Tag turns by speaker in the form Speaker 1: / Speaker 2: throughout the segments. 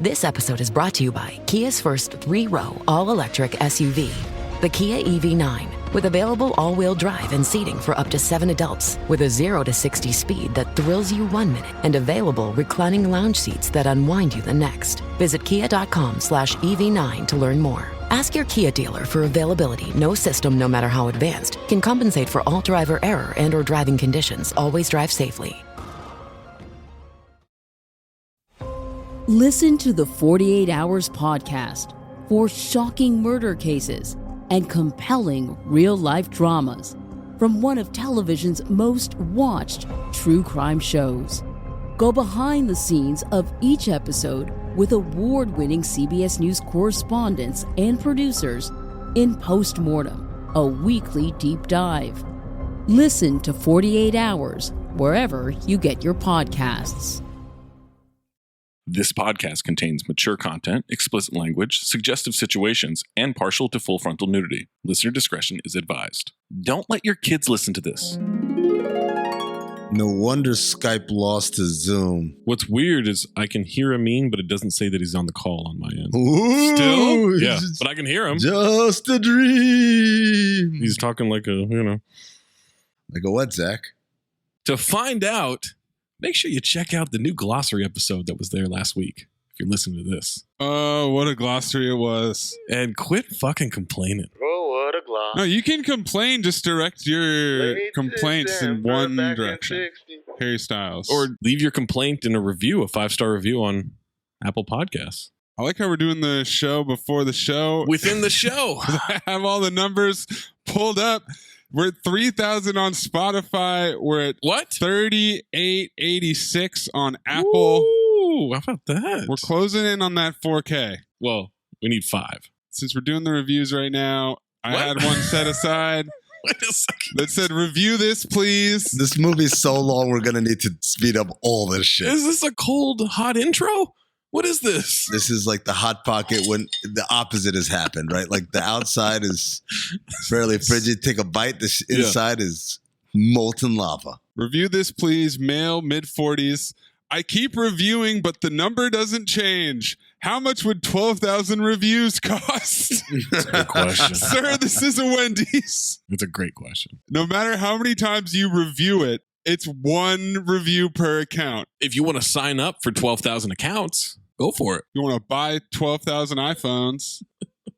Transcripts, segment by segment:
Speaker 1: This episode is brought to you by Kia's first 3-row all-electric SUV, the Kia EV9, with available all-wheel drive and seating for up to 7 adults, with a 0 to 60 speed that thrills you 1 minute and available reclining lounge seats that unwind you the next. Visit kia.com/EV9 to learn more. Ask your Kia dealer for availability. No system, no matter how advanced, can compensate for all driver error and or driving conditions. Always drive safely.
Speaker 2: Listen to the 48 Hours podcast for shocking murder cases and compelling real-life dramas from one of television's most watched true crime shows. Go behind the scenes of each episode with award-winning CBS News correspondents and producers in Postmortem, a weekly deep dive. Listen to 48 Hours wherever you get your podcasts.
Speaker 3: This podcast contains mature content, explicit language, suggestive situations, and partial to full frontal nudity. Listener discretion is advised. Don't let your kids listen to this.
Speaker 4: No wonder Skype lost to Zoom.
Speaker 3: What's weird is I can hear Amin, but it doesn't say that he's on the call on my end.
Speaker 4: Ooh,
Speaker 3: Still? Yeah, but I can hear him.
Speaker 4: Just a dream.
Speaker 3: He's talking like a,
Speaker 4: Like a what, Zach?
Speaker 3: To find out, make sure you check out the new glossary episode that was there last week, if you're listening to this.
Speaker 5: Oh, what a glossary it was.
Speaker 3: And quit fucking complaining.
Speaker 6: Oh, what a gloss.
Speaker 5: No, you can complain, just direct your complaints in one direction. Harry Styles.
Speaker 3: Or leave your complaint in a review, a 5-star review on Apple Podcasts.
Speaker 5: I like how we're doing the show before the show.
Speaker 3: Within the show.
Speaker 5: I have all the numbers pulled up. We're at 3,000 on Spotify. We're at
Speaker 3: what?
Speaker 5: 3886 on Apple.
Speaker 3: Ooh, how about that?
Speaker 5: We're closing in on that 4K.
Speaker 3: Well, we need 5.
Speaker 5: Since we're doing the reviews right now, I had one set aside.
Speaker 3: Wait a second.
Speaker 5: That said, review this, please.
Speaker 4: This movie's so long, we're going to need to speed up all this shit.
Speaker 3: Is this a cold, hot intro? What is this?
Speaker 4: This is like the Hot Pocket when the opposite has happened, right? Like the outside is fairly frigid. Take a bite. The inside is molten lava.
Speaker 5: Review this, please. Male, mid-40s. I keep reviewing, but the number doesn't change. How much would 12,000 reviews cost?
Speaker 3: That's a good question.
Speaker 5: Sir, this is a Wendy's.
Speaker 3: It's a great question.
Speaker 5: No matter how many times you review it, it's 1 review per account.
Speaker 3: If you want to sign up for 12,000 accounts, go for it.
Speaker 5: You want to buy 12,000 iPhones,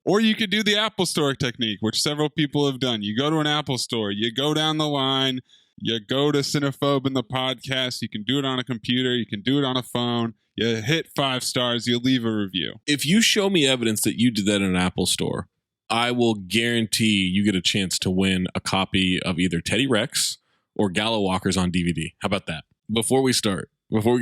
Speaker 5: or you could do the Apple Store technique, which several people have done. You go to an Apple Store, you go down the line, you go to Cinephobe in the podcast, you can do it on a computer, you can do it on a phone, you hit 5 stars, you leave a review.
Speaker 3: If you show me evidence that you did that in an Apple Store, I will guarantee you get a chance to win a copy of either Teddy Rex or Gallo Walkers on DVD. How about that? Before we get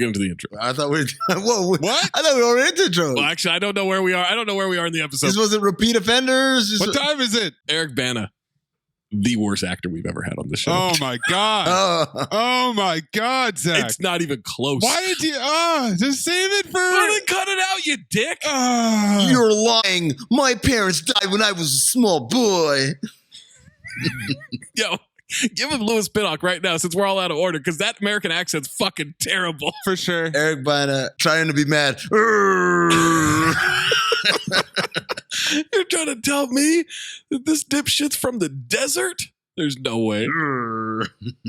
Speaker 3: into the intro.
Speaker 4: I thought we were... Whoa,
Speaker 5: what?
Speaker 4: I thought we were in the intro.
Speaker 3: Well, actually, I don't know where we are. I don't know where we are in the episode.
Speaker 4: This wasn't repeat offenders.
Speaker 5: What time is it?
Speaker 3: Eric Bana, the worst actor we've ever had on the show.
Speaker 5: Oh, my God. Oh, my God, Zach.
Speaker 3: It's not even close.
Speaker 5: Why did you... just save it for...
Speaker 3: Well, then cut it out, you dick.
Speaker 4: You're lying. My parents died when I was a small boy.
Speaker 3: Yo, give him Louis Pinnock right now since we're all out of order, because that American accent's fucking terrible.
Speaker 5: For sure.
Speaker 4: Eric Bana trying to be mad.
Speaker 3: You're trying to tell me that this dipshit's from the desert? There's no way.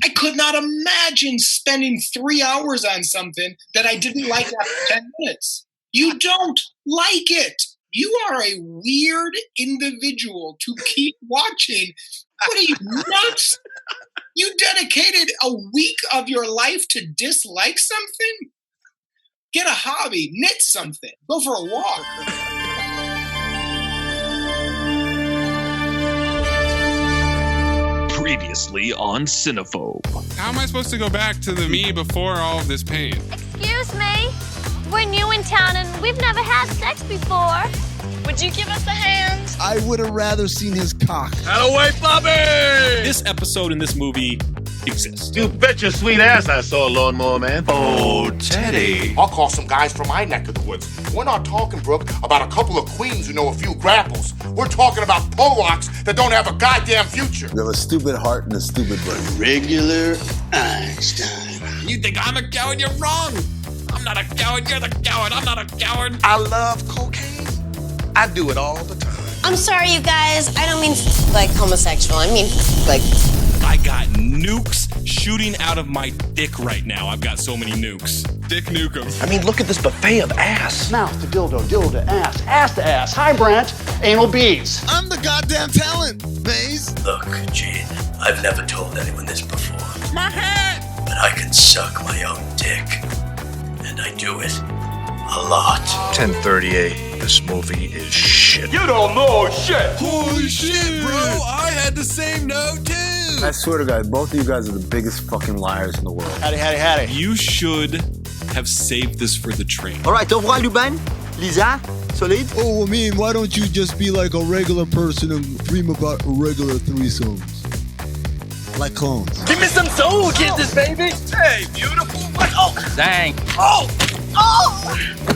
Speaker 7: I could not imagine spending 3 hours on something that I didn't like after 10 minutes. You don't like it. You are a weird individual to keep watching. What are you, nuts? You dedicated a week of your life to dislike something? Get a hobby, knit something, go for a walk.
Speaker 8: Previously on Cinephobe.
Speaker 5: How am I supposed to go back to the me before all of this pain?
Speaker 9: Excuse me? We're new in town and we've never had sex before. Would you give us a hand?
Speaker 4: I would have rather seen his cock.
Speaker 8: Out of the way, Bobby!
Speaker 3: This episode in this movie exists.
Speaker 6: You bet your sweet ass I saw a lawnmower man.
Speaker 8: Oh, Teddy.
Speaker 10: I'll call some guys from my neck of the woods. We're not talking, Brooke, about a couple of queens who know a few grapples. We're talking about Polacks that don't have a goddamn future.
Speaker 4: You have a stupid heart and a stupid brain.
Speaker 11: Regular Einstein.
Speaker 3: You think I'm a coward? You're wrong. I'm I'm not a coward. You're the coward. I'm not a coward.
Speaker 11: I love cocaine. I do it all the time.
Speaker 9: I'm sorry, you guys. I don't mean like homosexual. I mean like...
Speaker 12: I got nukes shooting out of my dick right now. I've got so many nukes.
Speaker 5: Dick Nukem.
Speaker 11: I mean, look at this buffet of ass.
Speaker 13: Mouth to dildo, dildo to ass to ass. Hi, Brant. Anal beads.
Speaker 4: I'm the goddamn talent, Maze.
Speaker 14: Look, Gene, I've never told anyone this before.
Speaker 5: My head!
Speaker 14: But I can suck my own dick. And I do it a lot.
Speaker 8: 1038. This movie is shit.
Speaker 13: You don't know shit.
Speaker 3: Holy shit, bro. I had the same note, too.
Speaker 15: I swear to God, both of you guys are the biggest fucking liars in the world.
Speaker 13: Howdy.
Speaker 12: You should have saved this for the train.
Speaker 13: All right, au revoir, Luban. Lisa, solid.
Speaker 4: Oh, I mean, why don't you just be like a regular person and dream about regular threesomes? Like clones.
Speaker 13: Give me some soul kisses, baby. Hey, beautiful. Oh,
Speaker 12: Dang.
Speaker 13: oh,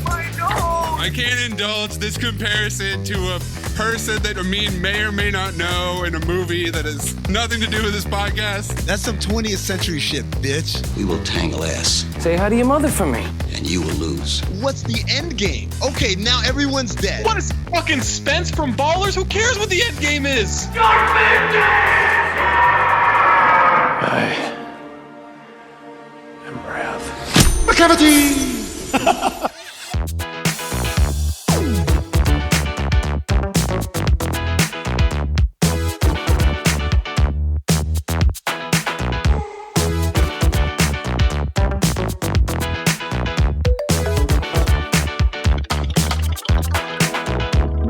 Speaker 13: my nose.
Speaker 5: I can't indulge this comparison to a person that Amin may or may not know in a movie that has nothing to do with this podcast.
Speaker 4: That's some 20th century shit, bitch.
Speaker 14: We will tangle ass,
Speaker 13: Say hi to your mother for me.
Speaker 14: and you will lose.
Speaker 4: What's the end game? Okay, now everyone's dead.
Speaker 12: What is fucking Spence from Ballers? Who cares what the end game is?
Speaker 14: I am Wrath.
Speaker 10: McCavity!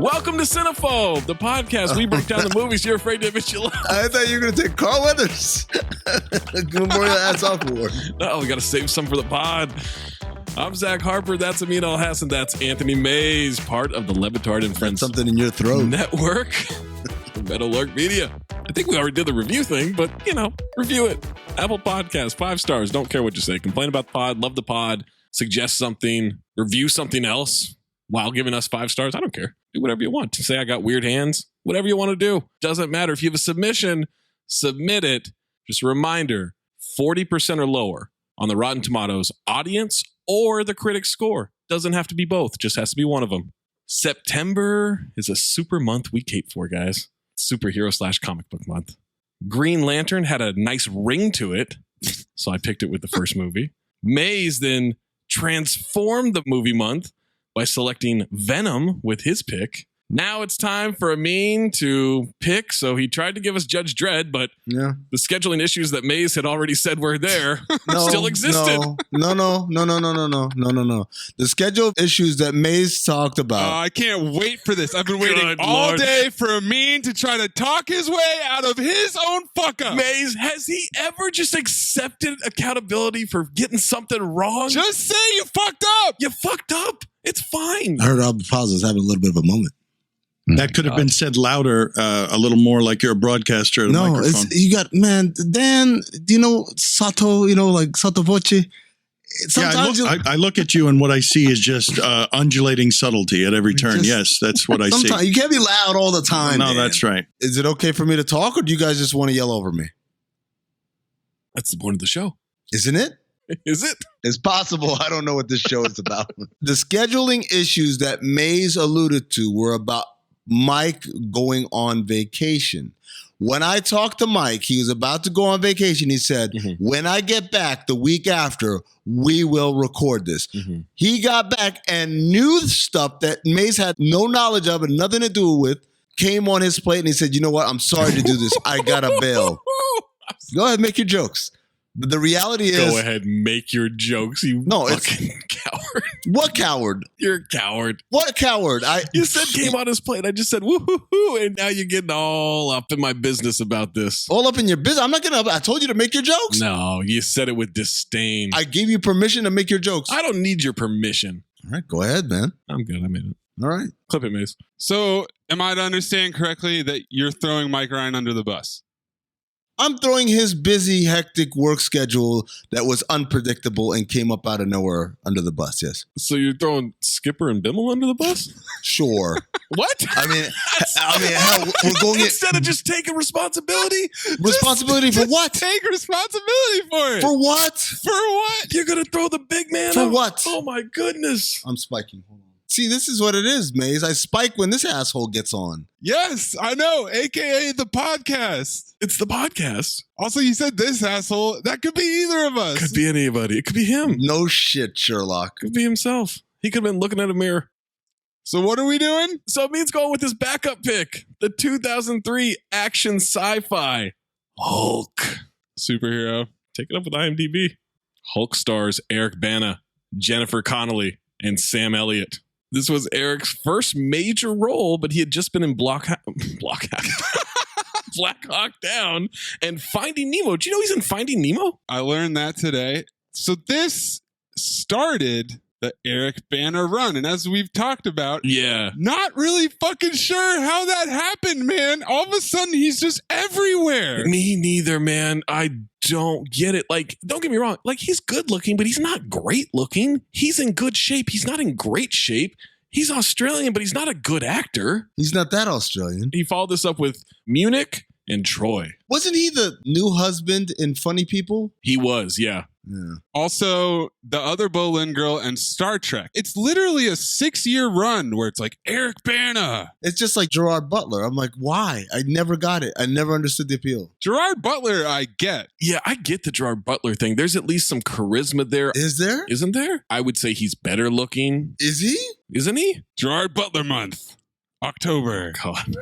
Speaker 3: Welcome to Cinephobe, the podcast. We break down the movies you're afraid to admit you love.
Speaker 4: I thought you were going to take Carl Weathers. Memorial Ass Off Award.
Speaker 3: No, we got to save some for the pod. I'm Zach Harper. That's Amin Al Hassan. That's Anthony Mayes, part of the Levitard and Friends
Speaker 4: Something in your throat.
Speaker 3: Network. Metal Lark Media. I think we already did the review thing, but, review it. Apple Podcast, 5 stars. Don't care what you say. Complain about the pod, love the pod, suggest something, review something else while giving us 5 stars. I don't care. Do whatever you want. Say I got weird hands. Whatever you want to do. Doesn't matter. If you have a submission, submit it. Just a reminder, 40% or lower on the Rotten Tomatoes audience or the critic score. Doesn't have to be both. Just has to be one of them. September is a super month we cape for, guys. Superhero/comic book month. Green Lantern had a nice ring to it, so I picked it with the first movie. Mays then transformed the movie month by selecting Venom with his pick. Now it's time for Amin to pick. So he tried to give us Judge Dredd, but the scheduling issues that Mays had already said were there still existed.
Speaker 4: No. The schedule issues that Mays talked about.
Speaker 5: I can't wait for this. I've been waiting all day for Amin to try to talk his way out of his own fuck up.
Speaker 3: Mays, has he ever just accepted accountability for getting something wrong?
Speaker 5: Just say you fucked up.
Speaker 3: You fucked up. It's fine.
Speaker 4: I heard Albert Paz is having a little bit of a moment.
Speaker 16: That could have been said louder, a little more like you're a broadcaster. At a microphone.
Speaker 4: You got, man, Dan, Sato, like Sato Voce. Sometimes
Speaker 16: I look at you and what I see is just undulating subtlety at every turn. Yes, that's what I see.
Speaker 4: You can't be loud all the time.
Speaker 16: No,
Speaker 4: man.
Speaker 16: that's right.
Speaker 4: Is it okay for me to talk, or do you guys just want to yell over me?
Speaker 3: That's the point of the show.
Speaker 4: Isn't it?
Speaker 3: Is it?
Speaker 4: It's possible. I don't know what this show is about. The scheduling issues that Mays alluded to were about Mike going on vacation. When I talked to Mike, he was about to go on vacation. He said, when I get back the week after, we will record this. He got back and new stuff that Mays had no knowledge of and nothing to do with came on his plate, and he said, you know what? I'm sorry to do this. I got to bail. Go ahead, make your jokes. But the reality is...
Speaker 3: Go ahead, make your jokes, you fucking coward.
Speaker 4: What coward?
Speaker 3: You're a coward.
Speaker 4: What coward?
Speaker 3: You said came on his plate. I just said, woo-hoo-hoo, and now you're getting all up in my business about this.
Speaker 4: All up in your business? I'm not going to... I told you to make your jokes.
Speaker 3: No, you said it with disdain.
Speaker 4: I gave you permission to make your jokes.
Speaker 3: I don't need your permission.
Speaker 4: All right, go ahead, man.
Speaker 3: I'm good. I made it.
Speaker 4: All right.
Speaker 3: Clip it, Mace.
Speaker 5: So, am I to understand correctly that you're throwing Mike Ryan under the bus?
Speaker 4: I'm throwing his busy, hectic work schedule that was unpredictable and came up out of nowhere under the bus, yes.
Speaker 3: So you're throwing Skipper and Bimmel under the bus?
Speaker 4: Sure.
Speaker 3: What?
Speaker 4: I mean, hell, we're going
Speaker 3: instead of just taking responsibility.
Speaker 4: Responsibility for what?
Speaker 5: Take responsibility for it.
Speaker 4: For what?
Speaker 5: For what?
Speaker 3: You're gonna throw the big man
Speaker 4: For
Speaker 3: out?
Speaker 4: what?
Speaker 3: Oh my goodness.
Speaker 4: I'm spiking. Hold on. See, this is what it is, Maze. I spike when this asshole gets on.
Speaker 5: Yes, I know. AKA the podcast.
Speaker 3: It's the podcast.
Speaker 5: Also, you said this asshole. That could be either of us.
Speaker 3: Could be anybody. It could be him.
Speaker 4: No shit, Sherlock.
Speaker 3: Could be himself. He could have been looking at a mirror.
Speaker 5: So what are we doing?
Speaker 3: So it means going with his backup pick, the 2003 action sci-fi Hulk.
Speaker 5: Superhero.
Speaker 3: Take it up with IMDb. Hulk stars Eric Bana, Jennifer Connelly, and Sam Elliott. This was Eric's first major role, but he had just been in Black Hawk Down and Finding Nemo. Do you know he's in Finding Nemo?
Speaker 5: I learned that today. So this started the Eric Bana run. And as we've talked about, not really fucking sure how that happened, man. All of a sudden, he's just everywhere.
Speaker 3: Me neither, man. I don't get it. Like, don't get me wrong. Like, he's good looking, but he's not great looking. He's in good shape. He's not in great shape. He's Australian, but he's not a good actor.
Speaker 4: He's not that Australian.
Speaker 3: He followed this up with Munich and Troy.
Speaker 4: Wasn't he the new husband in Funny People?
Speaker 3: He was, yeah.
Speaker 5: Also, The Other Boleyn Girl and Star Trek. It's literally a 6-year run where it's like Eric Bana.
Speaker 4: It's just like Gerard Butler. I'm like, why? I never got it. I never understood the appeal.
Speaker 5: Gerard Butler, I get.
Speaker 3: Yeah, I get the Gerard Butler thing. There's at least some charisma there.
Speaker 4: Is there?
Speaker 3: Isn't there? I would say he's better looking.
Speaker 4: Is he?
Speaker 3: Isn't he?
Speaker 5: Gerard Butler month. October.
Speaker 3: God,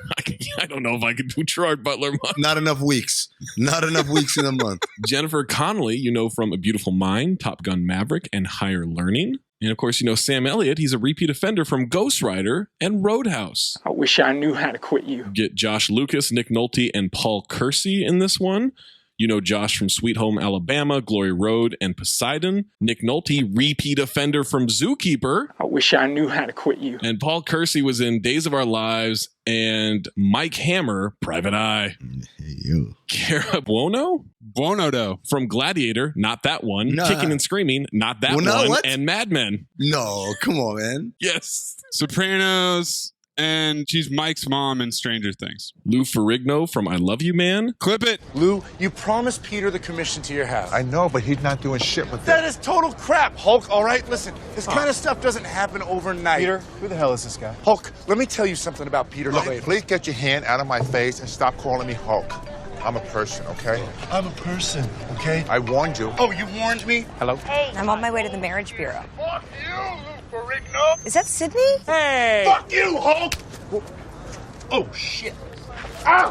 Speaker 3: I don't know if I could do Gerard Butler month.
Speaker 4: Not enough weeks. Not enough weeks in a month.
Speaker 3: Jennifer Connelly, you know from A Beautiful Mind, Top Gun Maverick, and Higher Learning. And of course, you know Sam Elliott. He's a repeat offender from Ghost Rider and Roadhouse.
Speaker 17: I wish I knew how to quit you.
Speaker 3: Get Josh Lucas, Nick Nolte, and Paul Kersey in this one. You know Josh from Sweet Home Alabama, Glory Road, and Poseidon. Nick Nolte, repeat offender from Zookeeper.
Speaker 17: I wish I knew how to quit you.
Speaker 3: And Paul Kersey was in Days of Our Lives and Mike Hammer, Private Eye.
Speaker 4: Hey, you.
Speaker 3: Cara Buono from Gladiator, not that one.
Speaker 4: Nah.
Speaker 3: Kicking and Screaming, not that one.
Speaker 4: What?
Speaker 3: And Mad Men.
Speaker 4: No, come on, man.
Speaker 3: Yes.
Speaker 5: Sopranos. And she's Mike's mom in Stranger Things.
Speaker 3: Lou Ferrigno from I Love You Man.
Speaker 5: Clip it.
Speaker 10: Lou, you promised Peter the commission to your house.
Speaker 18: I know, but he's not doing shit with
Speaker 10: That is total crap, Hulk, all right? Listen, this kind of stuff doesn't happen overnight.
Speaker 18: Peter, who the hell is this guy?
Speaker 10: Hulk, let me tell you something about Peter.
Speaker 18: Look, please get your hand out of my face and stop calling me Hulk. I'm a person, okay? I'm a person, okay? I warned you.
Speaker 10: Oh, you warned me?
Speaker 18: Hello?
Speaker 19: Hey, I'm on my way to the marriage bureau.
Speaker 10: Fuck you, Lou Ferrigno.
Speaker 19: Is that Sydney?
Speaker 10: Hey! Fuck you, Hulk! Oh, shit. Ow!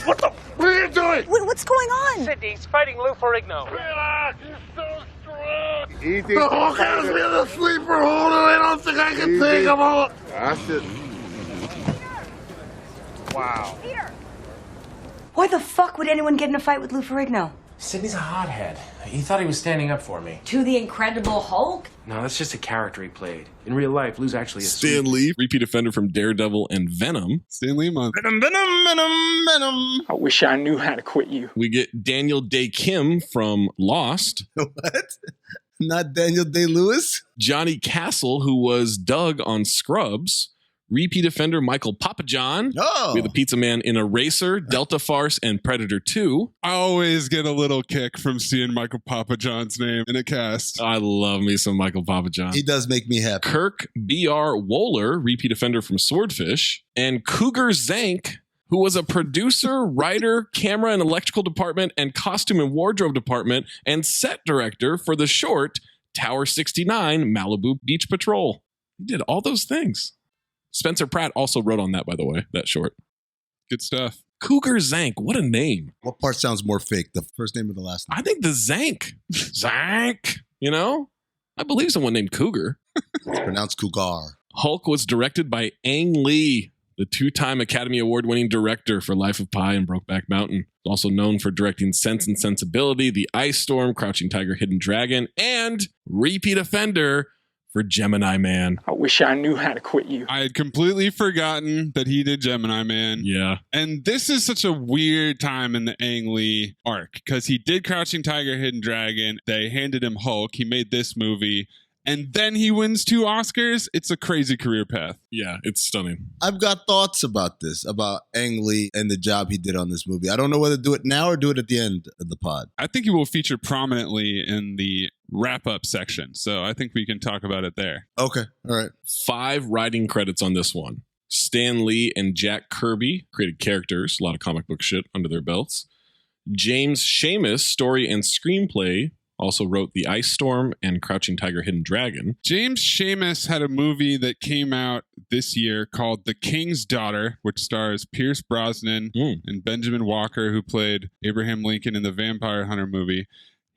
Speaker 10: What are you doing?
Speaker 19: What's going on?
Speaker 20: Sydney's fighting Lou Ferrigno.
Speaker 10: Relax, he's so strong. Easy. The Hulk has me in the sleeper holder. I don't think I can take him out.
Speaker 18: That's it.
Speaker 10: Wow.
Speaker 19: Peter! Why the fuck would anyone get in a fight with Lou Ferrigno?
Speaker 20: Sydney's a hothead. He thought he was standing up for me.
Speaker 19: To the Incredible Hulk?
Speaker 20: No, that's just a character he played. In real life, Lou's actually a
Speaker 3: Stan Lee, repeat offender from Daredevil and Venom.
Speaker 5: Stan Lee month.
Speaker 4: Venom.
Speaker 17: I wish I knew how to quit you.
Speaker 3: We get Daniel Day Kim from Lost.
Speaker 4: What? Not Daniel Day-Lewis?
Speaker 3: Johnny Castle, who was Doug on Scrubs. Repeat offender Michael Papajohn.
Speaker 4: Oh.
Speaker 3: We have the Pizza Man in Eraser, Delta Farce, and Predator 2.
Speaker 5: I always get a little kick from seeing Michael Papajohn's name in a cast.
Speaker 3: I love me some Michael Papajohn.
Speaker 4: He does make me happy.
Speaker 3: Kirk B.R. Wohler, repeat offender from Swordfish. And Cougar Zank, who was a producer, writer, camera and electrical department, and costume and wardrobe department, and set director for the short Tower 69 Malibu Beach Patrol. He did all those things. Spencer Pratt also wrote on that, by the way, that short.
Speaker 5: Good stuff.
Speaker 3: Cougar Zank, what a name.
Speaker 4: What part sounds more fake, the first name or the last name?
Speaker 3: I think the Zank. Zank, you know? I believe someone named Cougar.
Speaker 4: It's pronounced Cougar.
Speaker 3: Hulk was directed by Ang Lee, the 2-time Academy Award-winning director for Life of Pi and Brokeback Mountain. Also known for directing Sense and Sensibility, The Ice Storm, Crouching Tiger, Hidden Dragon, and repeat offender for Gemini Man.
Speaker 17: I wish I knew how to quit you.
Speaker 5: I had completely forgotten that he did Gemini Man.
Speaker 3: Yeah.
Speaker 5: And this is such a weird time in the Ang Lee arc because he did Crouching Tiger, Hidden Dragon. They handed him Hulk. He made this movie. And then he wins 2 Oscars. It's a crazy career path.
Speaker 3: Yeah, it's stunning.
Speaker 4: I've got thoughts about this, about Ang Lee and the job he did on this movie. I don't know whether to do it now or do it at the end of the pod.
Speaker 5: I think he will feature prominently in the wrap-up section. So I think we can talk about it there.
Speaker 4: Okay, all right.
Speaker 3: 5 writing credits on this one. Stan Lee and Jack Kirby created characters, a lot of comic book shit under their belts. James Schamus, story and screenplay, also wrote The Ice Storm and Crouching Tiger, Hidden Dragon.
Speaker 5: James Schamus had a movie that came out this year called The King's Daughter, which stars Pierce Brosnan and Benjamin Walker, who played Abraham Lincoln in the Vampire Hunter movie.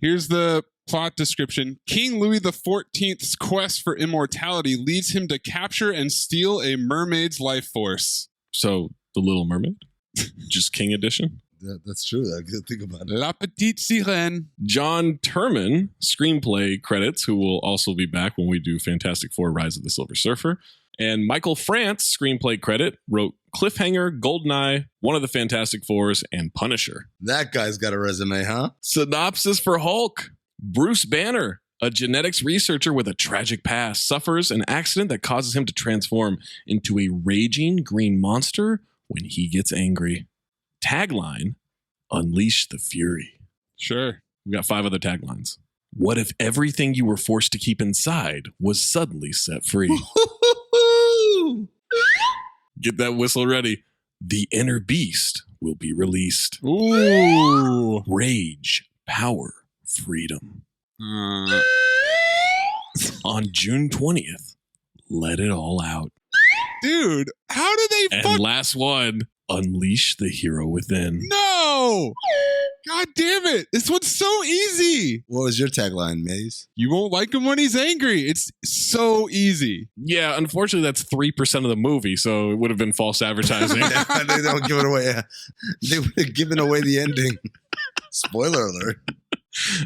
Speaker 5: Here's the plot description. King Louis XIV's quest for immortality leads him to capture and steal a mermaid's life force.
Speaker 3: So, The Little Mermaid? Just King Edition?
Speaker 4: That's true. I didn't think about it.
Speaker 5: La Petite Sirène.
Speaker 3: John Turman, screenplay credits, who will also be back when we do Fantastic Four, Rise of the Silver Surfer. And Michael France, screenplay credit, wrote Cliffhanger, Goldeneye, One of the Fantastic Fours, and Punisher.
Speaker 4: That guy's got a resume, huh?
Speaker 3: Synopsis for Hulk. Bruce Banner, a genetics researcher with a tragic past, suffers an accident that causes him to transform into a raging green monster when he gets angry. Tagline, Unleash the Fury.
Speaker 5: Sure.
Speaker 3: We got 5 other taglines. What if everything you were forced to keep inside was suddenly set free? Get that whistle ready. The inner beast will be released.
Speaker 5: Ooh.
Speaker 3: Rage, power, freedom. On June 20th, let it all out.
Speaker 5: Dude, how do they
Speaker 3: And last one, Unleash the hero within.
Speaker 5: No! God damn it. This one's so easy.
Speaker 4: What was your tagline, Maze?
Speaker 5: You won't like him when he's angry. It's so easy.
Speaker 3: Yeah, unfortunately, that's 3% of the movie, so it would have been false advertising.
Speaker 4: They don't give it away. They would have given away the ending. Spoiler alert.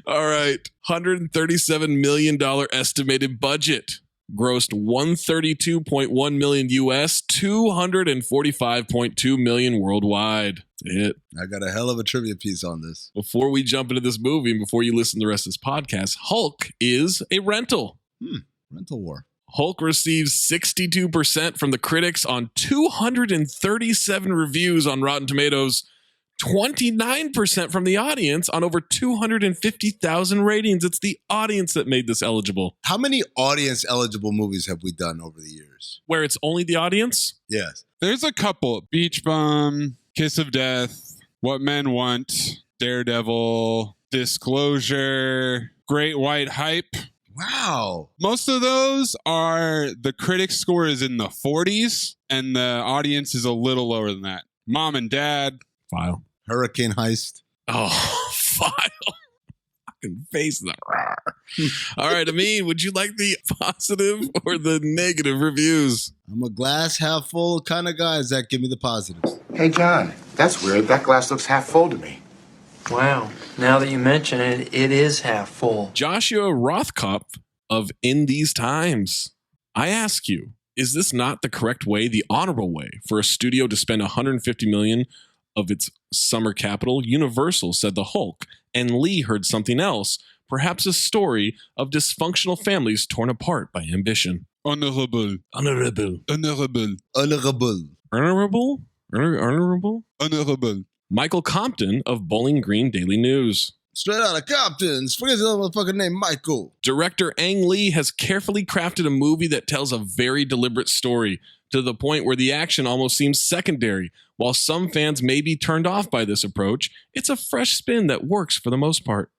Speaker 3: All right. $137 million estimated budget. Grossed $132.1 million US, $245.2 million worldwide. That's it.
Speaker 4: I got a hell of a trivia piece on this.
Speaker 3: Before we jump into this movie and before you listen to the rest of this podcast, Hulk is a rental.
Speaker 4: Rental war.
Speaker 3: Hulk receives 62% from the critics on 237 reviews on Rotten Tomatoes, 29% from the audience on over 250,000 ratings. It's the audience that made this eligible.
Speaker 4: How many audience eligible movies have we done over the years?
Speaker 3: Where it's only the audience?
Speaker 4: Yes.
Speaker 5: There's a couple. Beach Bum, Kiss of Death, What Men Want, Daredevil, Disclosure, Great White Hype.
Speaker 4: Wow.
Speaker 5: Most of those are, the critic score is in the 40s and the audience is a little lower than that. Mom and Dad.
Speaker 3: File.
Speaker 4: Hurricane Heist.
Speaker 3: Oh, File. Fucking face that. All right, Amin, would you like the positive or the negative reviews?
Speaker 4: I'm a glass half full kind of guy. Zach, give me the positives.
Speaker 10: Hey, John, that's weird. That glass looks half full to me.
Speaker 14: Wow, now that you mention it, it is half full.
Speaker 3: Joshua Rothkopf of In These Times. I ask you, is this not the correct way, the honorable way, for a studio to spend $150 million of its summer capital? Universal said the Hulk, and Lee heard something else, perhaps a story of dysfunctional families torn apart by ambition.
Speaker 5: Honorable.
Speaker 3: Honorable.
Speaker 5: Honorable.
Speaker 4: Honorable.
Speaker 3: Honorable? Honorable?
Speaker 5: Honorable.
Speaker 3: Michael Compton of Bowling Green Daily News.
Speaker 4: Straight out of Compton's. Forget the motherfucking name, Michael.
Speaker 3: Director Ang Lee has carefully crafted a movie that tells a very deliberate story, to the point where the action almost seems secondary. While some fans may be turned off by this approach, it's a fresh spin that works for the most part.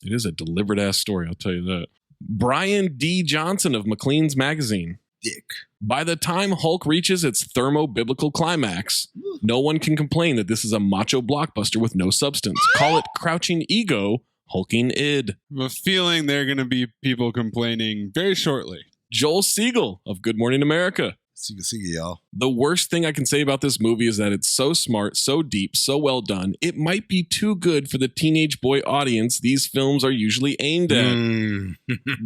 Speaker 3: It is a deliberate-ass story, I'll tell you that. Brian D. Johnson of Maclean's Magazine.
Speaker 4: Dick.
Speaker 3: By the time Hulk reaches its thermo-biblical climax, no one can complain that this is a macho blockbuster with no substance. Call it crouching ego, hulking id.
Speaker 5: I have a feeling there are going to be people complaining very shortly.
Speaker 3: Joel Siegel of Good Morning America.
Speaker 4: See you, y'all.
Speaker 3: The worst thing I can say about this movie is that it's so smart, so deep, so well done. It might be too good for the teenage boy audience these films are usually aimed at.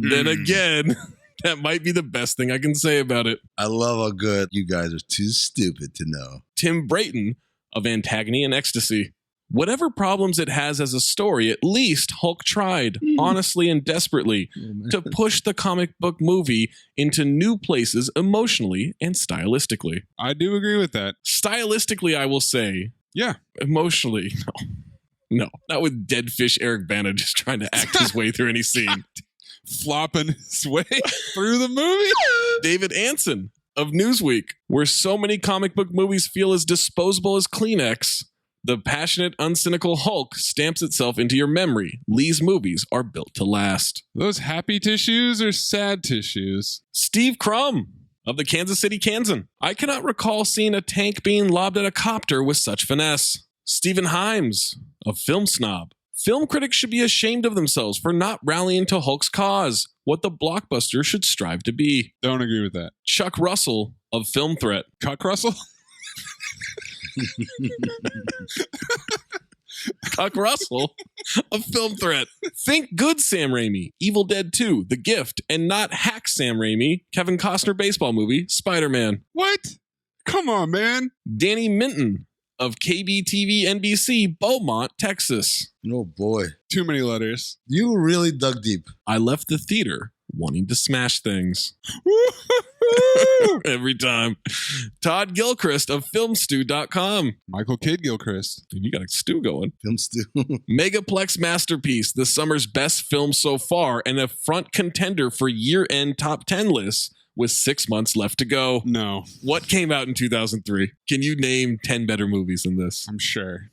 Speaker 3: Then again, That might be the best thing I can say about it.
Speaker 4: I love how good you guys are too stupid to know.
Speaker 3: Tim Brayton of Antagony and Ecstasy. Whatever problems it has as a story, at least Hulk tried, honestly and desperately, to push the comic book movie into new places emotionally and stylistically.
Speaker 5: I do agree with that.
Speaker 3: Stylistically, I will say.
Speaker 5: Yeah.
Speaker 3: Emotionally, no. Not with dead fish Eric Bana just trying to act his way through any scene.
Speaker 5: Flopping his way through the movie.
Speaker 3: David Anson of Newsweek. Where so many comic book movies feel as disposable as Kleenex, the passionate, uncynical Hulk stamps itself into your memory. Lee's movies are built to last.
Speaker 5: Those happy tissues or sad tissues?
Speaker 3: Steve Crum of the Kansas City Kansan. I cannot recall seeing a tank being lobbed at a copter with such finesse. Stephen Himes of Film Snob. Film critics should be ashamed of themselves for not rallying to Hulk's cause, what the blockbuster should strive to be.
Speaker 5: Don't agree with that.
Speaker 3: Chuck Russell of Film Threat.
Speaker 5: Cuck Russell?
Speaker 3: Cuck Russell of Film Threat. Think good Sam Raimi, Evil Dead 2, The Gift, and not hack Sam Raimi, Kevin Costner baseball movie, Spider-Man.
Speaker 5: What? Come on, man.
Speaker 3: Danny Minton of KBTV NBC, Beaumont, Texas.
Speaker 4: Oh boy.
Speaker 5: Too many letters.
Speaker 4: You really dug deep.
Speaker 3: I left the theater wanting to smash things. Every time. Todd Gilchrist of filmstew.com.
Speaker 5: Michael Kidd Gilchrist.
Speaker 3: You got a stew going.
Speaker 4: Film stew.
Speaker 3: Megaplex masterpiece, the summer's best film so far, and a front contender for year-end top 10 lists with 6 months left to go.
Speaker 5: No.
Speaker 3: What came out in 2003? Can you name 10 better movies than this?
Speaker 5: I'm sure.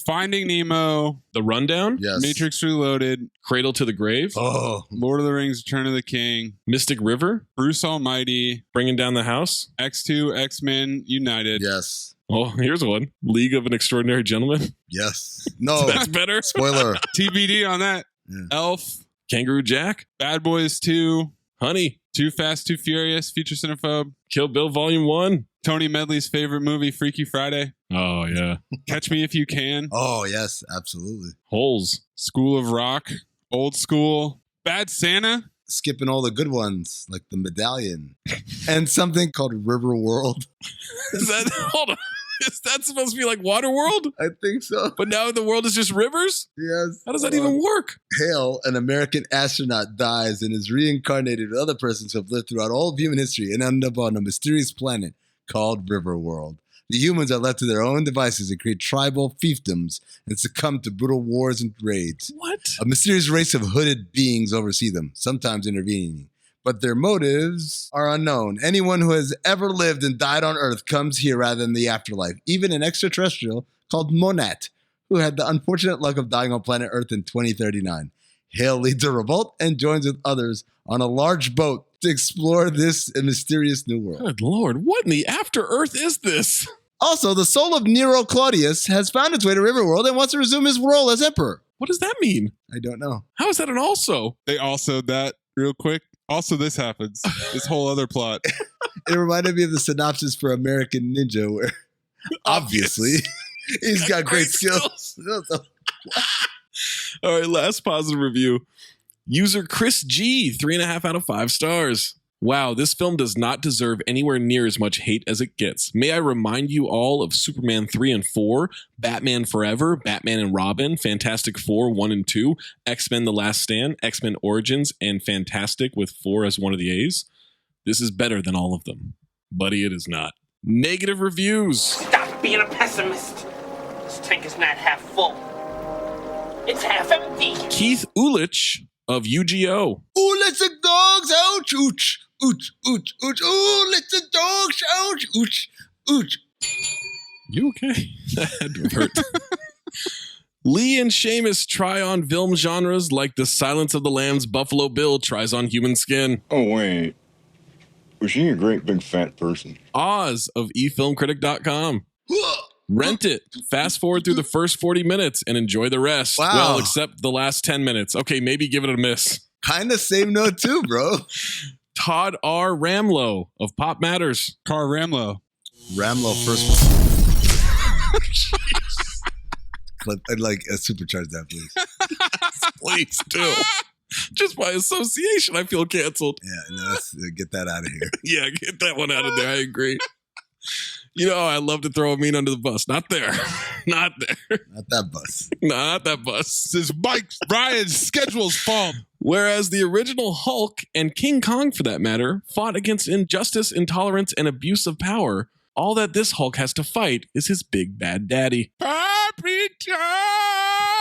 Speaker 5: Finding Nemo.
Speaker 3: The Rundown?
Speaker 4: Yes.
Speaker 5: Matrix Reloaded.
Speaker 3: Cradle to the Grave?
Speaker 4: Oh.
Speaker 5: Lord of the Rings, Return of the King.
Speaker 3: Mystic River?
Speaker 5: Bruce Almighty.
Speaker 3: Bringing Down the House?
Speaker 5: X2, X-Men United.
Speaker 4: Yes.
Speaker 3: Oh, here's one. League of an Extraordinary Gentleman?
Speaker 4: Yes. No.
Speaker 3: That's better?
Speaker 4: Spoiler.
Speaker 5: TBD on that.
Speaker 4: Yeah.
Speaker 5: Elf.
Speaker 3: Kangaroo Jack?
Speaker 5: Bad Boys 2.
Speaker 3: Honey.
Speaker 5: Too Fast, Too Furious, Future Cinephobe.
Speaker 3: Kill Bill Volume 1.
Speaker 5: Tony Medley's favorite movie, Freaky Friday.
Speaker 3: Oh, yeah.
Speaker 5: Catch Me If You Can.
Speaker 4: Oh, yes, absolutely.
Speaker 3: Holes.
Speaker 5: School of Rock. Old School. Bad Santa.
Speaker 4: Skipping all the good ones, like The Medallion. And something called River World.
Speaker 3: Is that, hold on. Is that supposed to be like Waterworld?
Speaker 4: I think so.
Speaker 3: But now the world is just rivers?
Speaker 4: Yes.
Speaker 3: How does that even work?
Speaker 4: Hale, an American astronaut, dies and is reincarnated with other persons who have lived throughout all of human history and end up on a mysterious planet called Riverworld. The humans are left to their own devices and create tribal fiefdoms and succumb to brutal wars and raids.
Speaker 3: What?
Speaker 4: A mysterious race of hooded beings oversee them, sometimes intervening. But their motives are unknown. Anyone who has ever lived and died on Earth comes here rather than the afterlife. Even an extraterrestrial called Monat, who had the unfortunate luck of dying on planet Earth in 2039. Hale leads a revolt and joins with others on a large boat to explore this mysterious new world.
Speaker 3: Good Lord, what in the after-Earth is this?
Speaker 4: Also, the soul of Nero Claudius has found its way to Riverworld and wants to resume his role as emperor.
Speaker 3: What does that mean?
Speaker 4: I don't know.
Speaker 3: How is that an also?
Speaker 5: They also that real quick. Also, this happens. This whole other plot.
Speaker 4: It reminded me of the synopsis for American Ninja, where obviously he's got great skills.
Speaker 3: All right, last positive review. User Chris G, 3.5 out of 5 stars. Wow, this film does not deserve anywhere near as much hate as it gets. May I remind you all of Superman 3 and 4, Batman Forever, Batman and Robin, Fantastic Four 1 and 2, X-Men The Last Stand, X-Men Origins, and Fantastic with 4 as one of the A's. This is better than all of them. Buddy, it is not. Negative reviews.
Speaker 21: Stop being a pessimist. This tank is not half full. It's half empty.
Speaker 3: Keith Ulich of UGO.
Speaker 4: Ooh, let the dogs out. Ooch, ooch, ooch, ooch. Ooh, let the dogs out. Ooch, ooch.
Speaker 3: You okay? That had to have hurt. Lee and Seamus try on film genres like The Silence of the Lambs Buffalo Bill tries on human skin.
Speaker 22: Oh, wait. Was she a great big fat person?
Speaker 3: Oz of eFilmCritic.com. Rent it. Fast forward through the first 40 minutes and enjoy the rest.
Speaker 4: Wow.
Speaker 3: Well, except the last 10 minutes. Okay, maybe give it a miss.
Speaker 4: Kind of same note too, bro.
Speaker 3: Todd R. Ramlow of Pop Matters.
Speaker 5: Car Ramlow.
Speaker 4: Ramlow first. Clip. I'd like supercharge that, please.
Speaker 3: Please do. Just by association, I feel canceled.
Speaker 4: Yeah, no, get that out of here.
Speaker 3: Yeah, get that one out of there. I agree. You know, I love to throw Amin under the bus. Not there. Not there.
Speaker 4: Not that bus.
Speaker 3: Not that bus.
Speaker 5: This is Mike Ryan's schedule's fault.
Speaker 3: Whereas the original Hulk and King Kong, for that matter, fought against injustice, intolerance, and abuse of power, all that this Hulk has to fight is his big bad daddy.
Speaker 5: Papi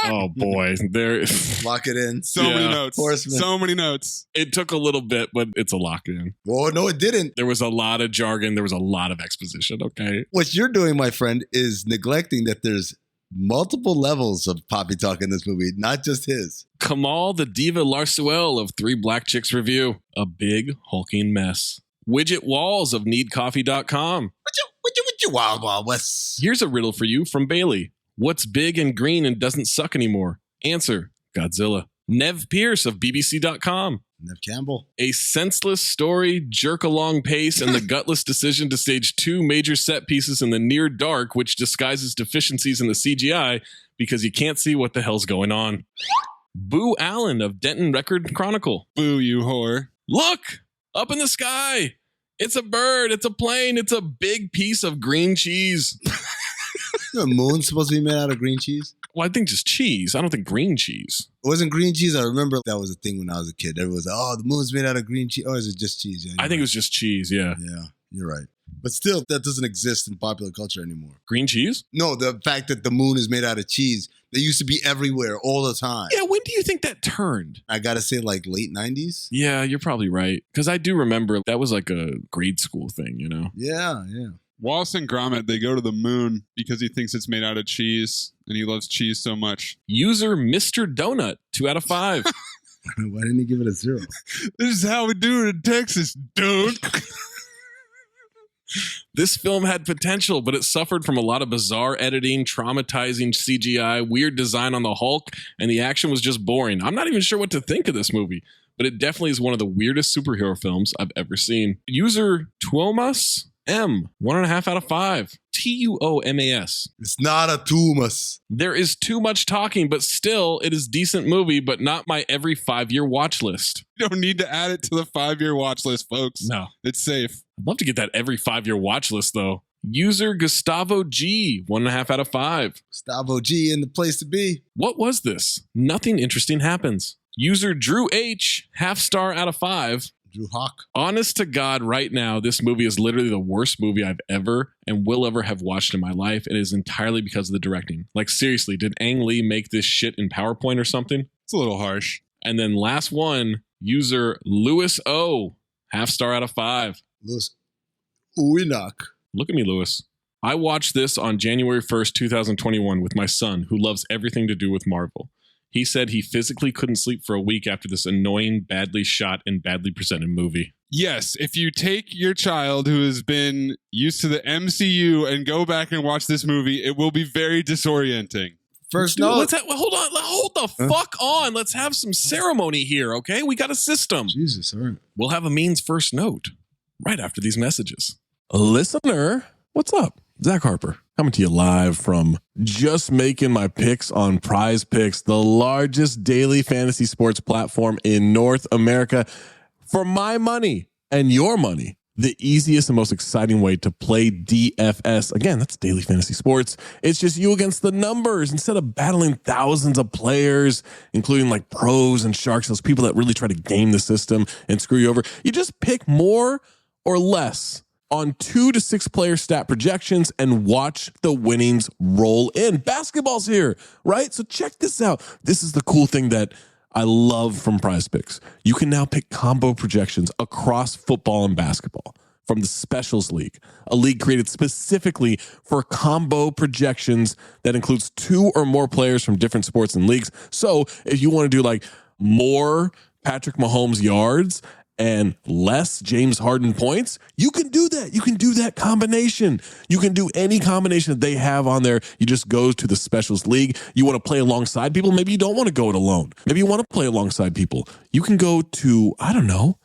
Speaker 3: Oh boy, there.
Speaker 4: Lock it in.
Speaker 5: So many notes.
Speaker 4: Horseman.
Speaker 5: So many notes.
Speaker 3: It took a little bit, but it's a lock in.
Speaker 4: Well, no, it didn't.
Speaker 3: There was a lot of jargon. There was a lot of exposition. Okay.
Speaker 4: What you're doing, my friend, is neglecting that there's multiple levels of Poppy talk in this movie, not just his.
Speaker 3: Kamal, the diva Larsuel of Three Black Chicks Review, a big hulking mess. Widget Walls of NeedCoffee.com.
Speaker 4: Wild Wild West.
Speaker 3: Here's a riddle for you from Bailey. What's big and green and doesn't suck anymore? Answer, Godzilla. Nev Pierce of BBC.com.
Speaker 4: Nev Campbell.
Speaker 3: A senseless story, jerk-along pace, and the gutless decision to stage 2 major set pieces in the near dark, which disguises deficiencies in the CGI because you can't see what the hell's going on. Boo Allen of Denton Record Chronicle.
Speaker 5: Boo, you whore.
Speaker 3: Look! Up in the sky! It's a bird, it's a plane, it's a big piece of green cheese.
Speaker 4: The moon's supposed to be made out of green cheese?
Speaker 3: Well, I think just cheese. I don't think green cheese.
Speaker 4: It wasn't green cheese. I remember that was a thing when I was a kid. Everyone was like, oh, the moon's made out of green cheese. Or is it just cheese? Yeah,
Speaker 3: I think it was just cheese, yeah.
Speaker 4: Yeah, you're right. But still, that doesn't exist in popular culture anymore.
Speaker 3: Green cheese?
Speaker 4: No, the fact that the moon is made out of cheese. They used to be everywhere all the time.
Speaker 3: Yeah, when do you think that turned?
Speaker 4: I got to say like late 90s.
Speaker 3: Yeah, you're probably right. Because I do remember that was like a grade school thing, you know?
Speaker 4: Yeah.
Speaker 5: Wallace and Gromit, they go to the moon because he thinks it's made out of cheese and he loves cheese so much.
Speaker 3: User Mr. Donut, 2 out of 5.
Speaker 4: Why didn't he give it a 0?
Speaker 5: This is how we do it in Texas, dude.
Speaker 3: This film had potential, but it suffered from a lot of bizarre editing, traumatizing CGI, weird design on the Hulk, and the action was just boring. I'm not even sure what to think of this movie, but it definitely is one of the weirdest superhero films I've ever seen. User Tuomas M, 1.5 out of 5. Tuomas.
Speaker 4: It's not a Tuomas.
Speaker 3: There is too much talking, but still, it is decent movie, but not my every 5-year watch list.
Speaker 5: You don't need to add it to the 5-year watch list, folks.
Speaker 3: No.
Speaker 5: It's safe.
Speaker 3: I'd love to get that every 5-year watch list, though. User Gustavo G, 1.5 out of 5.
Speaker 4: Gustavo G in the place to be.
Speaker 3: What was this? Nothing interesting happens. User Drew H, 0.5 star out of 5.
Speaker 4: Drew Hawk.
Speaker 3: Honest to God, right now, this movie is literally the worst movie I've ever and will ever have watched in my life. It is entirely because of the directing. Like, seriously, did Ang Lee make this shit in PowerPoint or something?
Speaker 5: It's a little harsh.
Speaker 3: And then last one, user Lewis O, 0.5 star out of 5.
Speaker 4: Lewis Uinock.
Speaker 3: Look at me, Lewis. I watched this on January 1st, 2021 with my son, who loves everything to do with Marvel. He said he physically couldn't sleep for a week after this annoying, badly shot, and badly presented movie.
Speaker 5: Yes, if you take your child who has been used to the MCU and go back and watch this movie, it will be very disorienting.
Speaker 4: First note.
Speaker 3: Hold the fuck on. Let's have some ceremony here, okay? We got a system.
Speaker 4: Jesus, all right.
Speaker 3: We'll have Amin's first note right after these messages. Listener, what's up? Zach Harper, coming to you live from just making my picks on Prize Picks, the largest daily fantasy sports platform in North America. For my money and your money, the easiest and most exciting way to play DFS. Again, that's daily fantasy sports. It's just you against the numbers instead of battling thousands of players, including like pros and sharks, those people that really try to game the system and screw you over. You just pick more or less on 2 to 6 player stat projections and watch the winnings roll in. Basketball's here, right? So check this out. This is the cool thing that I love from Prize Picks. You can now pick combo projections across football and basketball from the Specials League, a league created specifically for combo projections that includes 2 or more players from different sports and leagues. So if you want to do like more Patrick Mahomes yards and less James Harden points, you can do that. You can do that combination. You can do any combination that they have on there. You just go to the Specials League. You want to play alongside people. Maybe you don't want to go it alone. Maybe you want to play alongside people. You can go to, I don't know,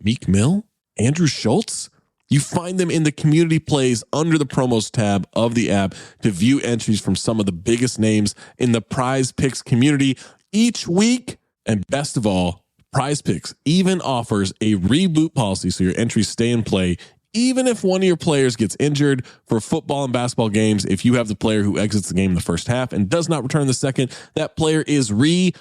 Speaker 3: Meek Mill, Andrew Schultz. You find them in the community plays under the promos tab of the app to view entries from some of the biggest names in the Prize Picks community each week. And best of all, PrizePicks even offers a reboot policy so your entries stay in play even if one of your players gets injured. For football and basketball games, if you have the player who exits the game in the first half and does not return the second, that player is rebooted.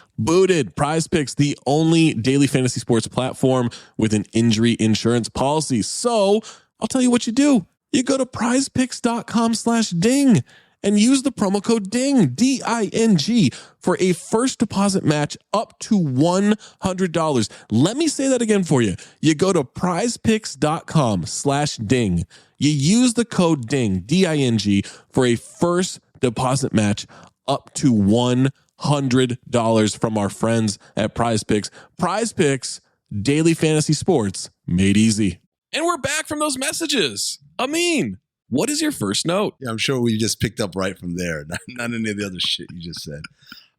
Speaker 3: PrizePicks, the only daily fantasy sports platform with an injury insurance policy. So I'll tell you what you do. You go to prizepicks.com/ding and use the promo code DING, D-I-N-G, for a first deposit match up to $100. Let me say that again for you. You go to prizepicks.com/ding. You use the code DING, D-I-N-G, for a first deposit match up to $100 from our friends at PrizePicks. PrizePicks, daily fantasy sports made easy. And we're back from those messages. Amin, what is your first note?
Speaker 4: Yeah, I'm sure we just picked up right from there. Not any of the other shit you just said.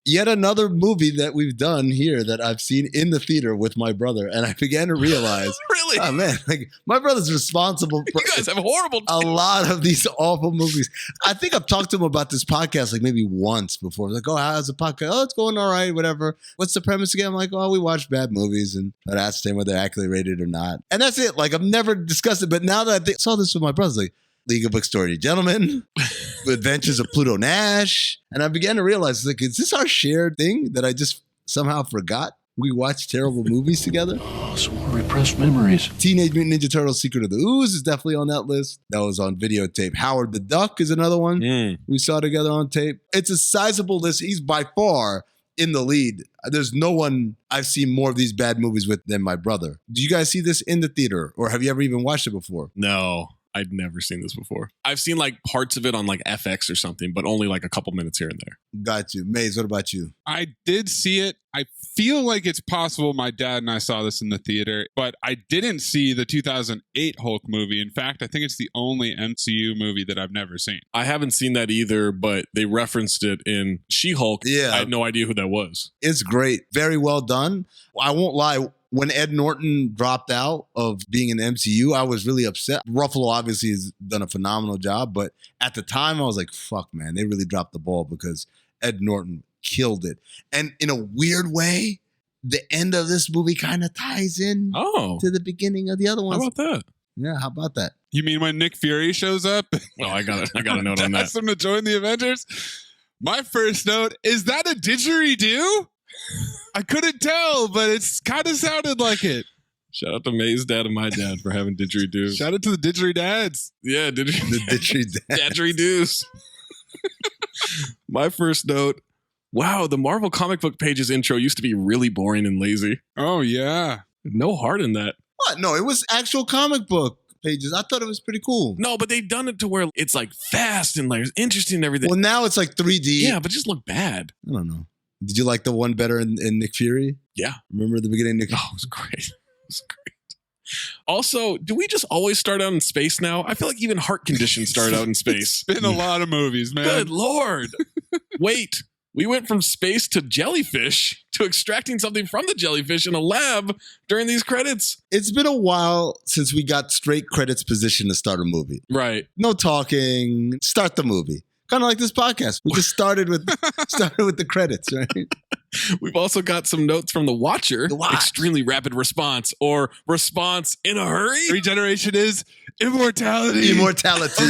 Speaker 4: Yet another movie that we've done here that I've seen in the theater with my brother, and I began to realize,
Speaker 3: really?
Speaker 4: Oh man, like my brother's responsible for
Speaker 3: you guys have horrible
Speaker 4: a lot of these awful movies. I think I've talked to him about this podcast like maybe once before. Like, oh, how's the podcast? Oh, it's going all right, whatever. What's the premise again? I'm like, oh, we watch bad movies and try to ascertain whether they're accurately rated or not. And that's it. Like, I've never discussed it, but now that I saw this with my brothers, like, League of Extraordinary Gentlemen, Adventures of Pluto Nash. And I began to realize, like, is this our shared thing that I just somehow forgot? We watch terrible movies together.
Speaker 14: Oh, some repressed memories.
Speaker 4: Teenage Mutant Ninja Turtles Secret of the Ooze is definitely on that list. That was on videotape. Howard the Duck is another one we saw together on tape. It's a sizable list. He's by far in the lead. There's no one I've seen more of these bad movies with than my brother. Do you guys see this in the theater, or have you ever even watched it before?
Speaker 3: No. I'd never seen this before. I've seen like parts of it on like FX or something, but only like a couple minutes here and there.
Speaker 4: Got you. Maze, what about you?
Speaker 5: I did see it. I feel like it's possible my dad and I saw this in the theater, but I didn't see the 2008 Hulk movie. In fact, I think it's the only MCU movie that I've never seen.
Speaker 3: I haven't seen that either, but they referenced it in She-Hulk.
Speaker 4: Yeah.
Speaker 3: I had no idea who that was.
Speaker 4: It's great. Very well done. I won't lie. When Ed Norton dropped out of being in the MCU, I was really upset. Ruffalo obviously has done a phenomenal job, but at the time I was like, fuck, man, they really dropped the ball because Ed Norton killed it. And in a weird way, the end of this movie kind of ties in to the beginning of the other ones.
Speaker 3: How about that?
Speaker 4: Yeah, how about that?
Speaker 5: You mean when Nick Fury shows up?
Speaker 3: Well, I got a note on that.
Speaker 5: Ask him to join the Avengers. My first note, is that a didgeridoo? I couldn't tell, but it's kind of sounded like it.
Speaker 3: Shout out to May's dad and my dad for having didgeridoos.
Speaker 5: Shout out to the didgeridads.
Speaker 3: Yeah,
Speaker 4: The didgeridads.
Speaker 3: didgeridoos. My first note, wow, the Marvel comic book pages intro used to be really boring and lazy.
Speaker 5: Oh, yeah.
Speaker 3: No heart in that.
Speaker 4: What? No, it was actual comic book pages. I thought it was pretty cool.
Speaker 3: No, but they've done it to where it's like fast and like interesting and everything.
Speaker 4: Well, now it's like 3D.
Speaker 3: Yeah, but just look bad.
Speaker 4: I don't know. Did you like the one better in Nick Fury?
Speaker 3: Yeah.
Speaker 4: Remember the beginning of Nick Fury?
Speaker 3: Oh, it was great. It was great. Also, do we just always start out in space now? I feel like even Heart Condition started out in space.
Speaker 5: It's been a lot of movies, man.
Speaker 3: Good Lord. Wait, we went from space to jellyfish to extracting something from the jellyfish in a lab during these credits.
Speaker 4: It's been a while since we got straight credits position to start a movie.
Speaker 3: Right.
Speaker 4: No talking. Start the movie. Kind of like this podcast. We just started with the credits, right?
Speaker 3: We've also got some notes from The Watcher. Extremely rapid response or response in a hurry.
Speaker 5: Regeneration is immortality.
Speaker 4: Immortality.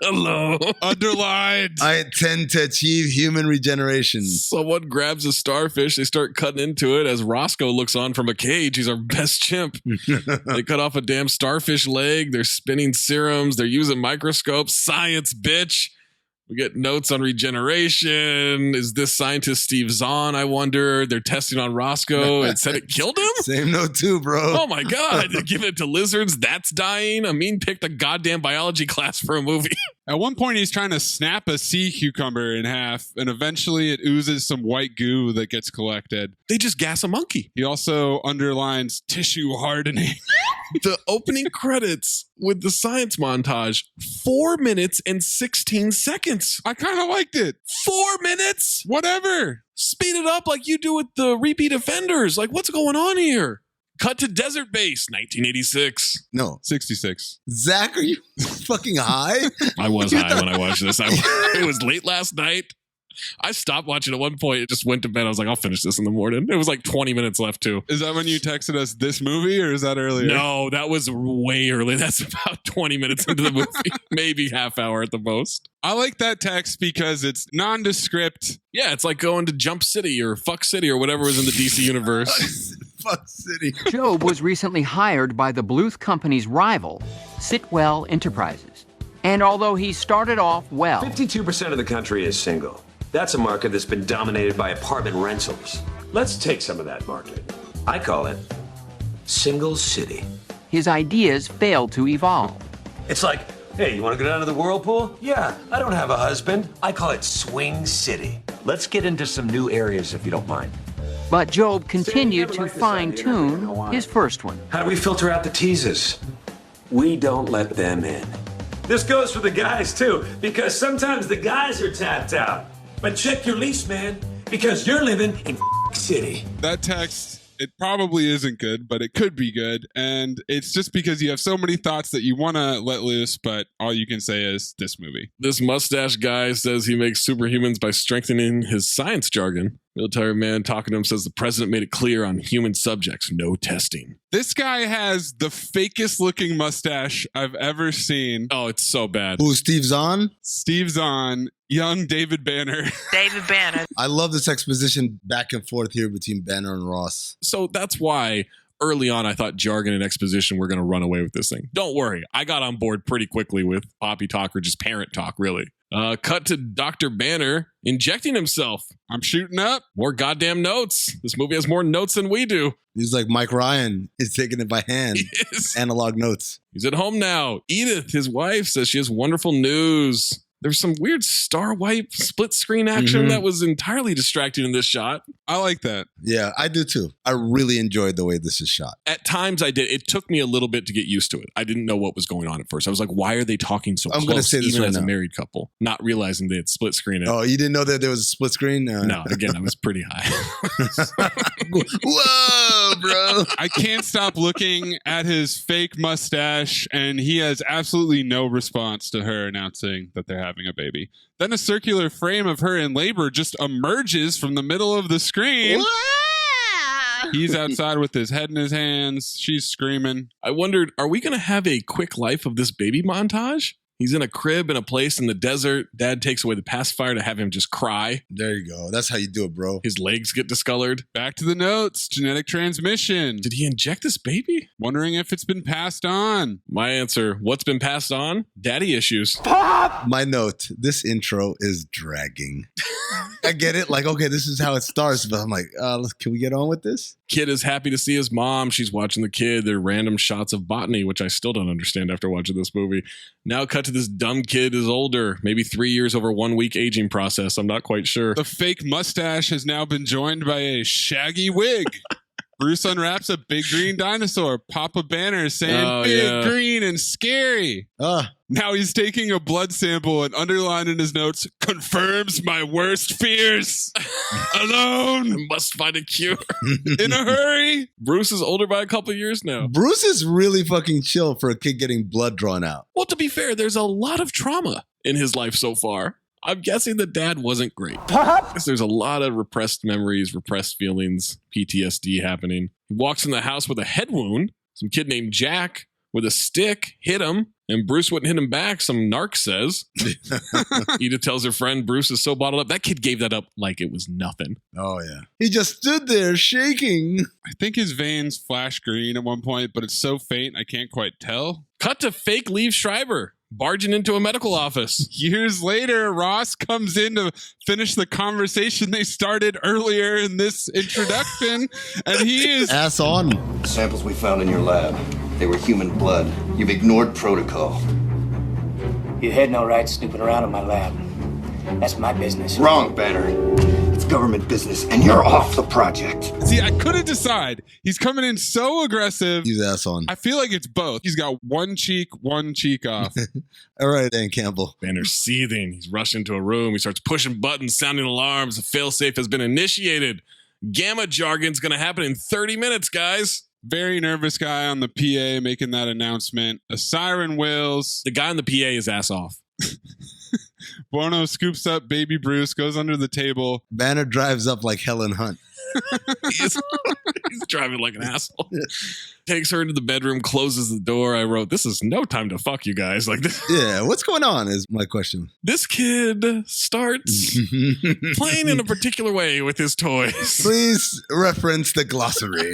Speaker 3: Alone.
Speaker 5: Underlined.
Speaker 4: I intend to achieve human regeneration.
Speaker 3: Someone grabs a starfish. They start cutting into it as Roscoe looks on from a cage. He's our best chimp. They cut off a damn starfish leg. They're spinning serums. They're using microscopes. Science, bitch. We get notes on regeneration. Is this scientist Steve Zahn, I wonder? They're testing on Roscoe. It said it killed him?
Speaker 4: Same note too, bro.
Speaker 3: Oh my God. They give it to lizards. That's dying. Amin picked a goddamn biology class for a movie.
Speaker 5: At one point, he's trying to snap a sea cucumber in half, and eventually it oozes some white goo that gets collected.
Speaker 3: They just gas a monkey.
Speaker 5: He also underlines tissue hardening.
Speaker 3: The opening credits with the science montage, 4 minutes and 16 seconds.
Speaker 5: I kind of liked it.
Speaker 3: 4 minutes?
Speaker 5: Whatever.
Speaker 3: Speed it up like you do with the repeat offenders. Like, what's going on here? Cut to Desert Base, 1986.
Speaker 4: No.
Speaker 5: 66.
Speaker 4: Zach, are you fucking high?
Speaker 3: I was high when I watched this. It was late last night. I stopped watching at one point. It just went to bed. I was like, I'll finish this in the morning. It was like 20 minutes left too.
Speaker 5: Is that when you texted us this movie or is that earlier?
Speaker 3: No, that was way early. That's about 20 minutes into the movie. Maybe half hour at the most.
Speaker 5: I like that text because it's nondescript.
Speaker 3: Yeah, it's like going to Jump City or Fuck City or whatever was in the DC universe.
Speaker 4: Fuck City.
Speaker 1: Job was recently hired by the Bluth Company's rival, Sitwell Enterprises. And although he started off well...
Speaker 2: 52% of the country is single. That's a market that's been dominated by apartment rentals. Let's take some of that market. I call it Single City.
Speaker 1: His ideas failed to evolve.
Speaker 2: It's like, hey, you want to go down to the whirlpool? Yeah, I don't have a husband. I call it Swing City. Let's get into some new areas if you don't mind.
Speaker 1: But Job continued to fine-tune his first one.
Speaker 2: How do we filter out the teases? We don't let them in. This goes for the guys, too, because sometimes the guys are tapped out. But check your lease, man, because you're living in City.
Speaker 5: That text, it probably isn't good, but it could be good. And it's just because you have so many thoughts that you want to let loose, but all you can say is this movie.
Speaker 3: This mustache guy says he makes superhumans by strengthening his science jargon. Military man talking to him says the president made it clear on human subjects, no testing.
Speaker 5: This guy has the fakest looking mustache I've ever seen.
Speaker 3: Oh, it's so bad.
Speaker 4: Who's Steve Zahn?
Speaker 5: Steve Zahn, young David Banner.
Speaker 23: David Banner.
Speaker 4: I love this exposition back and forth here between Banner and Ross.
Speaker 3: So that's why early on I thought jargon and exposition were going to run away with this thing. Don't worry. I got on board pretty quickly with Poppy talk or just parent talk, really. Cut to Dr. Banner injecting himself.
Speaker 5: I'm shooting up.
Speaker 3: More goddamn notes. This movie has more notes than we do.
Speaker 4: He's like Mike Ryan. He's taking it by hand. Analog notes.
Speaker 3: He's at home now. Edith, his wife, says she has wonderful news. There's some weird star wipe split screen action that was entirely distracting in this shot.
Speaker 5: I like that.
Speaker 4: Yeah, I do too. I really enjoyed the way this is shot.
Speaker 3: At times I did. It took me a little bit to get used to it. I didn't know what was going on at first. I was like, why are they talking so close?
Speaker 4: I'm going to say this
Speaker 3: even
Speaker 4: right
Speaker 3: as
Speaker 4: now.
Speaker 3: A married couple, not realizing they had split screen it.
Speaker 4: Oh, you didn't know that there was a split screen?
Speaker 3: No, again, I was pretty high.
Speaker 4: Whoa, bro.
Speaker 5: I can't stop looking at his fake mustache, and he has absolutely no response to her announcing that they're having a baby. Then a circular frame of her in labor just emerges from the middle of the screen. He's outside with his head in his hands. She's screaming.
Speaker 3: I wondered, are we going to have a quick life of this baby montage? He's in a crib in a place in the desert. Dad takes away the pacifier to have him just cry.
Speaker 4: There you go. That's how you do it, bro.
Speaker 3: His legs get discolored.
Speaker 5: Back to the notes. Genetic transmission.
Speaker 3: Did he inject this baby?
Speaker 5: Wondering if it's been passed on.
Speaker 3: My answer, what's been passed on? Daddy issues.
Speaker 4: Pop! My note, this intro is dragging. I get it. Like, okay, this is how it starts. But I'm like, can we get on with this?
Speaker 3: Kid is happy to see his mom. She's watching the kid. There are random shots of botany, which I still don't understand after watching this movie. Now cut to this dumb kid is older, maybe 3 years over 1 week aging process. I'm not quite sure.
Speaker 5: The fake mustache has now been joined by a shaggy wig. Bruce unwraps a big green dinosaur. Papa Banner saying big, green, and scary. Now he's taking a blood sample and underlined in his notes, confirms my worst fears. Alone.
Speaker 3: I must find a cure.
Speaker 5: In a hurry.
Speaker 3: Bruce is older by a couple years now.
Speaker 4: Bruce is really fucking chill for a kid getting blood drawn out.
Speaker 3: Well, to be fair, there's a lot of trauma in his life so far. I'm guessing the dad wasn't great. There's a lot of repressed memories, repressed feelings, PTSD happening. He walks in the house with a head wound. Some kid named Jack with a stick hit him, and Bruce wouldn't hit him back, some narc says. Edith tells her friend Bruce is so bottled up. That kid gave that up like it was nothing.
Speaker 4: Oh, yeah. He just stood there shaking.
Speaker 5: I think his veins flash green at one point, but it's so faint I can't quite tell.
Speaker 3: Cut to fake Liev Schreiber barging into a medical office.
Speaker 5: Years later, Ross comes in to finish the conversation they started earlier in this introduction, and he is...
Speaker 4: Ass on.
Speaker 11: The samples we found in your lab, they were human blood. You've ignored protocol.
Speaker 17: You had no right snooping around in my lab. That's my business.
Speaker 11: Wrong, Banner. It's government business, and you're off the project.
Speaker 5: See, I couldn't decide. He's coming in so aggressive.
Speaker 4: He's ass on.
Speaker 5: I feel like it's both. He's got one cheek off.
Speaker 4: All right, Dan Campbell.
Speaker 3: Banner's seething. He's rushed into a room. He starts pushing buttons, sounding alarms. A failsafe has been initiated. Gamma jargon's going to happen in 30 minutes, guys.
Speaker 5: Very nervous guy on the PA making that announcement. A siren wails.
Speaker 3: The guy on the PA is ass off.
Speaker 5: Bono scoops up baby Bruce, goes under the table.
Speaker 4: Banner drives up like Helen Hunt.
Speaker 3: He's driving like an asshole. Takes her into the bedroom, closes the door. I wrote, this is no time to fuck you guys. Like this.
Speaker 4: Yeah, what's going on is my question.
Speaker 3: This kid starts playing in a particular way with his toys.
Speaker 4: Please reference the glossary.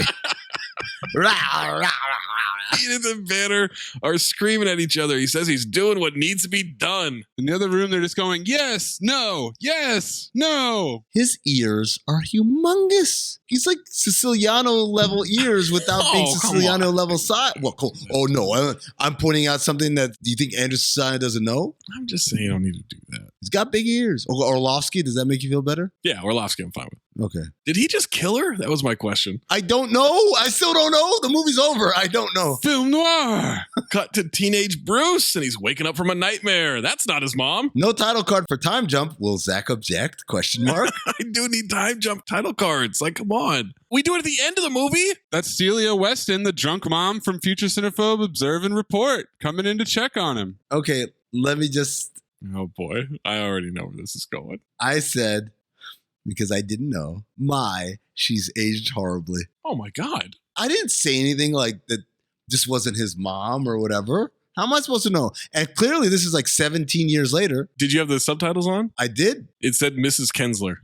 Speaker 3: Edith and Banner are screaming at each other. He says he's doing what needs to be done.
Speaker 5: In the other room, they're just going, yes, no, yes, no.
Speaker 4: His ears are humongous. He's like Siciliano level ears without being Siciliano level size. Well, cool. Oh, no. I'm pointing out something that you think Andrew Siciliano doesn't know?
Speaker 3: I'm just saying you don't need to do that.
Speaker 4: He's got big ears. Orlovsky, does that make you feel better?
Speaker 3: Yeah, Orlovsky, I'm fine with.
Speaker 4: Okay.
Speaker 3: Did he just kill her? That was my question.
Speaker 4: I don't know. I still don't know. The movie's over. I don't know.
Speaker 5: Film noir.
Speaker 3: Cut to teenage Bruce, and he's waking up from a nightmare. That's not his mom.
Speaker 4: No title card for Time Jump. Will Zach object? Question mark.
Speaker 3: I do need Time Jump title cards. Like, come on. We do it at the end of the movie?
Speaker 5: That's Celia Weston, the drunk mom from Future Cinephobe Observe and Report, coming in to check on him.
Speaker 4: Okay, let me just...
Speaker 3: Oh, boy. I already know where this is going.
Speaker 4: I said, because I didn't know, she's aged horribly.
Speaker 3: Oh, my God.
Speaker 4: I didn't say anything like that this wasn't his mom or whatever. How am I supposed to know? And clearly this is like 17 years later.
Speaker 3: Did you have the subtitles on?
Speaker 4: I did.
Speaker 3: It said Mrs. Kensler, :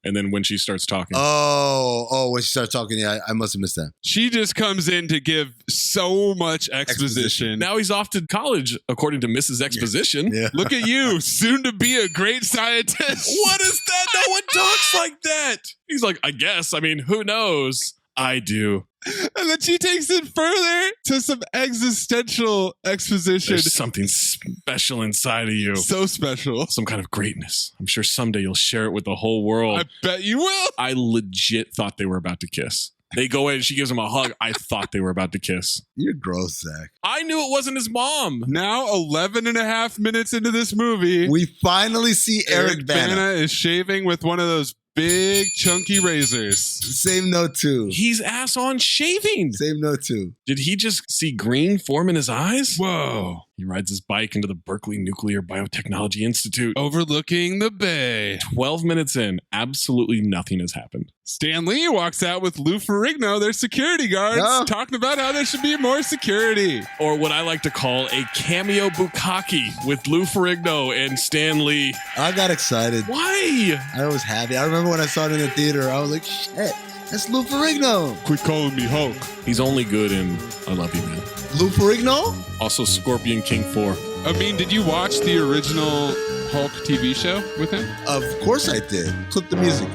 Speaker 3: and then when she starts talking.
Speaker 4: Oh, when she starts talking, yeah, I must have missed that.
Speaker 5: She just comes in to give so much exposition.
Speaker 3: Now he's off to college, according to Mrs. Exposition.
Speaker 4: Yeah.
Speaker 5: Look at you, soon to be a great scientist.
Speaker 3: What is that? No one talks like that. He's like, I guess. I mean, who knows? I do.
Speaker 5: And then she takes it further to some existential exposition.
Speaker 3: There's something special inside of you.
Speaker 5: So special.
Speaker 3: Some kind of greatness. I'm sure someday you'll share it with the whole world.
Speaker 5: I bet you will.
Speaker 3: I legit thought they were about to kiss. They go in and she gives him a hug. I thought they were about to kiss.
Speaker 4: You're gross, Zach.
Speaker 3: I knew it wasn't his mom.
Speaker 5: Now, 11 and a half minutes into this movie,
Speaker 4: we finally see Eric Bana
Speaker 5: is shaving with one of those big chunky razors.
Speaker 4: Same note too.
Speaker 3: He's ass on shaving.
Speaker 4: Same note too.
Speaker 3: Did he just see green form in his eyes?
Speaker 5: Whoa.
Speaker 3: He rides his bike into the Berkeley Nuclear Biotechnology Institute.
Speaker 5: Overlooking the bay.
Speaker 3: 12 minutes in, absolutely nothing has happened.
Speaker 5: Stan Lee walks out with Lou Ferrigno, their security guards, talking about how there should be more security.
Speaker 3: Or what I like to call a cameo bukkake with Lou Ferrigno and Stan Lee.
Speaker 4: I got excited.
Speaker 3: Why?
Speaker 4: I was happy. I remember when I saw it in the theater, I was like, shit, that's Lou Ferrigno.
Speaker 5: Quit calling me Hulk.
Speaker 3: He's only good in I Love You, Man.
Speaker 4: Lou Ferrigno?
Speaker 3: Also Scorpion King 4.
Speaker 5: I mean, did you watch the original Hulk TV show with him?
Speaker 4: Of course I did. Clip the music.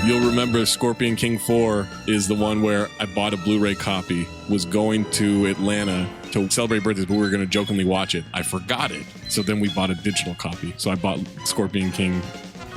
Speaker 3: You'll remember Scorpion King 4 is the one where I bought a Blu-ray copy, was going to Atlanta to celebrate birthdays, but we were going to jokingly watch it. I forgot it. So then we bought a digital copy. So I bought Scorpion King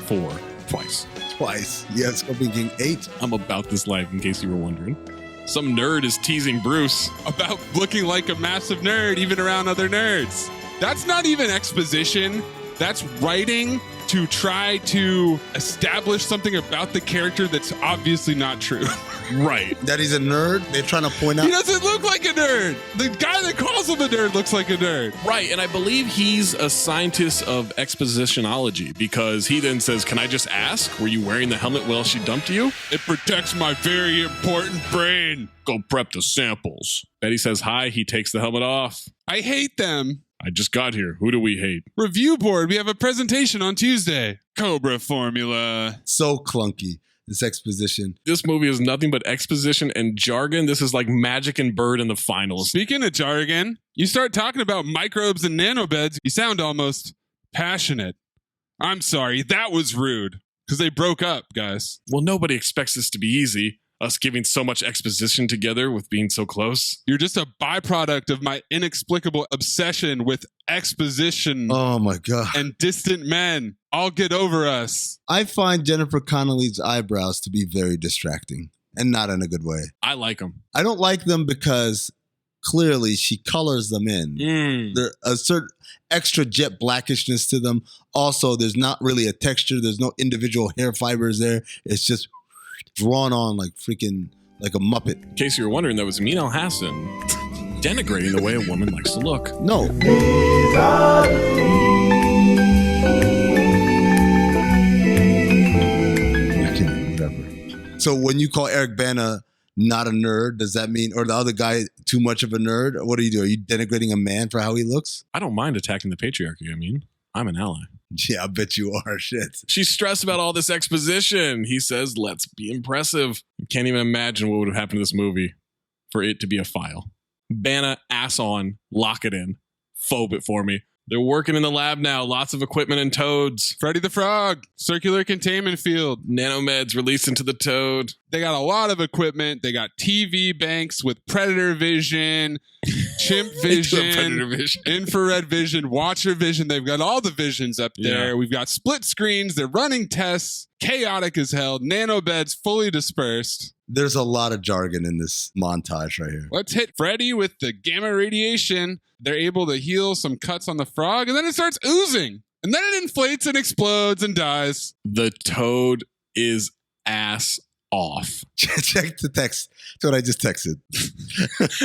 Speaker 3: 4 twice.
Speaker 4: Twice. Yeah, Scorpion King 8.
Speaker 3: I'm about this life, in case you were wondering. Some nerd is teasing Bruce
Speaker 5: about looking like a massive nerd, even around other nerds. That's not even exposition. That's writing to try to establish something about the character that's obviously not true.
Speaker 3: Right.
Speaker 4: That he's a nerd? They're trying to point out.
Speaker 5: He doesn't look like a nerd. The guy that calls him a nerd looks like a nerd.
Speaker 3: Right. And I believe he's a scientist of expositionology, because he then says, can I just ask, were you wearing the helmet while she dumped you?
Speaker 5: It protects my very important brain.
Speaker 3: Go prep the samples. Betty says hi. He takes the helmet off.
Speaker 5: I hate them.
Speaker 3: I just got here. Who do we hate?
Speaker 5: Review board. We have a presentation on Tuesday. Cobra formula.
Speaker 4: So clunky, this exposition.
Speaker 3: This movie is nothing but exposition and jargon. This is like Magic and Bird in the finals.
Speaker 5: Speaking of jargon, you start talking about microbes and nanobeds, you sound almost passionate. I'm sorry, that was rude. Because they broke up, guys.
Speaker 3: Well, nobody expects this to be easy. Us giving so much exposition together with being so close.
Speaker 5: You're just a byproduct of my inexplicable obsession with exposition.
Speaker 4: Oh my God.
Speaker 5: And distant men. I'll get over us.
Speaker 4: I find Jennifer Connelly's eyebrows to be very distracting, and not in a good way.
Speaker 3: I like them.
Speaker 4: I don't like them because clearly she colors them in. There's a certain extra jet blackishness to them. Also, there's not really a texture. There's no individual hair fibers there. It's just drawn on like a Muppet.
Speaker 3: In case you were wondering, that was Amin Hassan denigrating the way a woman likes to look.
Speaker 4: No. So when you call Eric Bana not a nerd, does that mean, or the other guy too much of a nerd? What do? Are you denigrating a man for how he looks?
Speaker 3: I don't mind attacking the patriarchy. I mean, I'm an ally.
Speaker 4: Yeah, I bet you are. Shit.
Speaker 3: She's stressed about all this exposition. He says, let's be impressive. Can't even imagine what would have happened to this movie for it to be a file. Bana, ass on, lock it in. Phobe it for me. They're working in the lab now. Lots of equipment and toads.
Speaker 5: Freddy the Frog, circular containment field.
Speaker 3: Nanomeds released into the toad.
Speaker 5: They got a lot of equipment. They got TV banks with predator vision, chimp vision, infrared vision, watcher vision. They've got all the visions up there.
Speaker 3: Yeah.
Speaker 5: We've got split screens. They're running tests. Chaotic as hell. Nanobeds fully dispersed.
Speaker 4: There's a lot of jargon in this montage right here.
Speaker 5: Let's hit Freddy with the gamma radiation. They're able to heal some cuts on the frog, and then it starts oozing. And then it inflates and explodes and dies.
Speaker 3: The toad is ass off.
Speaker 4: Check the text. That's what I just texted.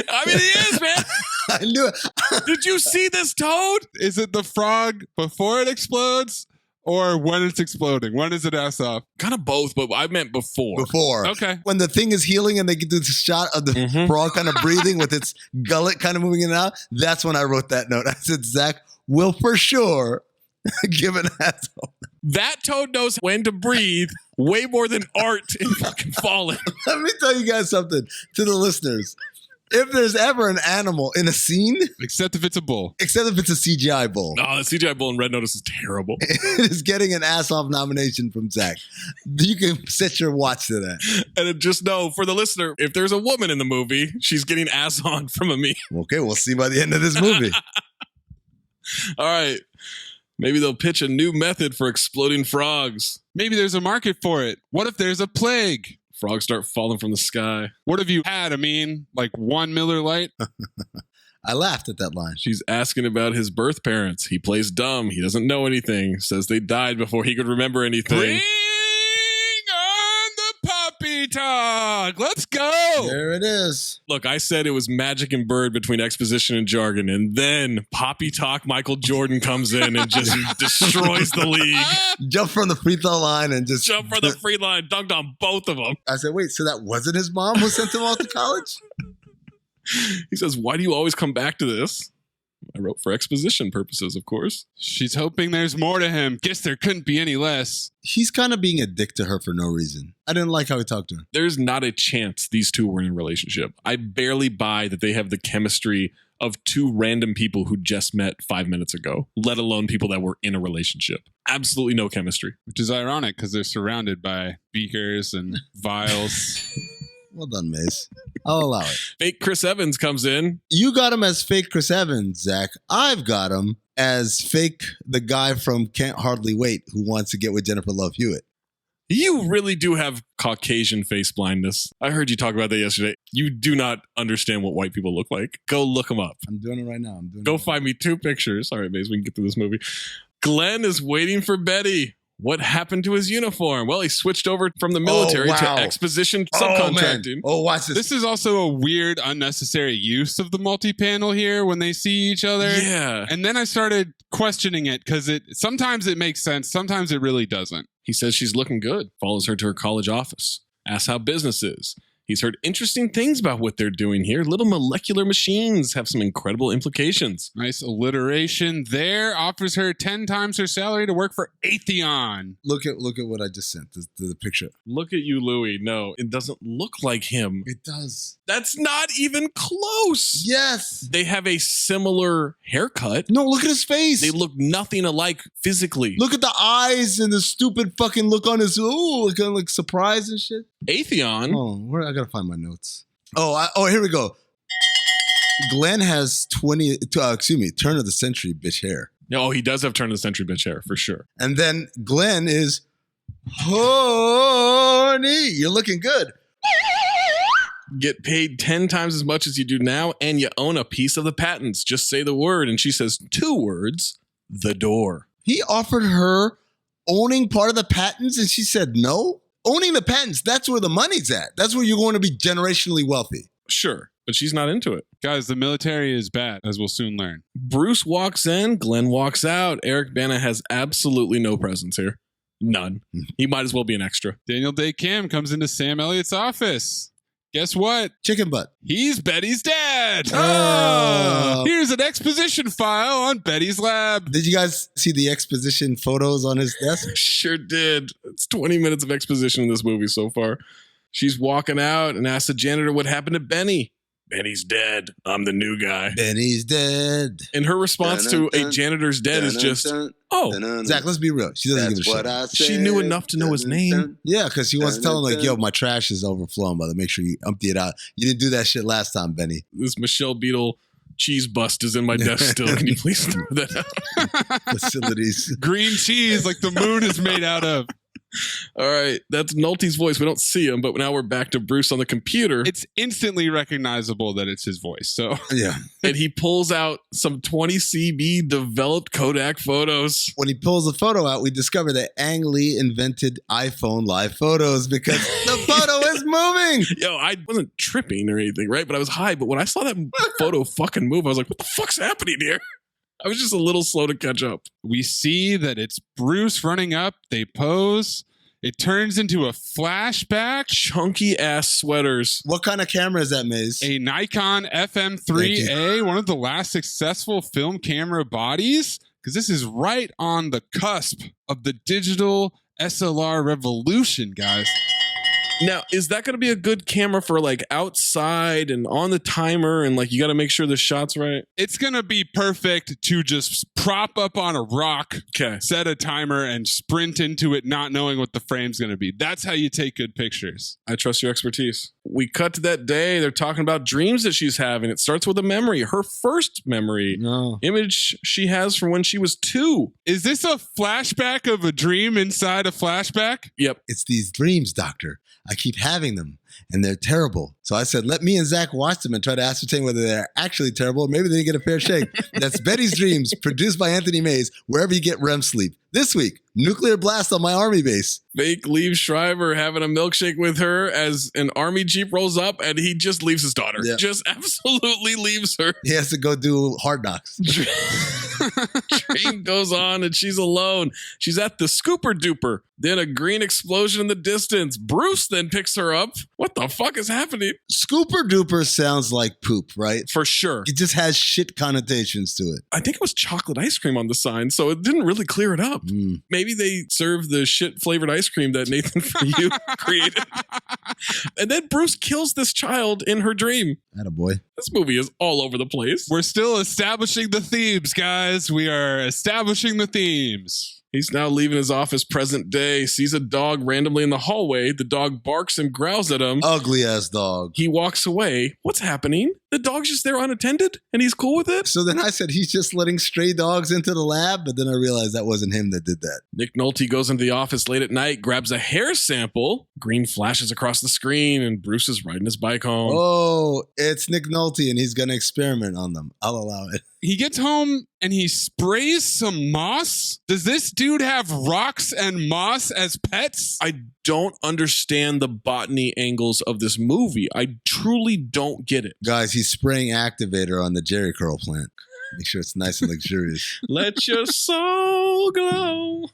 Speaker 3: I mean, he is, man.
Speaker 4: I knew it.
Speaker 3: Did you see this toad?
Speaker 5: Is it the frog before it explodes? Or when it's exploding? When is it ass off?
Speaker 3: Kind of both, but I meant before.
Speaker 4: Before.
Speaker 5: Okay.
Speaker 4: When the thing is healing and they get this shot of the frog kind of breathing with its gullet kind of moving in and out, that's when I wrote that note. I said, Zach will for sure give an asshole.
Speaker 3: That toad knows when to breathe way more than Art in fucking Fallen.
Speaker 4: Let me tell you guys something to the listeners. If there's ever an animal in a scene,
Speaker 5: except if it's a bull,
Speaker 4: except if it's a CGI bull.
Speaker 3: Oh, the CGI bull in Red Notice is terrible.
Speaker 4: It is getting an ass off nomination from Zach. You can set your watch to that.
Speaker 3: And just know for the listener, if there's a woman in the movie, she's getting ass on from Amin.
Speaker 4: Okay, we'll see by the end of this movie.
Speaker 3: All right. Maybe they'll pitch a new method for exploding frogs.
Speaker 5: Maybe there's a market for it. What if there's a plague?
Speaker 3: Frogs start falling from the sky.
Speaker 5: What have you had, Amin? Like 1 Miller Lite?
Speaker 4: I laughed at that line.
Speaker 3: She's asking about his birth parents. He plays dumb. He doesn't know anything. Says they died before he could remember anything.
Speaker 5: Bring on the puppy talk. Let's go.
Speaker 4: There it is.
Speaker 3: Look, I said it was magic and bird between exposition and jargon. And then Poppy Talk Michael Jordan comes in and just destroys the league.
Speaker 4: Jump from the free throw line and just...
Speaker 3: Jump from the free line, dunked on both of them.
Speaker 4: I said, wait, so that wasn't his mom who sent him off to college?
Speaker 3: He says, why do you always come back to this? I wrote for exposition purposes, of course.
Speaker 5: She's hoping there's more to him. Guess there couldn't be any less.
Speaker 4: He's kind of being a dick to her for no reason. I didn't like how he talked to her.
Speaker 3: There's not a chance these two were in a relationship. I barely buy that they have the chemistry of two random people who just met 5 minutes ago, let alone people that were in a relationship. Absolutely no chemistry.
Speaker 5: Which is ironic because they're surrounded by beakers and vials.
Speaker 4: Well done, Mace. I'll allow it.
Speaker 3: Fake Chris Evans comes in.
Speaker 4: You got him as fake Chris Evans, Zach. I've got him as fake the guy from Can't Hardly Wait who wants to get with Jennifer Love Hewitt.
Speaker 3: You really do have Caucasian face blindness. I heard you talk about that yesterday. You do not understand what white people look like. Go look them up.
Speaker 4: I'm doing it right now.
Speaker 3: Go find me 2 pictures. All right, Maze, we can get through this movie. Glenn is waiting for Betty. What happened to his uniform? Well, he switched over from the military to exposition subcontracting.
Speaker 4: Oh, watch this.
Speaker 5: This is also a weird, unnecessary use of the multi-panel here when they see each other.
Speaker 3: Yeah.
Speaker 5: And then I started questioning it because sometimes it makes sense. Sometimes it really doesn't.
Speaker 3: He says she's looking good. Follows her to her college office. Asks how business is. He's heard interesting things about what they're doing here. Little molecular machines have some incredible implications.
Speaker 5: Nice alliteration there. Offers her 10 times her salary to work for Atheon.
Speaker 4: Look at what I just sent, the picture.
Speaker 3: Look at you, Louie. No, it doesn't look like him.
Speaker 4: It does.
Speaker 3: That's not even close.
Speaker 4: Yes.
Speaker 3: They have a similar haircut.
Speaker 4: No, look at his face.
Speaker 3: They look nothing alike physically.
Speaker 4: Look at the eyes and the stupid fucking look on his, kind of like surprise and shit.
Speaker 3: Atheon.
Speaker 4: Oh, I gotta find my notes. Here we go. Glenn has turn of the century bitch hair.
Speaker 3: Oh, he does have turn of the century bitch hair for sure.
Speaker 4: And then Glenn is horny. You're looking good.
Speaker 3: get paid 10 times as much as you do now, and you own a piece of the patents. Just say the word. And she says 2 words, the door.
Speaker 4: He offered her owning part of the patents, and she said no? Owning the patents, that's where the money's at. That's where you're going to be generationally wealthy.
Speaker 3: Sure, but she's not into it.
Speaker 5: Guys, the military is bad, as we'll soon learn.
Speaker 3: Bruce walks in, Glenn walks out. Eric Bana has absolutely no presence here. None. He might as well be an extra.
Speaker 5: Daniel Day Kim comes into Sam Elliott's office. Guess what?
Speaker 4: Chicken butt.
Speaker 5: He's Betty's dad. Oh, here's an exposition file on Betty's lab.
Speaker 4: Did you guys see the exposition photos on his desk?
Speaker 3: Sure did. It's 20 minutes of exposition in this movie so far. She's walking out and asks the janitor what happened to Benny. Benny's dead. I'm the new guy.
Speaker 4: Benny's dead.
Speaker 3: And her response to a janitor's dead is just,
Speaker 4: Zach, let's be real. She doesn't give a shit.
Speaker 3: She knew enough to know his name.
Speaker 4: Yeah, because she wants to tell him, like, yo, my trash is overflowing, brother. Make sure you empty it out. You didn't do that shit last time, Benny.
Speaker 3: This Michelle Beadle cheese bust is in my desk still. Can you please throw that out?
Speaker 4: Facilities.
Speaker 5: Green cheese like the moon is made out of.
Speaker 3: All right, that's Nolte's voice. We don't see him, but now we're back to Bruce on the computer.
Speaker 5: It's instantly recognizable that it's his voice. So
Speaker 4: yeah,
Speaker 3: and he pulls out some 20 CB developed Kodak photos.
Speaker 4: When he pulls the photo out, we discover that Ang Lee invented iPhone live photos because the photo is moving.
Speaker 3: Yo, I wasn't tripping or anything, right? But I was high. But when I saw that photo fucking move, I was like, what the fuck's happening here? I was just a little slow to catch up.
Speaker 5: We see that it's Bruce running up. They pose. It turns into a flashback.
Speaker 3: Chunky ass sweaters.
Speaker 4: What kind of camera is that, Maze?
Speaker 5: A Nikon FM3A, one of the last successful film camera bodies. Because this is right on the cusp of the digital SLR revolution, guys.
Speaker 3: Now, is that going to be a good camera for like outside and on the timer and like you got to make sure the shot's right?
Speaker 5: It's going to be perfect to just prop up on a rock, set a timer and sprint into it not knowing what the frame's going to be. That's how you take good pictures.
Speaker 3: I trust your expertise. We cut to that day. They're talking about dreams that she's having. It starts with a memory, her first memory image she has from when she was 2.
Speaker 5: Is this a flashback of a dream inside a flashback?
Speaker 3: Yep.
Speaker 4: It's these dreams, doctor. I keep having them, and they're terrible. So I said, let me and Zach watch them and try to ascertain whether they're actually terrible or maybe they get a fair shake. That's Betty's Dreams, produced by Anthony Mayes, wherever you get REM sleep. This week, nuclear blast on my army base.
Speaker 3: Fake Liev Schreiber having a milkshake with her as an army jeep rolls up and he just leaves his daughter. Yeah. Just absolutely leaves her.
Speaker 4: He has to go do Hard Knocks.
Speaker 3: Train goes on and she's alone. She's at the Scooper Duper. Then a green explosion in the distance. Bruce then picks her up. What the fuck is happening?
Speaker 4: Scooper Duper sounds like poop, right?
Speaker 3: For sure.
Speaker 4: It just has shit connotations to it.
Speaker 3: I think it was chocolate ice cream on the sign, so it didn't really clear it up. Maybe they served the shit flavored ice cream that Nathan For You created. And then Bruce kills this child in her dream.
Speaker 4: Attaboy.
Speaker 3: This movie is all over the place.
Speaker 5: We're still establishing the themes, guys. We are establishing the themes.
Speaker 3: He's now leaving his office present day, sees a dog randomly in the hallway. The dog barks and growls at him.
Speaker 4: Ugly ass dog.
Speaker 3: He walks away. What's happening? The dog's just there unattended and he's cool with it?
Speaker 4: So then I said he's just letting stray dogs into the lab, but then I realized that wasn't him that did that.
Speaker 3: Nick Nolte goes into the office late at night, grabs a hair sample. Green flashes across the screen and Bruce is riding his bike home.
Speaker 4: Oh, it's Nick Nolte and he's going to experiment on them. I'll allow it.
Speaker 5: He gets home and he sprays some moss. Does this dude have rocks and moss as pets?
Speaker 3: I don't understand the botany angles of this movie. I truly don't get it.
Speaker 4: Guys, he's spraying activator on the Jerry curl plant. Make sure it's nice and luxurious.
Speaker 3: Let your soul glow.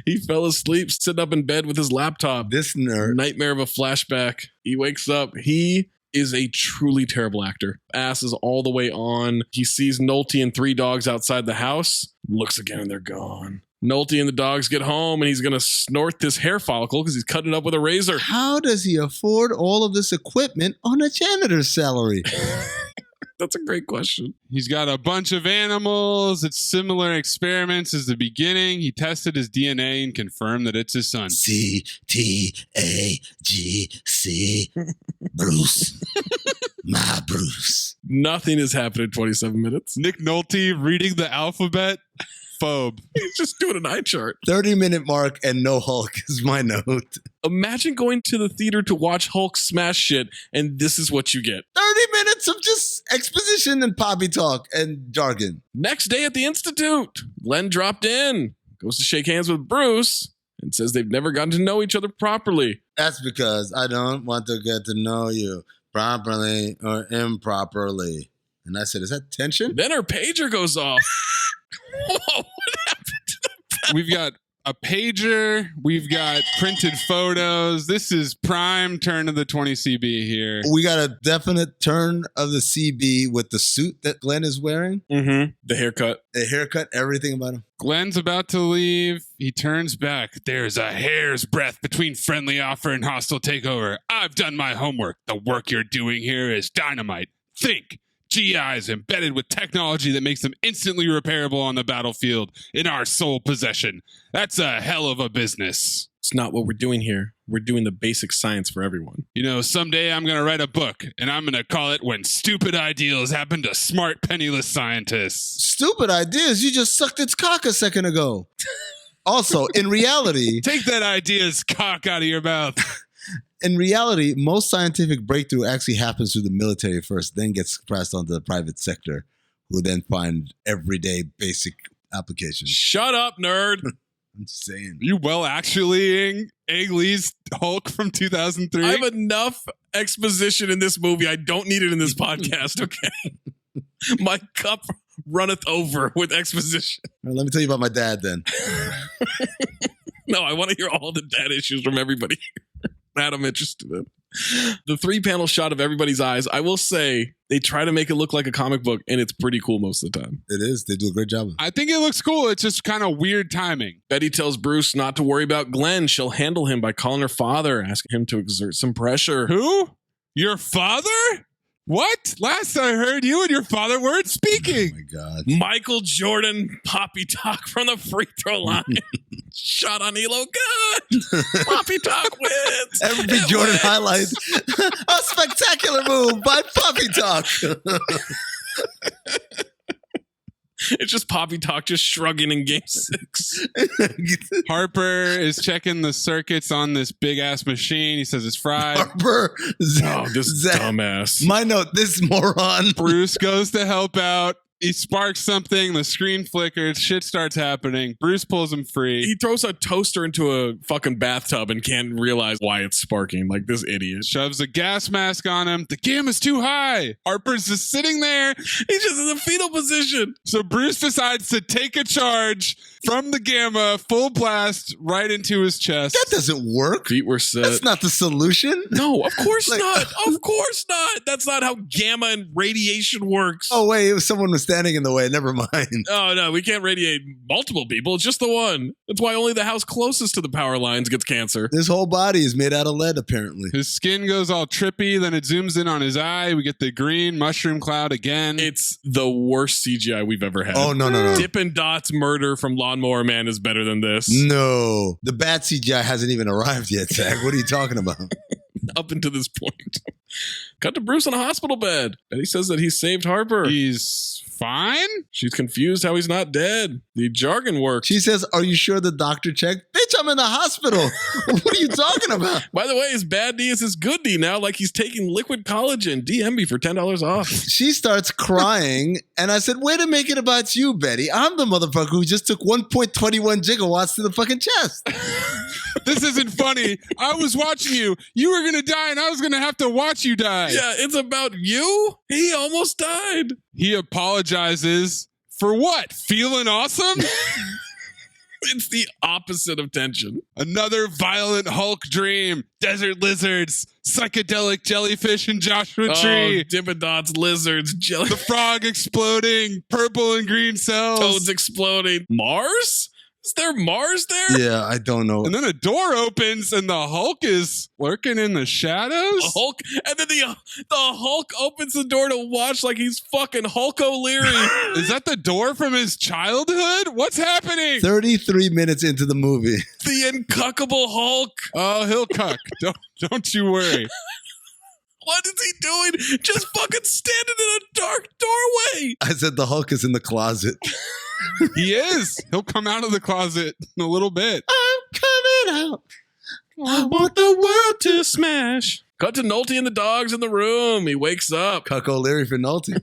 Speaker 3: He fell asleep sitting up in bed with his laptop.
Speaker 4: This nerd.
Speaker 3: Nightmare of a flashback. He wakes up. He is a truly terrible actor. Ass is all the way on. He sees Nolte and 3 dogs outside the house. Looks again and they're gone. Nolte and the dogs get home and he's going to snort this hair follicle because he's cutting it up with a razor.
Speaker 4: How does he afford all of this equipment on a janitor's salary?
Speaker 3: That's a great question.
Speaker 5: He's got a bunch of animals. It's similar experiments as the beginning. He tested his DNA and confirmed that it's his son.
Speaker 4: C-T-A-G-C. Bruce. My Bruce.
Speaker 3: Nothing has happened in 27 minutes.
Speaker 5: Nick Nolte reading the alphabet Cinephobe.
Speaker 3: He's just doing an eye chart.
Speaker 4: 30-minute mark and no Hulk is my note.
Speaker 3: Imagine going to the theater to watch Hulk smash shit, and this is what you get.
Speaker 4: 30 minutes of just exposition and poppy talk and jargon.
Speaker 3: Next day at the Institute, Glenn dropped in, goes to shake hands with Bruce, and says they've never gotten to know each other properly.
Speaker 4: That's because I don't want to get to know you properly or improperly. And I said, is that tension?
Speaker 3: Then her pager goes off. Whoa, what happened to the
Speaker 5: We've got a pager. We've got printed photos. This is prime turn of the 20 CB here.
Speaker 4: We got a definite turn of the CB with the suit that Glenn is wearing.
Speaker 3: Mm-hmm. The haircut.
Speaker 4: The haircut, everything about him.
Speaker 5: Glenn's about to leave. He turns back. There's a hair's breadth between friendly offer and hostile takeover. I've done my homework. The work you're doing here is dynamite. Think. GIs embedded with technology that makes them instantly repairable on the battlefield in our sole possession. That's a hell of a business.
Speaker 3: It's not what we're doing here. We're doing the basic science for everyone.
Speaker 5: You know, someday I'm going to write a book, and I'm going to call it When Stupid Ideals Happen to Smart, Penniless Scientists.
Speaker 4: Stupid ideas? You just sucked its cock a second ago. Also, in reality...
Speaker 5: Take that idea's cock out of your mouth.
Speaker 4: In reality, most scientific breakthrough actually happens through the military first, then gets passed on to the private sector, who then find everyday basic applications.
Speaker 3: Shut up, nerd.
Speaker 4: I'm just saying.
Speaker 5: You actuallying Ang Lee's Hulk from 2003?
Speaker 3: I have enough exposition in this movie. I don't need it in this podcast, okay? My cup runneth over with exposition.
Speaker 4: Right, let me tell you about my dad then.
Speaker 3: No, I want to hear all the dad issues from everybody that I'm interested in. The 3-panel shot of everybody's eyes, I will say they try to make it look like a comic book, and it's pretty cool most of the time.
Speaker 4: It is. They do a great job.
Speaker 5: I think it looks cool. It's just kind of weird timing.
Speaker 3: Betty tells Bruce not to worry about Glenn. She'll handle him by calling her father, asking him to exert some pressure.
Speaker 5: Who? Your father? What? Last I heard, you and your father weren't speaking.
Speaker 4: Oh my God.
Speaker 3: Michael Jordan poppy talk from the free throw line. Shot on Elo. Good. Poppy talk wins.
Speaker 4: Every Jordan highlights. A spectacular move by Poppy Talk.
Speaker 3: It's just Poppy Talk just shrugging in game 6.
Speaker 5: Harper is checking the circuits on this big ass machine. He says it's fried.
Speaker 4: Harper.
Speaker 3: Oh, this dumbass.
Speaker 4: My note, this moron.
Speaker 5: Bruce goes to help out. He sparks something. The screen flickers. Shit starts happening. Bruce pulls him free.
Speaker 3: He throws a toaster into a fucking bathtub and can't realize why it's sparking. Like this idiot.
Speaker 5: Shoves a gas mask on him. The gamma's too high. Harper's just sitting there.
Speaker 3: He's just in the fetal position.
Speaker 5: So Bruce decides to take a charge from the gamma, full blast, right into his chest.
Speaker 4: That doesn't work.
Speaker 3: Feet were set.
Speaker 4: That's not the solution.
Speaker 3: No, of course not. Of course not. That's not how gamma and radiation works.
Speaker 4: Oh, wait. It was someone was standing in the way. Never mind.
Speaker 3: Oh, no. We can't radiate multiple people. It's just the one. That's why only the house closest to the power lines gets cancer.
Speaker 4: His whole body is made out of lead, apparently.
Speaker 5: His skin goes all trippy. Then it zooms in on his eye. We get the green mushroom cloud again.
Speaker 3: It's the worst CGI we've ever had.
Speaker 4: Oh, no.
Speaker 3: Dippin' Dots murder from Lawnmower Man is better than this.
Speaker 4: No. The bad CGI hasn't even arrived yet, Zach. What are you talking about?
Speaker 3: Up until this point. Cut to Bruce in a hospital bed. Betty says that he saved Harper.
Speaker 5: He's fine?
Speaker 3: She's confused how he's not dead. The jargon works.
Speaker 4: She says, are you sure the doctor checked? Bitch, I'm in the hospital. What are you talking about?
Speaker 3: By the way, his bad knee is his good knee now, like he's taking liquid collagen. DM me for $10 off.
Speaker 4: She starts crying, and I said, way to make it about you, Betty. I'm the motherfucker who just took 1.21 gigawatts to the fucking chest.
Speaker 5: This isn't funny. I was watching you. You were going to die, and I was going to have to watch you die.
Speaker 3: Yeah, it's about you? He almost died.
Speaker 5: He apologizes for what? Feeling awesome?
Speaker 3: It's the opposite of tension.
Speaker 5: Another violent Hulk dream. Desert lizards, psychedelic jellyfish in Joshua Tree.
Speaker 3: Dippin' Dots, lizards, jelly.
Speaker 5: The frog exploding, purple and green cells.
Speaker 3: Toads exploding. Mars? Is there Mars there?
Speaker 4: Yeah, I don't know.
Speaker 5: And then a door opens and the Hulk is lurking in the shadows.
Speaker 3: Hulk, and then the Hulk opens the door to watch like he's fucking Hulk O'Leary.
Speaker 5: Is that the door from his childhood? What's happening?
Speaker 4: 33 minutes into the movie.
Speaker 3: The incuckable Hulk.
Speaker 5: Oh, he'll cuck. Don't you worry.
Speaker 3: What is he doing? Just fucking standing in a dark doorway.
Speaker 4: I said the Hulk is in the closet.
Speaker 5: He is. He'll come out of the closet in a little bit.
Speaker 4: I'm coming out.
Speaker 3: I want the world to smash. Cut to Nolte and the dogs in the room. He wakes up.
Speaker 4: Cuck O'Leary for Nolte.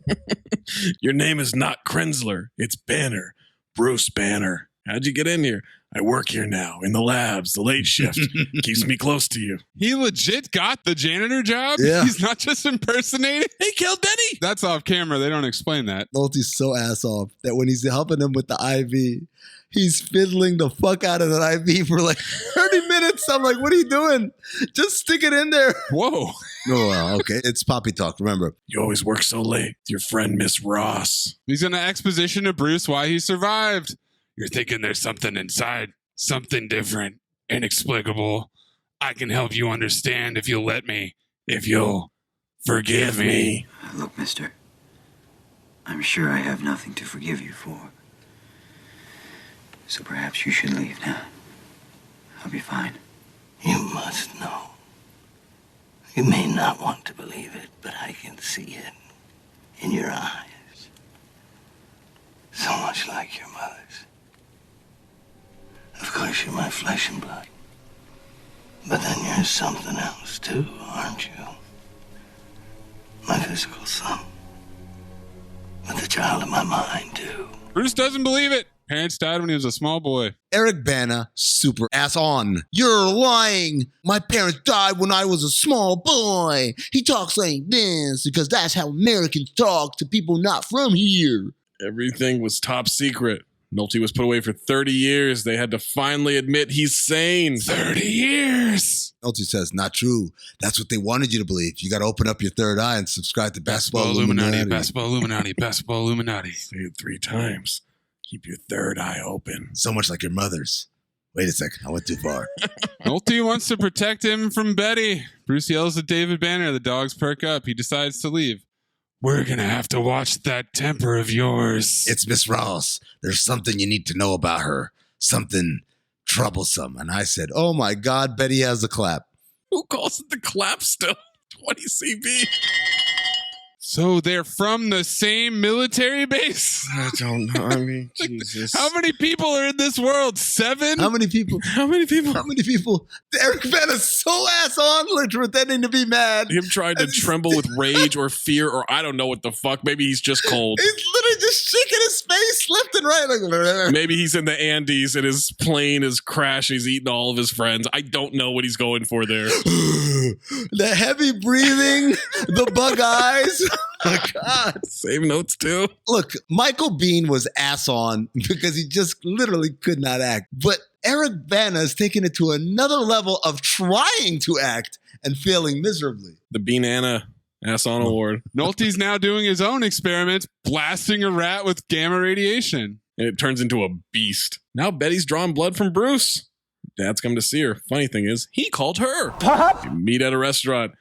Speaker 3: Your name is not Krenzler. It's Banner. Bruce Banner. How'd you get in here? I work here now in the labs. The late shift keeps me close to you.
Speaker 5: He legit got the janitor job?
Speaker 4: Yeah.
Speaker 5: He's not just impersonating?
Speaker 3: He killed Benny.
Speaker 5: That's off camera. They don't explain that.
Speaker 4: Nolte's so ass off that when he's helping him with the IV, he's fiddling the fuck out of that IV for like 30 minutes. I'm like, what are you doing? Just stick it in there.
Speaker 5: Whoa.
Speaker 4: Oh, okay. It's poppy talk, remember.
Speaker 3: You always work so late. Your friend, Miss Ross.
Speaker 5: He's going to exposition to Bruce why he survived. You're thinking there's something inside, something different, inexplicable. I can help you understand if you'll let me, if you'll forgive me.
Speaker 14: Look, mister, I'm sure I have nothing to forgive you for. So perhaps you should leave now. I'll be fine. You must know. You may not want to believe it, but I can see it in your eyes. So much like your mother's. Of course, you're my flesh and blood. But then you're something else, too, aren't you? My physical son. But the child of my mind, too.
Speaker 5: Bruce doesn't believe it. Parents died when he was a small boy.
Speaker 4: Eric Bana, super ass on. You're lying. My parents died when I was a small boy. He talks like this because that's how Americans talk to people not from here.
Speaker 3: Everything was top secret. Nolte was put away for 30 years. They had to finally admit he's sane.
Speaker 5: 30 years!
Speaker 4: Nolte says, not true. That's what they wanted you to believe. You got to open up your third eye and subscribe to Basketball Illuminati.
Speaker 5: Basketball Illuminati, Basketball Illuminati.
Speaker 3: Say it 3 times. Keep your third eye open.
Speaker 4: So much like your mother's. Wait a sec. I went too far.
Speaker 5: Nolte wants to protect him from Betty. Bruce yells at David Banner. The dogs perk up. He decides to leave. We're going to have to watch that temper of yours.
Speaker 4: It's Miss Ross. There's something you need to know about her. Something troublesome. And I said, oh my God, Betty has the clap.
Speaker 3: Who calls it the clap still? 20 CB.
Speaker 5: So they're from the same military base?
Speaker 3: I don't know. I mean, Jesus.
Speaker 5: How many people are in this world? 7?
Speaker 4: How many people?
Speaker 3: How many people?
Speaker 4: How many people? Eric Bana's so ass on, like pretending to be mad.
Speaker 3: Him trying to tremble with rage or fear, or I don't know what the fuck. Maybe he's just cold.
Speaker 4: He's literally just shaking his face left and right. Like,
Speaker 3: maybe he's in the Andes and his plane is crashing. He's eating all of his friends. I don't know what he's going for there.
Speaker 4: The heavy breathing, the bug eyes. Oh, God.
Speaker 3: Same notes, too.
Speaker 4: Look, Michael Biehn was ass on because he just literally could not act. But Eric Bana is taking it to another level of trying to act and failing miserably.
Speaker 3: The Bean-Anna ass on award.
Speaker 5: Nolte's now doing his own experiment, blasting a rat with gamma radiation.
Speaker 3: And it turns into a beast. Now Betty's drawing blood from Bruce. Dad's come to see her. Funny thing is, he called her. You meet at a restaurant.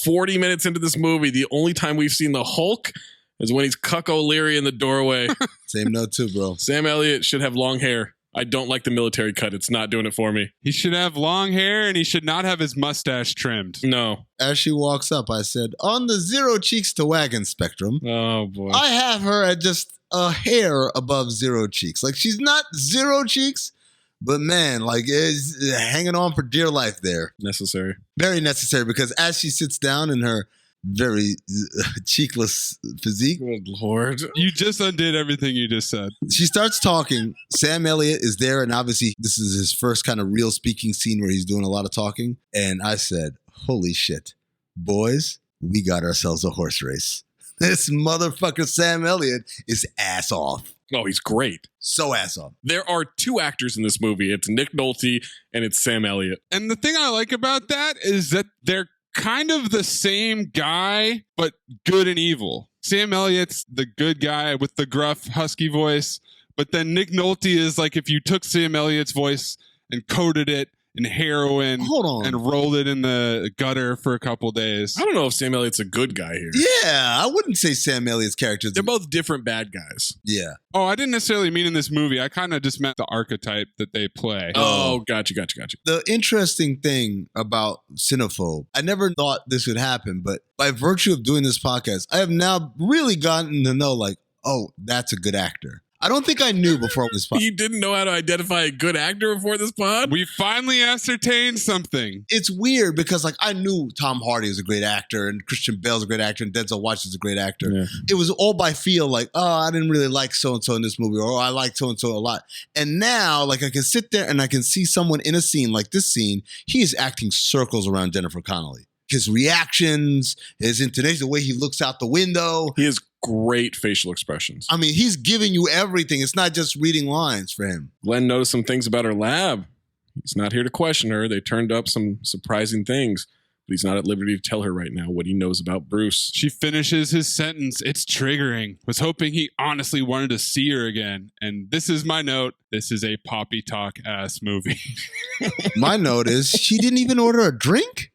Speaker 3: 40 minutes into this movie, the only time we've seen the Hulk is when he's Cuck O'Leary in the doorway.
Speaker 4: Same note too, bro.
Speaker 3: Sam Elliott should have long hair. I don't like the military cut. It's not doing it for me.
Speaker 5: He should have long hair and he should not have his mustache trimmed.
Speaker 3: No.
Speaker 4: As she walks up, I said, on the 0 cheeks to wagon spectrum,
Speaker 3: oh boy,
Speaker 4: I have her at just a hair above 0 cheeks. Like she's not 0 cheeks, but man, like is hanging on for dear life there.
Speaker 3: Necessary.
Speaker 4: Very necessary because as she sits down in her very cheekless physique.
Speaker 3: Good Lord.
Speaker 5: You just undid everything you just said.
Speaker 4: She starts talking. Sam Elliott is there, and obviously this is his first kind of real speaking scene where he's doing a lot of talking. And I said, holy shit, boys, we got ourselves a horse race. This motherfucker Sam Elliott is ass off.
Speaker 3: Oh, he's great.
Speaker 4: So ass off.
Speaker 3: There are 2 actors in this movie. It's Nick Nolte and it's Sam Elliott.
Speaker 5: And the thing I like about that is that they're kind of the same guy, but good and evil. Sam Elliott's the good guy with the gruff, husky voice. But then Nick Nolte is like if you took Sam Elliott's voice and coated it in heroin and rolled it in the gutter for a couple days.
Speaker 3: I don't know if Sam Elliott's a good guy here.
Speaker 4: Yeah, I wouldn't say Sam Elliott's characters.
Speaker 3: They're both different bad guys.
Speaker 4: Yeah.
Speaker 5: Oh, I didn't necessarily mean in this movie. I kind of just meant the archetype that they play.
Speaker 3: Oh, gotcha.
Speaker 4: The interesting thing about Cinephobe, I never thought this would happen, but by virtue of doing this podcast, I have now really gotten to know like, oh, that's a good actor. I don't think I knew before this pod.
Speaker 3: You didn't know how to identify a good actor before this pod?
Speaker 5: We finally ascertained something.
Speaker 4: It's weird because like I knew Tom Hardy was a great actor and Christian Bale's a great actor and Denzel Washington's a great actor. Yeah. It was all by feel like, oh, I didn't really like so-and-so in this movie, or oh, I like so-and-so a lot. And now like I can sit there and I can see someone in a scene like this scene, he is acting circles around Jennifer Connelly. His reactions, his intonation, the way he looks out the window.
Speaker 3: He has great facial expressions.
Speaker 4: I mean, he's giving you everything. It's not just reading lines for him.
Speaker 3: Glenn noticed some things about her lab. He's not here to question her. They turned up some surprising things, but he's not at liberty to tell her right now what he knows about Bruce.
Speaker 5: She finishes his sentence. It's triggering. Was hoping he honestly wanted to see her again. And this is my note. This is a poppy talk ass movie.
Speaker 4: My note is she didn't even order a drink?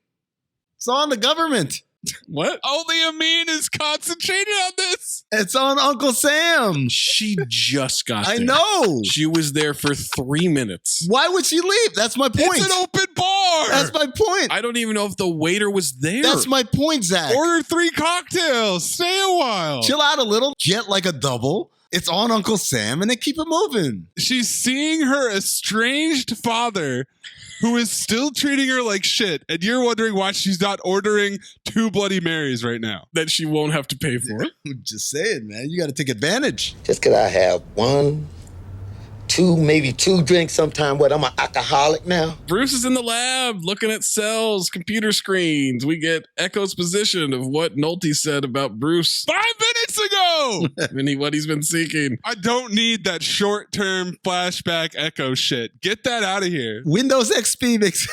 Speaker 4: It's on the government.
Speaker 3: What?
Speaker 5: Only Amin is concentrated on this.
Speaker 4: It's on Uncle Sam.
Speaker 3: She just got there.
Speaker 4: I know.
Speaker 3: She was there for 3 minutes.
Speaker 4: Why would she leave? That's my point.
Speaker 5: It's an open bar.
Speaker 4: That's my point.
Speaker 3: I don't even know if the waiter was there.
Speaker 4: That's my point, Zach.
Speaker 5: Order 3 cocktails. Stay a while.
Speaker 4: Chill out a little. Get like a double. It's on Uncle Sam and then keep it moving.
Speaker 5: She's seeing her estranged father who is still treating her like shit. And you're wondering why she's not ordering 2 Bloody Marys right now.
Speaker 3: That she won't have to pay for.
Speaker 4: I'm just saying, man. You got to take advantage.
Speaker 14: Just could I have 1, 2, maybe 2 drinks sometime? What, I'm an alcoholic now?
Speaker 3: Bruce is in the lab looking at cells, computer screens. We get Echo's position of what Nolte said about Bruce
Speaker 5: 5 minutes ago.
Speaker 3: And what he's been seeking.
Speaker 5: I don't need that short-term flashback Echo shit. Get that out of here.
Speaker 4: Windows XP makes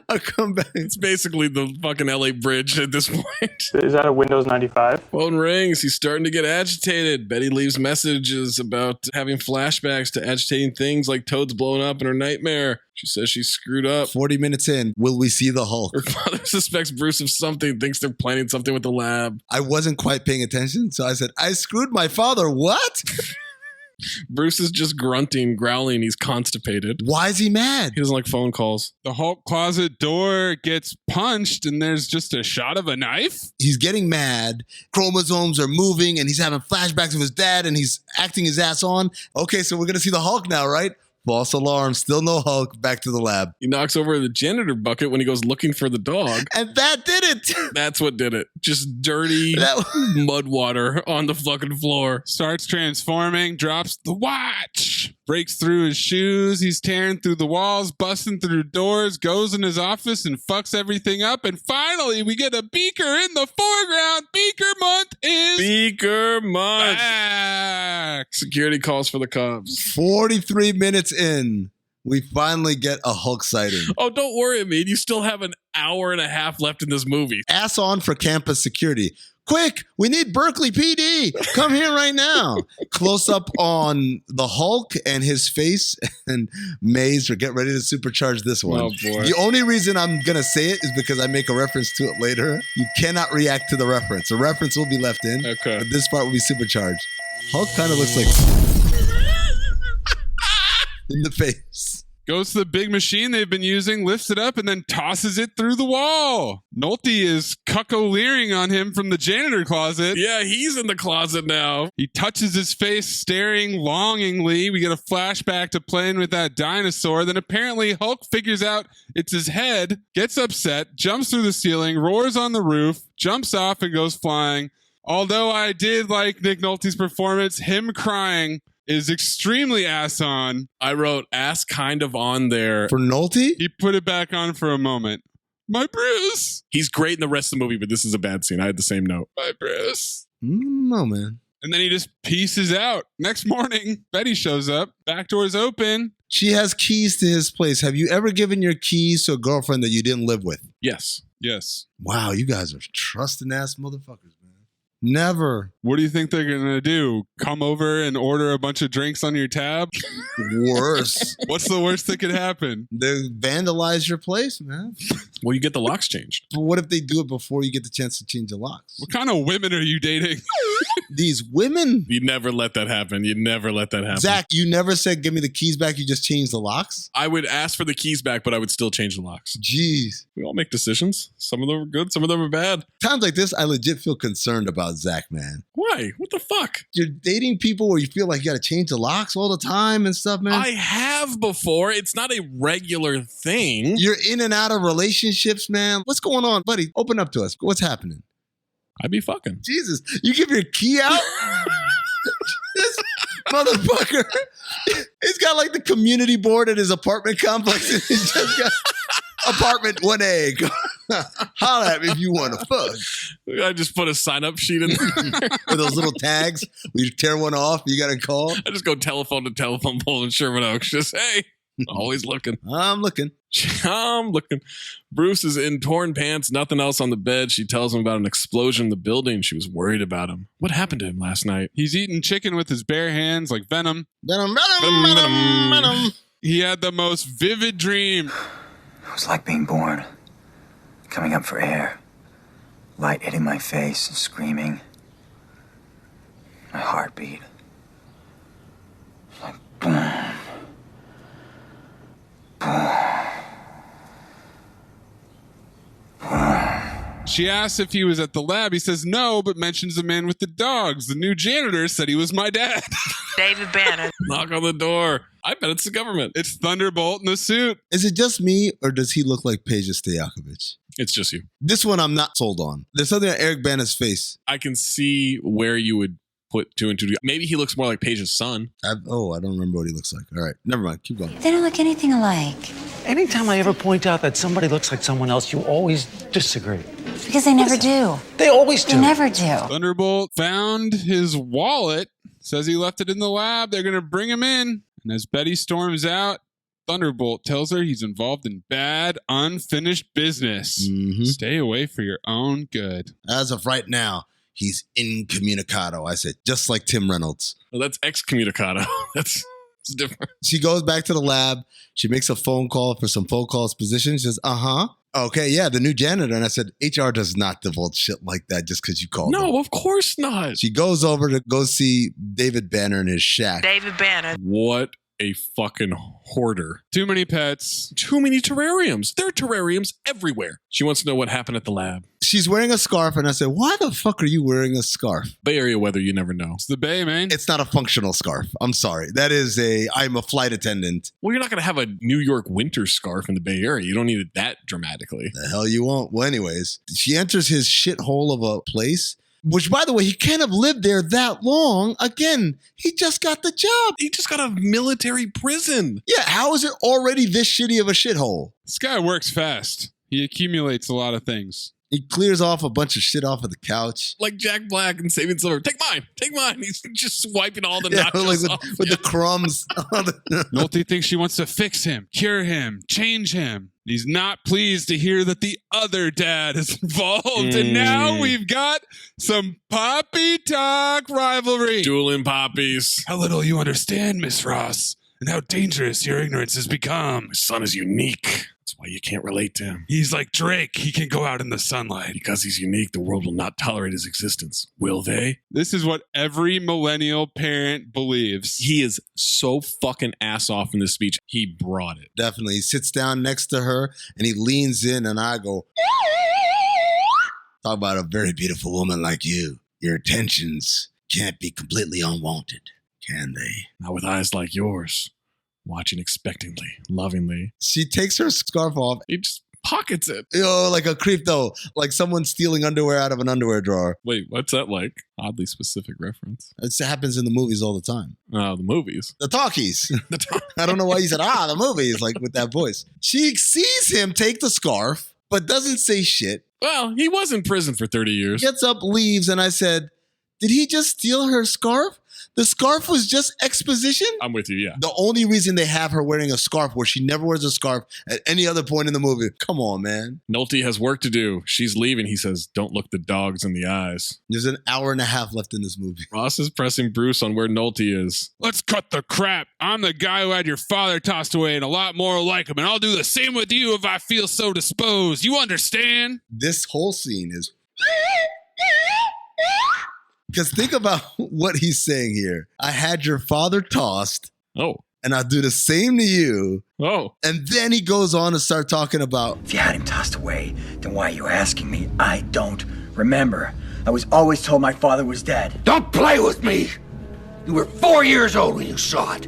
Speaker 4: a comeback.
Speaker 3: It's basically the fucking LA Bridge at this point.
Speaker 6: Is that a Windows 95?
Speaker 3: Phone rings. He's starting to get agitated. Betty leaves messages about having flashbacks to agitating things like Toad's blowing up in her nightmare. She says she's screwed up.
Speaker 4: 40 minutes in, will we see the Hulk?
Speaker 3: Her father suspects Bruce of something, thinks they're planning something with the lab.
Speaker 4: I wasn't quite paying attention, so I said, I screwed my father. What?
Speaker 3: Bruce is just grunting, growling. He's constipated.
Speaker 4: Why is he mad?
Speaker 3: He doesn't like phone calls.
Speaker 5: The Hulk closet door gets punched and there's just a shot of a knife.
Speaker 4: He's getting mad. Chromosomes are moving and he's having flashbacks of his dad and he's acting his ass on. Okay, so we're going to see the Hulk now, right? False alarm. Still no Hulk. Back to the lab.
Speaker 3: He knocks over the janitor bucket when he goes looking for the dog.
Speaker 4: And that did it.
Speaker 3: That's what did it. Just dirty mud water on the fucking floor.
Speaker 5: Starts transforming, drops the watch, breaks through his shoes. He's tearing through the walls, busting through doors, goes in his office and fucks everything up. And finally, we get a Beaker in the foreground. Beaker month is
Speaker 3: Beaker month.
Speaker 5: Back.
Speaker 3: Security calls for the cops.
Speaker 4: 43 minutes in, we finally get a Hulk sighting.
Speaker 3: Oh, don't worry, man. You still have an hour and a half left in this movie.
Speaker 4: Ass on for campus security. Quick, we need Berkeley PD. Come here right now. Close up on the Hulk and his face and Mayes. Or get ready to supercharge this one.
Speaker 3: Oh, boy.
Speaker 4: The only reason I'm going to say it is because I make a reference to it later. You cannot react to the reference. The reference will be left in.
Speaker 3: Okay.
Speaker 4: But this part will be supercharged. Hulk kind of looks like in the face.
Speaker 5: Goes to the big machine they've been using, lifts it up, and then tosses it through the wall. Nolte is cucko-leering on him from the janitor closet.
Speaker 3: Yeah, he's in the closet now.
Speaker 5: He touches his face, staring longingly. We get a flashback to playing with that dinosaur. Then apparently Hulk figures out it's his head, gets upset, jumps through the ceiling, roars on the roof, jumps off, and goes flying. Although I did like Nick Nolte's performance, him crying is extremely ass on.
Speaker 3: I wrote ass kind of on there.
Speaker 4: For Nolte?
Speaker 5: He put it back on for a moment. My Bruce.
Speaker 3: He's great in the rest of the movie, but this is a bad scene. I had the same note.
Speaker 5: My Bruce.
Speaker 4: No, man.
Speaker 5: And then he just pieces out. Next morning, Betty shows up. Back door's open.
Speaker 4: She has keys to his place. Have you ever given your keys to a girlfriend that you didn't live with?
Speaker 3: Yes.
Speaker 5: Yes.
Speaker 4: Wow, you guys are trusting ass motherfuckers, man. Never.
Speaker 5: What do you think they're going to do? Come over and order a bunch of drinks on your tab?
Speaker 4: Worse.
Speaker 5: What's the worst that could happen?
Speaker 4: They vandalize your place, man.
Speaker 3: Well, you get the locks changed.
Speaker 4: But what if they do it before you get the chance to change the locks?
Speaker 5: What kind of women are you dating?
Speaker 4: These women.
Speaker 3: You never let that happen. You never let that happen.
Speaker 4: Zach, you never said, give me the keys back. You just changed the locks?
Speaker 3: I would ask for the keys back, but I would still change the locks.
Speaker 4: Jeez.
Speaker 3: We all make decisions. Some of them are good. Some of them are bad.
Speaker 4: Times like this, I legit feel concerned about about Zach, man.
Speaker 3: Why? What the fuck?
Speaker 4: You're dating people where you feel like you got to change the locks all the time and stuff, man.
Speaker 3: I have before. It's not a regular thing.
Speaker 4: You're in and out of relationships, man. What's going on, buddy? Open up to us. What's happening?
Speaker 3: I'd be fucking.
Speaker 4: Jesus, you give your key out? This motherfucker, he's got like the community board at his apartment complex. And he's just got apartment 1A. Holla at me if you want to fuck.
Speaker 3: I just put a sign-up sheet in there.
Speaker 4: With those little tags. Where you tear one off, you got to call.
Speaker 3: I just go telephone to telephone pole in Sherman Oaks. Just, hey, always looking.
Speaker 4: I'm looking.
Speaker 3: Bruce is in torn pants, nothing else on the bed. She tells him about an explosion in the building. She was worried about him. What happened to him last night?
Speaker 5: He's eating chicken with his bare hands like Venom.
Speaker 4: Venom, venom, venom, venom.
Speaker 5: He had the most vivid dream.
Speaker 14: It was like being born. Coming up for air. Light hitting my face and screaming. My heartbeat. Like boom. Boom.
Speaker 5: She asks if he was at the lab. He says no, but mentions the man with the dogs. The new janitor said he was my dad.
Speaker 21: David Banner.
Speaker 3: Knock on the door. I bet it's the government.
Speaker 5: It's Thunderbolt in the suit.
Speaker 4: Is it just me, or does he look like Peja Stojakovic?
Speaker 3: It's just you.
Speaker 4: This one I'm not sold on. There's something on Eric Bana's face.
Speaker 3: I can see where you would put two and two together. Maybe he looks more like Paige's son.
Speaker 4: I don't remember what he looks like. All right, never mind. Keep going.
Speaker 6: They don't look anything alike.
Speaker 7: Anytime I ever point out that somebody looks like someone else, you always disagree.
Speaker 6: Because they never do.
Speaker 7: They always do.
Speaker 6: They never do.
Speaker 5: Thunderbolt found his wallet. Says he left it in the lab. They're going to bring him in. And as Betty storms out, Thunderbolt tells her he's involved in bad, unfinished business.
Speaker 4: Mm-hmm.
Speaker 5: Stay away for your own good.
Speaker 4: As of right now, he's incommunicado. I said, just like Tim Reynolds.
Speaker 3: Well, that's excommunicado. That's different.
Speaker 4: She goes back to the lab. She makes a phone call for some phone calls position. She says, okay, yeah, the new janitor. And I said, HR does not divulge shit like that just because you called
Speaker 3: No,
Speaker 4: them.
Speaker 3: of course not.
Speaker 4: She goes over to go see David Banner in his shack.
Speaker 21: David Banner.
Speaker 3: What a fucking hoarder.
Speaker 5: Too many pets.
Speaker 3: Too many terrariums. There are terrariums everywhere. She wants to know what happened at the lab.
Speaker 4: She's wearing a scarf, and I said, why the fuck are you wearing a scarf?
Speaker 3: Bay Area weather, you never know.
Speaker 5: It's the Bay, man.
Speaker 4: It's not a functional scarf. I'm sorry. That is I'm a flight attendant.
Speaker 3: Well, you're not going to have a New York winter scarf in the Bay Area. You don't need it that dramatically.
Speaker 4: The hell you won't. Well, anyways, she enters his shithole of a place, which, by the way, he can't have lived there that long. Again, he just got the job.
Speaker 3: He just got a military prison.
Speaker 4: Yeah, how is it already this shitty of a shithole?
Speaker 5: This guy works fast. He accumulates a lot of things.
Speaker 4: He clears off a bunch of shit off of the couch.
Speaker 3: Like Jack Black and Saving Silver. Take mine. Take mine. He's just wiping all the nachos
Speaker 4: like
Speaker 3: off.
Speaker 4: with the crumbs.
Speaker 5: Nolte thinks she wants to fix him, cure him, change him. He's not pleased to hear that the other dad is involved. And now we've got some poppy talk rivalry.
Speaker 3: Dueling poppies.
Speaker 5: How little you understand, Miss Ross, and how dangerous your ignorance has become.
Speaker 3: My son is unique. That's why you can't relate to him.
Speaker 5: He's like Drake. He can go out in the sunlight.
Speaker 3: Because he's unique, the world will not tolerate his existence. Will they?
Speaker 5: This is what every millennial parent believes.
Speaker 3: He is so fucking ass off in this speech. He brought it.
Speaker 4: Definitely. He sits down next to her and he leans in and I go, talk about a very beautiful woman like you. Your attentions can't be completely unwanted, can they?
Speaker 3: Not with eyes like yours. Watching expectantly, lovingly.
Speaker 4: She takes her scarf off.
Speaker 3: He just pockets it.
Speaker 4: Like a creep though. Like someone stealing underwear out of an underwear drawer.
Speaker 3: Wait, what's that like? Oddly specific reference.
Speaker 4: It happens in the movies all the time.
Speaker 3: Oh, the movies.
Speaker 4: The talkies. I don't know why you said, the movies, like with that voice. She sees him take the scarf, but doesn't say shit.
Speaker 3: Well, he was in prison for 30 years.
Speaker 4: Gets up, leaves, and I said, did he just steal her scarf? The scarf was just exposition?
Speaker 3: I'm with you, yeah.
Speaker 4: The only reason they have her wearing a scarf where she never wears a scarf at any other point in the movie. Come on, man.
Speaker 3: Nolte has work to do. She's leaving. He says, don't look the dogs in the eyes.
Speaker 4: There's an hour and a half left in this movie.
Speaker 3: Ross is pressing Bruce on where Nolte is.
Speaker 5: Let's cut the crap. I'm the guy who had your father tossed away and a lot more like him, and I'll do the same with you if I feel so disposed. You understand?
Speaker 4: This whole scene is... Because think about what he's saying here. I had your father tossed.
Speaker 3: Oh.
Speaker 4: And I'll do the same to you.
Speaker 3: Oh.
Speaker 4: And then he goes on to start talking about...
Speaker 14: If you had him tossed away, then why are you asking me? I don't remember. I was always told my father was dead.
Speaker 10: Don't play with me! You were 4 years old when you saw it.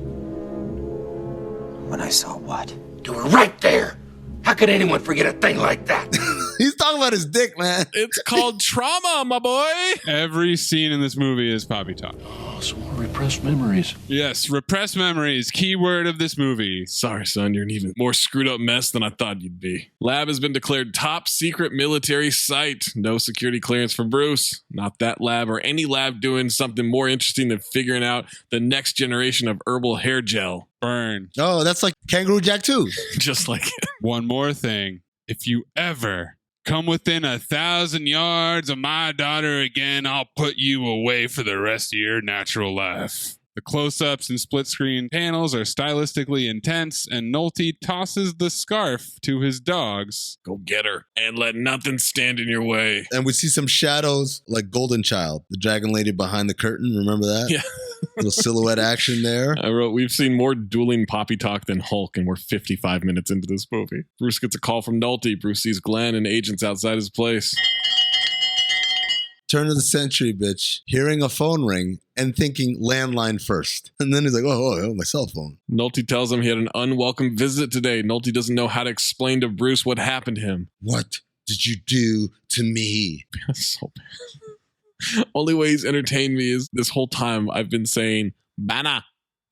Speaker 14: When I saw what?
Speaker 10: You were right there. How could anyone forget a thing like that?
Speaker 4: He's talking about his dick, man.
Speaker 3: It's called trauma, my boy.
Speaker 5: Every scene in this movie is Poppy talk.
Speaker 8: Some more repressed memories.
Speaker 5: Yes, repressed memories. Key word of this movie.
Speaker 3: Sorry, son, you're an even more screwed up mess than I thought you'd be. Lab has been declared top secret military site. No security clearance for Bruce. Not that lab or any lab doing something more interesting than figuring out the next generation of herbal hair gel.
Speaker 5: Burn.
Speaker 4: Oh, that's like Kangaroo Jack 2.
Speaker 3: Just like it.
Speaker 5: One more thing. If you ever come within 1,000 yards of my daughter again, I'll put you away for the rest of your natural life. The close-ups and split-screen panels are stylistically intense, and Nolte tosses the scarf to his dogs.
Speaker 3: Go get her, and let nothing stand in your way.
Speaker 4: And we see some shadows like Golden Child, the dragon lady behind the curtain. Remember that?
Speaker 3: Yeah.
Speaker 4: Little silhouette action there.
Speaker 3: I wrote, we've seen more dueling Poppy talk than Hulk, and we're 55 minutes into this movie. Bruce gets a call from Nolte. Bruce sees Glenn and agents outside his place.
Speaker 4: Turn of the century, bitch. Hearing a phone ring and thinking landline first. And then he's like, oh, my cell phone.
Speaker 3: Nolte tells him he had an unwelcome visit today. Nolte doesn't know how to explain to Bruce what happened to him.
Speaker 4: What did you do to me?
Speaker 3: That's so bad. Only way he's entertained me is this whole time I've been saying Banner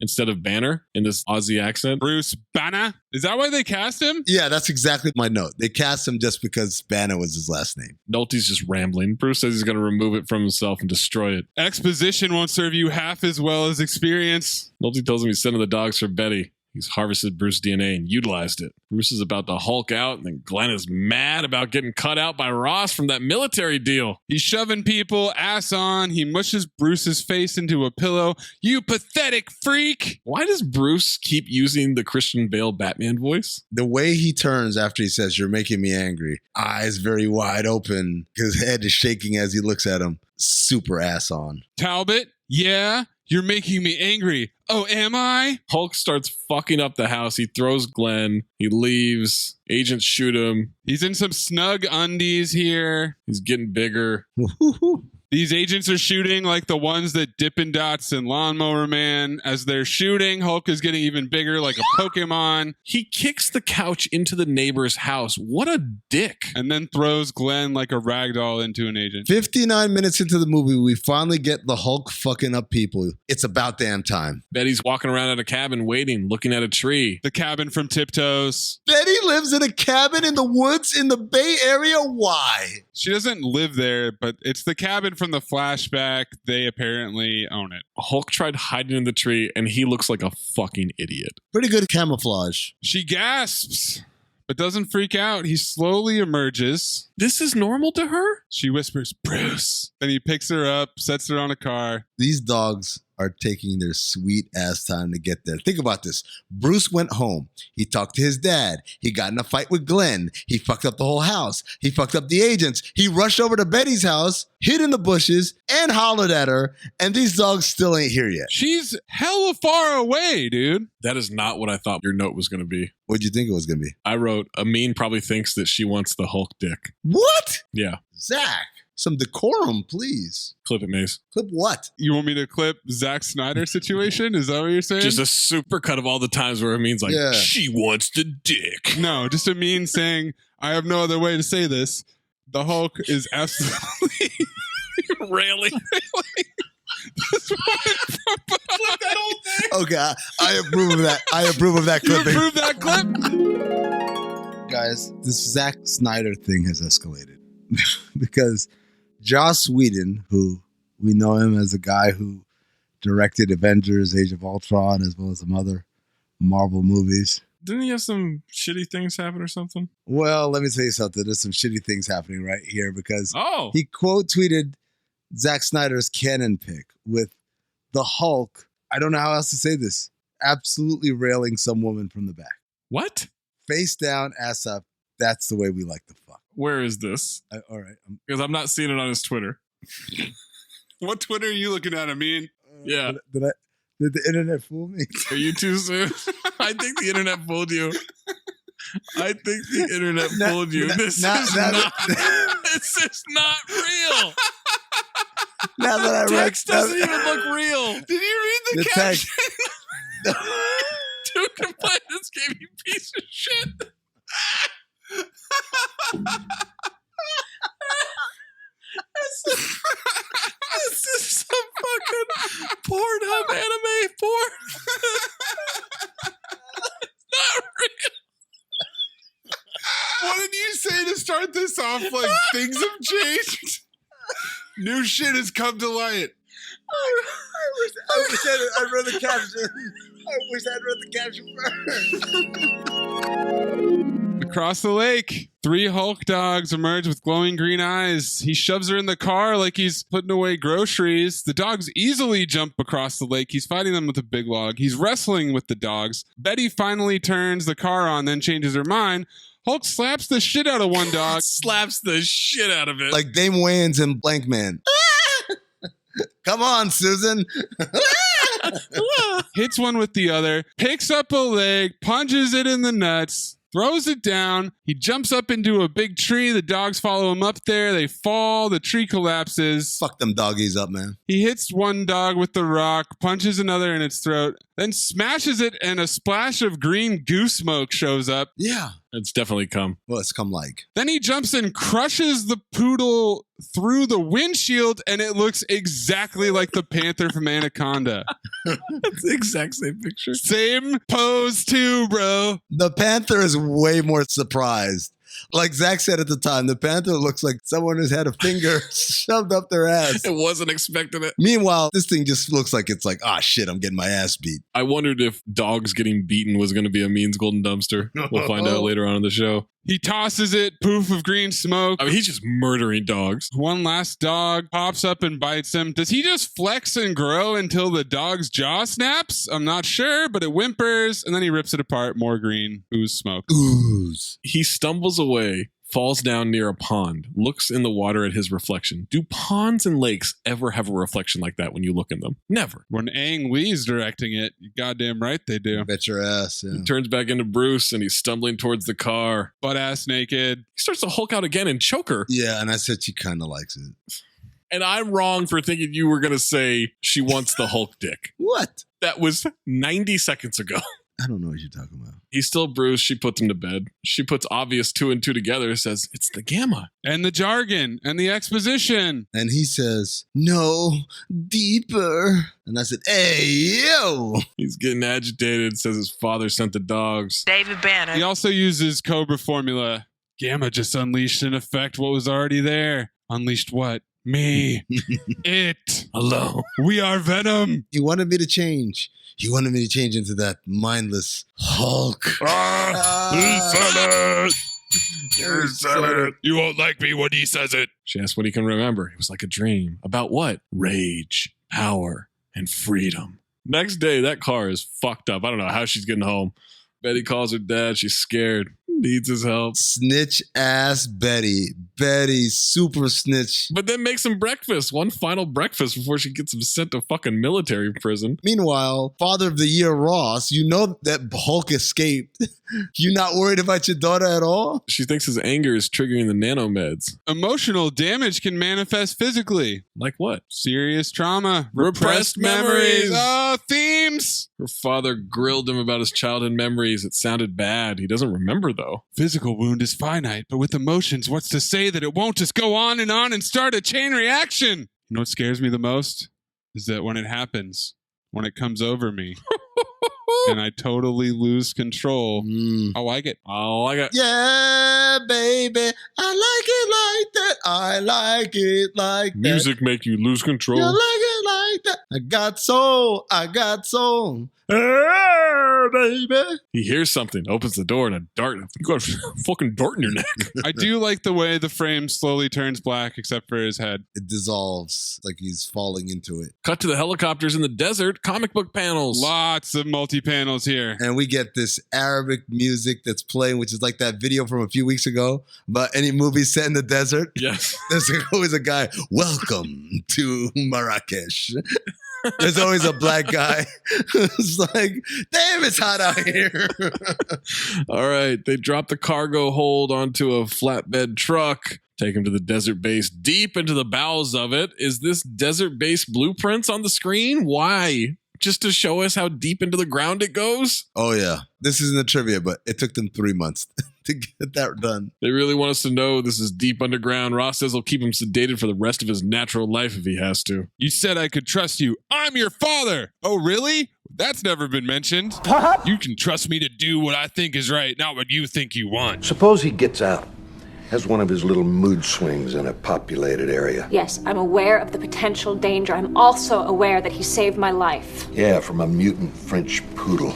Speaker 3: instead of Banner in this Aussie accent.
Speaker 5: Bruce Banner? Is that why they cast him?
Speaker 4: Yeah, that's exactly my note. They cast him just because Banner was his last name.
Speaker 3: Nolte's just rambling. Bruce says he's going to remove it from himself and destroy it.
Speaker 5: Exposition won't serve you half as well as experience.
Speaker 3: Nolte tells him he's sending the dogs for Betty. He's harvested Bruce's DNA and utilized it. Bruce is about to Hulk out, and then Glenn is mad about getting cut out by Ross from that military deal.
Speaker 5: He's shoving people, ass on. He mushes Bruce's face into a pillow. You pathetic freak!
Speaker 3: Why does Bruce keep using the Christian Bale Batman voice?
Speaker 4: The way he turns after he says, "You're making me angry," eyes very wide open, his head is shaking as he looks at him. Super ass on.
Speaker 5: Talbot, yeah? You're making me angry. Oh, am I?
Speaker 3: Hulk starts fucking up the house. He throws Glenn. He leaves. Agents shoot him.
Speaker 5: He's in some snug undies here.
Speaker 3: He's getting bigger.
Speaker 5: These agents are shooting like the ones that Dippin' Dots and Lawnmower Man. As they're shooting, Hulk is getting even bigger like a Pokemon.
Speaker 3: He kicks the couch into the neighbor's house. What a dick.
Speaker 5: And then throws Glenn like a ragdoll into an agent.
Speaker 4: 59 minutes into the movie, we finally get the Hulk fucking up people. It's about damn time.
Speaker 3: Betty's walking around at a cabin waiting, looking at a tree.
Speaker 5: The cabin from Tiptoes.
Speaker 4: Betty lives in a cabin in the woods in the Bay Area. Why?
Speaker 5: She doesn't live there, but it's the cabin from the flashback. They apparently own it.
Speaker 3: Hulk tried hiding in the tree, and he looks like a fucking idiot.
Speaker 4: Pretty good camouflage.
Speaker 5: She gasps, but doesn't freak out. He slowly emerges.
Speaker 3: This is normal to her?
Speaker 5: She whispers, Bruce. Then he picks her up, sets her on a car.
Speaker 4: These dogs are taking their sweet ass time to get there. Think about this. Bruce went home. He talked to his dad. He got in a fight with Glenn. He fucked up the whole house. He fucked up the agents. He rushed over to Betty's house, hid in the bushes, and hollered at her. And these dogs still ain't here yet.
Speaker 5: She's hella far away, dude.
Speaker 3: That is not what I thought your note was going to be.
Speaker 4: What'd you think it was going to be?
Speaker 3: I wrote, Amin probably thinks that she wants the Hulk dick.
Speaker 4: What?
Speaker 3: Yeah.
Speaker 4: Zach, some decorum, please.
Speaker 3: Clip it, Mace.
Speaker 4: Clip what?
Speaker 5: You want me to clip Zack Snyder situation? Is that what you're saying?
Speaker 3: Just a super cut of all the times where Amin's like,
Speaker 4: Yeah.
Speaker 3: She wants the dick.
Speaker 5: No, just Amin saying, I have no other way to say this. The Hulk is absolutely
Speaker 3: Railing.
Speaker 12: that old thing.
Speaker 4: Okay, I approve of that. I approve of that
Speaker 5: You
Speaker 4: clipping.
Speaker 5: approve that clip?
Speaker 4: Guys, this Zack Snyder thing has escalated because Joss Whedon, who we know him as a guy who directed Avengers, Age of Ultron, as well as some other Marvel movies.
Speaker 3: Didn't he have some shitty things happen or something?
Speaker 4: Well, let me tell you something. There's some shitty things happening right here because
Speaker 3: Oh.
Speaker 4: he quote tweeted Zack Snyder's canon pick with the Hulk. I don't know how else to say this. Absolutely railing some woman from the back.
Speaker 3: What?
Speaker 4: Face down, ass up. That's the way we like to fuck.
Speaker 3: Where is this?
Speaker 4: All right.
Speaker 3: Because I'm not seeing it on his Twitter.
Speaker 5: What Twitter are you looking at, Amin?
Speaker 3: Yeah.
Speaker 4: Did the internet fool me?
Speaker 3: Are you too soon? I think the internet fooled you. I think the internet fooled you. This is not real.
Speaker 4: Now that I read,
Speaker 3: Text doesn't even look real.
Speaker 5: Did you read the
Speaker 4: text.
Speaker 5: caption?
Speaker 3: Dude can play this game, you piece of shit. This is some fucking Pornhub anime porn. It's not real.
Speaker 5: What did you say to start this off? Like, things have changed. New shit has come to light.
Speaker 4: I wish I'd read the caption. I wish I'd read the caption first.
Speaker 5: Across the lake, 3 Hulk dogs emerge with glowing green eyes. He shoves her in the car like he's putting away groceries. The dogs easily jump across the lake. He's fighting them with a big log. He's wrestling with the dogs. Betty finally turns the car on, then changes her mind. Hulk slaps the shit out of one dog.
Speaker 3: Slaps the shit out of it.
Speaker 4: Like Dame Wayans and Blank Man. Come on, Susan.
Speaker 5: Hits one with the other, picks up a leg, punches it in the nuts, throws it down. He jumps up into a big tree. The dogs follow him up there. They fall. The tree collapses.
Speaker 4: Fuck them doggies up, man.
Speaker 5: He hits one dog with the rock, punches another in its throat, then smashes it, and a splash of green goo smoke shows up.
Speaker 4: Yeah.
Speaker 3: It's definitely come.
Speaker 4: Well, it's come like.
Speaker 5: Then he jumps and crushes the poodle through the windshield, and it looks exactly like the panther from Anaconda.
Speaker 3: That's the exact same picture.
Speaker 5: Same pose too, bro.
Speaker 4: The panther is way more surprised. Like Zach said at the time, the panther looks like someone has had a finger shoved up their ass.
Speaker 3: It wasn't expecting it.
Speaker 4: Meanwhile, this thing just looks like it's like, ah, shit, I'm getting my ass beat.
Speaker 3: I wondered if dogs getting beaten was going to be Amin's golden dumpster. We'll find out later on in the show.
Speaker 5: He tosses it, poof of green smoke.
Speaker 3: I mean, he's just murdering dogs.
Speaker 5: One last dog pops up and bites him. Does he just flex and grow until the dog's jaw snaps? I'm not sure, but it whimpers, and then he rips it apart. More green ooze smoke.
Speaker 4: Ooze.
Speaker 3: He stumbles away, falls down near a pond, looks in the water at his reflection. Do ponds and lakes ever have a reflection like that when you look in them? Never.
Speaker 5: When Ang Lee's directing it, you goddamn right they do.
Speaker 4: Bet your ass, yeah.
Speaker 3: He turns back into Bruce and he's stumbling towards the car.
Speaker 5: Butt ass naked.
Speaker 3: He starts to Hulk out again and choke her.
Speaker 4: Yeah, and I said she kind of likes it.
Speaker 3: And I'm wrong for thinking you were going to say she wants the Hulk dick.
Speaker 4: What?
Speaker 3: That was 90 seconds ago.
Speaker 4: I don't know what you're talking about.
Speaker 3: He's still bruised. She puts him to bed. She puts obvious 2 and 2 together, says, it's the gamma.
Speaker 5: And the jargon and the exposition.
Speaker 4: And he says, no, deeper. And I said, hey, yo.
Speaker 3: He's getting agitated, says his father sent the dogs.
Speaker 9: David Banner.
Speaker 5: He also uses Cobra formula. Gamma just unleashed in effect what was already there. Unleashed what? Me. It.
Speaker 3: Alone.
Speaker 5: We are Venom.
Speaker 4: He wanted me to change. He wanted me to change into that mindless Hulk.
Speaker 12: He said it. He said it. You won't like me when he says it.
Speaker 3: She asked what he can remember. It was like a dream. About what? Rage, power, and freedom. Next day, that car is fucked up. I don't know how she's getting home. Betty calls her dad. She's scared. Needs his help.
Speaker 4: Snitch ass Betty. Betty, super snitch.
Speaker 3: But then makes him breakfast. One final breakfast before she gets him sent to fucking military prison.
Speaker 4: Meanwhile, Father of the Year Ross, you know that Hulk escaped. You not worried about your daughter at all?
Speaker 3: She thinks his anger is triggering the nanomeds.
Speaker 5: Emotional damage can manifest physically.
Speaker 3: Like what?
Speaker 5: Serious trauma.
Speaker 3: Repressed memories.
Speaker 5: Oh, themes.
Speaker 3: Her father grilled him about his childhood memories. It sounded bad. He doesn't remember, though.
Speaker 5: Physical wound is finite, but with emotions, what's to say that it won't just go on and start a chain reaction? You know what scares me the most? Is that when it happens, when it comes over me, and I totally lose control. I like it.
Speaker 3: I like it.
Speaker 4: Yeah, baby. I like it like that. I like it like that.
Speaker 3: Music make you lose control.
Speaker 4: You like it like that. I got soul. I got soul. Hey, baby.
Speaker 3: He hears something, opens the door, and a dart. You got a fucking dart in your neck.
Speaker 5: I do like the way the frame slowly turns black, except for his head.
Speaker 4: It dissolves like he's falling into it.
Speaker 3: Cut to the helicopters in the desert. Comic book panels.
Speaker 5: Lots of multi-panels here.
Speaker 4: And we get this Arabic music that's playing, which is like that video from a few weeks ago about any movie set in the desert.
Speaker 3: Yes.
Speaker 4: There's always a guy, welcome to Marrakesh. There's always a black guy who's like, damn, it's hot out here.
Speaker 3: All right. They drop the cargo hold onto a flatbed truck. Take him to the desert base, deep into the bowels of it. Is this desert base blueprints on the screen? Why? Just to show us how deep into the ground it goes?
Speaker 4: Oh, yeah. This isn't the trivia, but it took them 3 months to get that done.
Speaker 3: They really want us to know this is deep underground. Ross says he'll keep him sedated for the rest of his natural life if he has to.
Speaker 5: You said I could trust you. I'm your father. Oh, really? That's never been mentioned. You can trust me to do what I think is right, not what you think you want.
Speaker 8: Suppose he gets out, has one of his little mood swings in a populated area.
Speaker 9: Yes, I'm aware of the potential danger. I'm also aware that he saved my life.
Speaker 8: Yeah, from a mutant French poodle.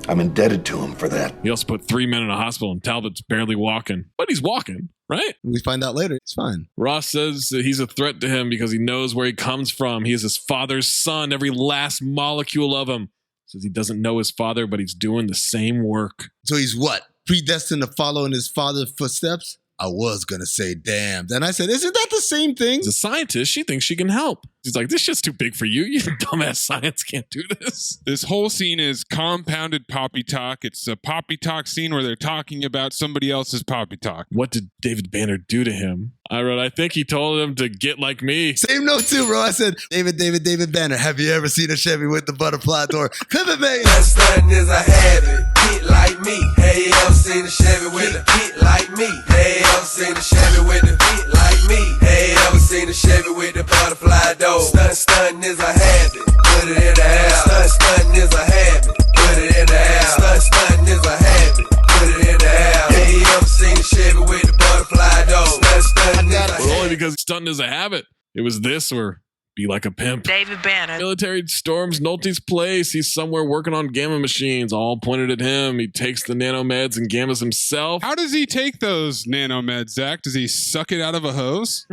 Speaker 8: I'm indebted to him for that.
Speaker 3: He also put 3 men in a hospital and Talbot's barely walking. But he's walking, right?
Speaker 4: We find out later. It's fine.
Speaker 3: Ross says that he's a threat to him because he knows where he comes from. He is his father's son, every last molecule of him. Says he doesn't know his father, but he's doing the same work.
Speaker 4: So he's what? Predestined to follow in his father's footsteps? I was going to say damned. And I said, isn't that the same thing?
Speaker 3: As a scientist, she thinks she can help. She's like, this shit's too big for you. You dumbass science can't do this.
Speaker 5: This whole scene is compounded poppy talk. It's a poppy talk scene where they're talking about somebody else's poppy talk.
Speaker 3: What did David Banner do to him? I wrote, I think he told him to get like me.
Speaker 4: Same note too, bro. I said, David Banner, have you ever seen a Chevy with the butterfly door? Pivot, baby.
Speaker 15: That stunting is a habit. Get like me. Hey, you ever seen a Chevy with a get like me? Hey, you ever seen a Chevy with a get like me? Hey, you ever seen a Chevy with the butterfly door? Stunting is a habit. Put it in the air. Stunting is a habit. Put it in the air. Stunting is a habit. Put it in the air. Hey, you ever seen a Chevy with the butterfly door? Stunting is a habit.
Speaker 3: Well, only because stunting is a habit. It was this or be like a pimp.
Speaker 23: David Banner.
Speaker 3: Military storms Nolte's place. He's somewhere working on gamma machines, all pointed at him. He takes the nanomeds and gammas himself.
Speaker 5: How does he take those nanomeds, Zach? Does he suck it out of a hose?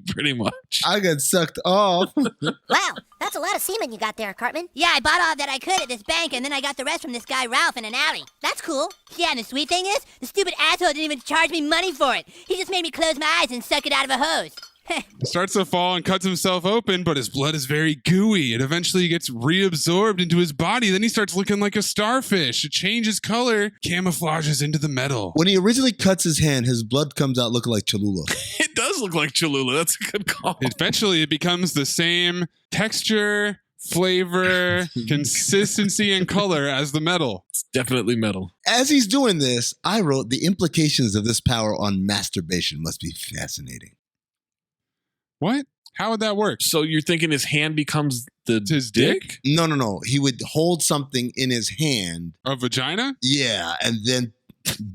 Speaker 3: Pretty much.
Speaker 4: I got sucked off.
Speaker 24: Wow, that's a lot of semen you got there, Cartman. Yeah, I bought all that I could at this bank, and then I got the rest from this guy Ralph in an alley. That's cool. Yeah, and the sweet thing is, the stupid asshole didn't even charge me money for it. He just made me close my eyes and suck it out of a hose.
Speaker 5: Starts to fall and cuts himself open, but his blood is very gooey. It eventually gets reabsorbed into his body. Then he starts looking like a starfish. It changes color, camouflages into the metal.
Speaker 4: When he originally cuts his hand, his blood comes out looking like Cholula.
Speaker 3: It does look like Cholula. That's a good call.
Speaker 5: Eventually, it becomes the same texture, flavor, consistency, and color as the metal.
Speaker 3: It's definitely metal.
Speaker 4: As he's doing this, I wrote the implications of this power on masturbation must be fascinating.
Speaker 5: What? How would that work?
Speaker 3: So you're thinking his hand becomes his dick?
Speaker 4: No. He would hold something in his hand.
Speaker 5: A vagina?
Speaker 4: Yeah, and then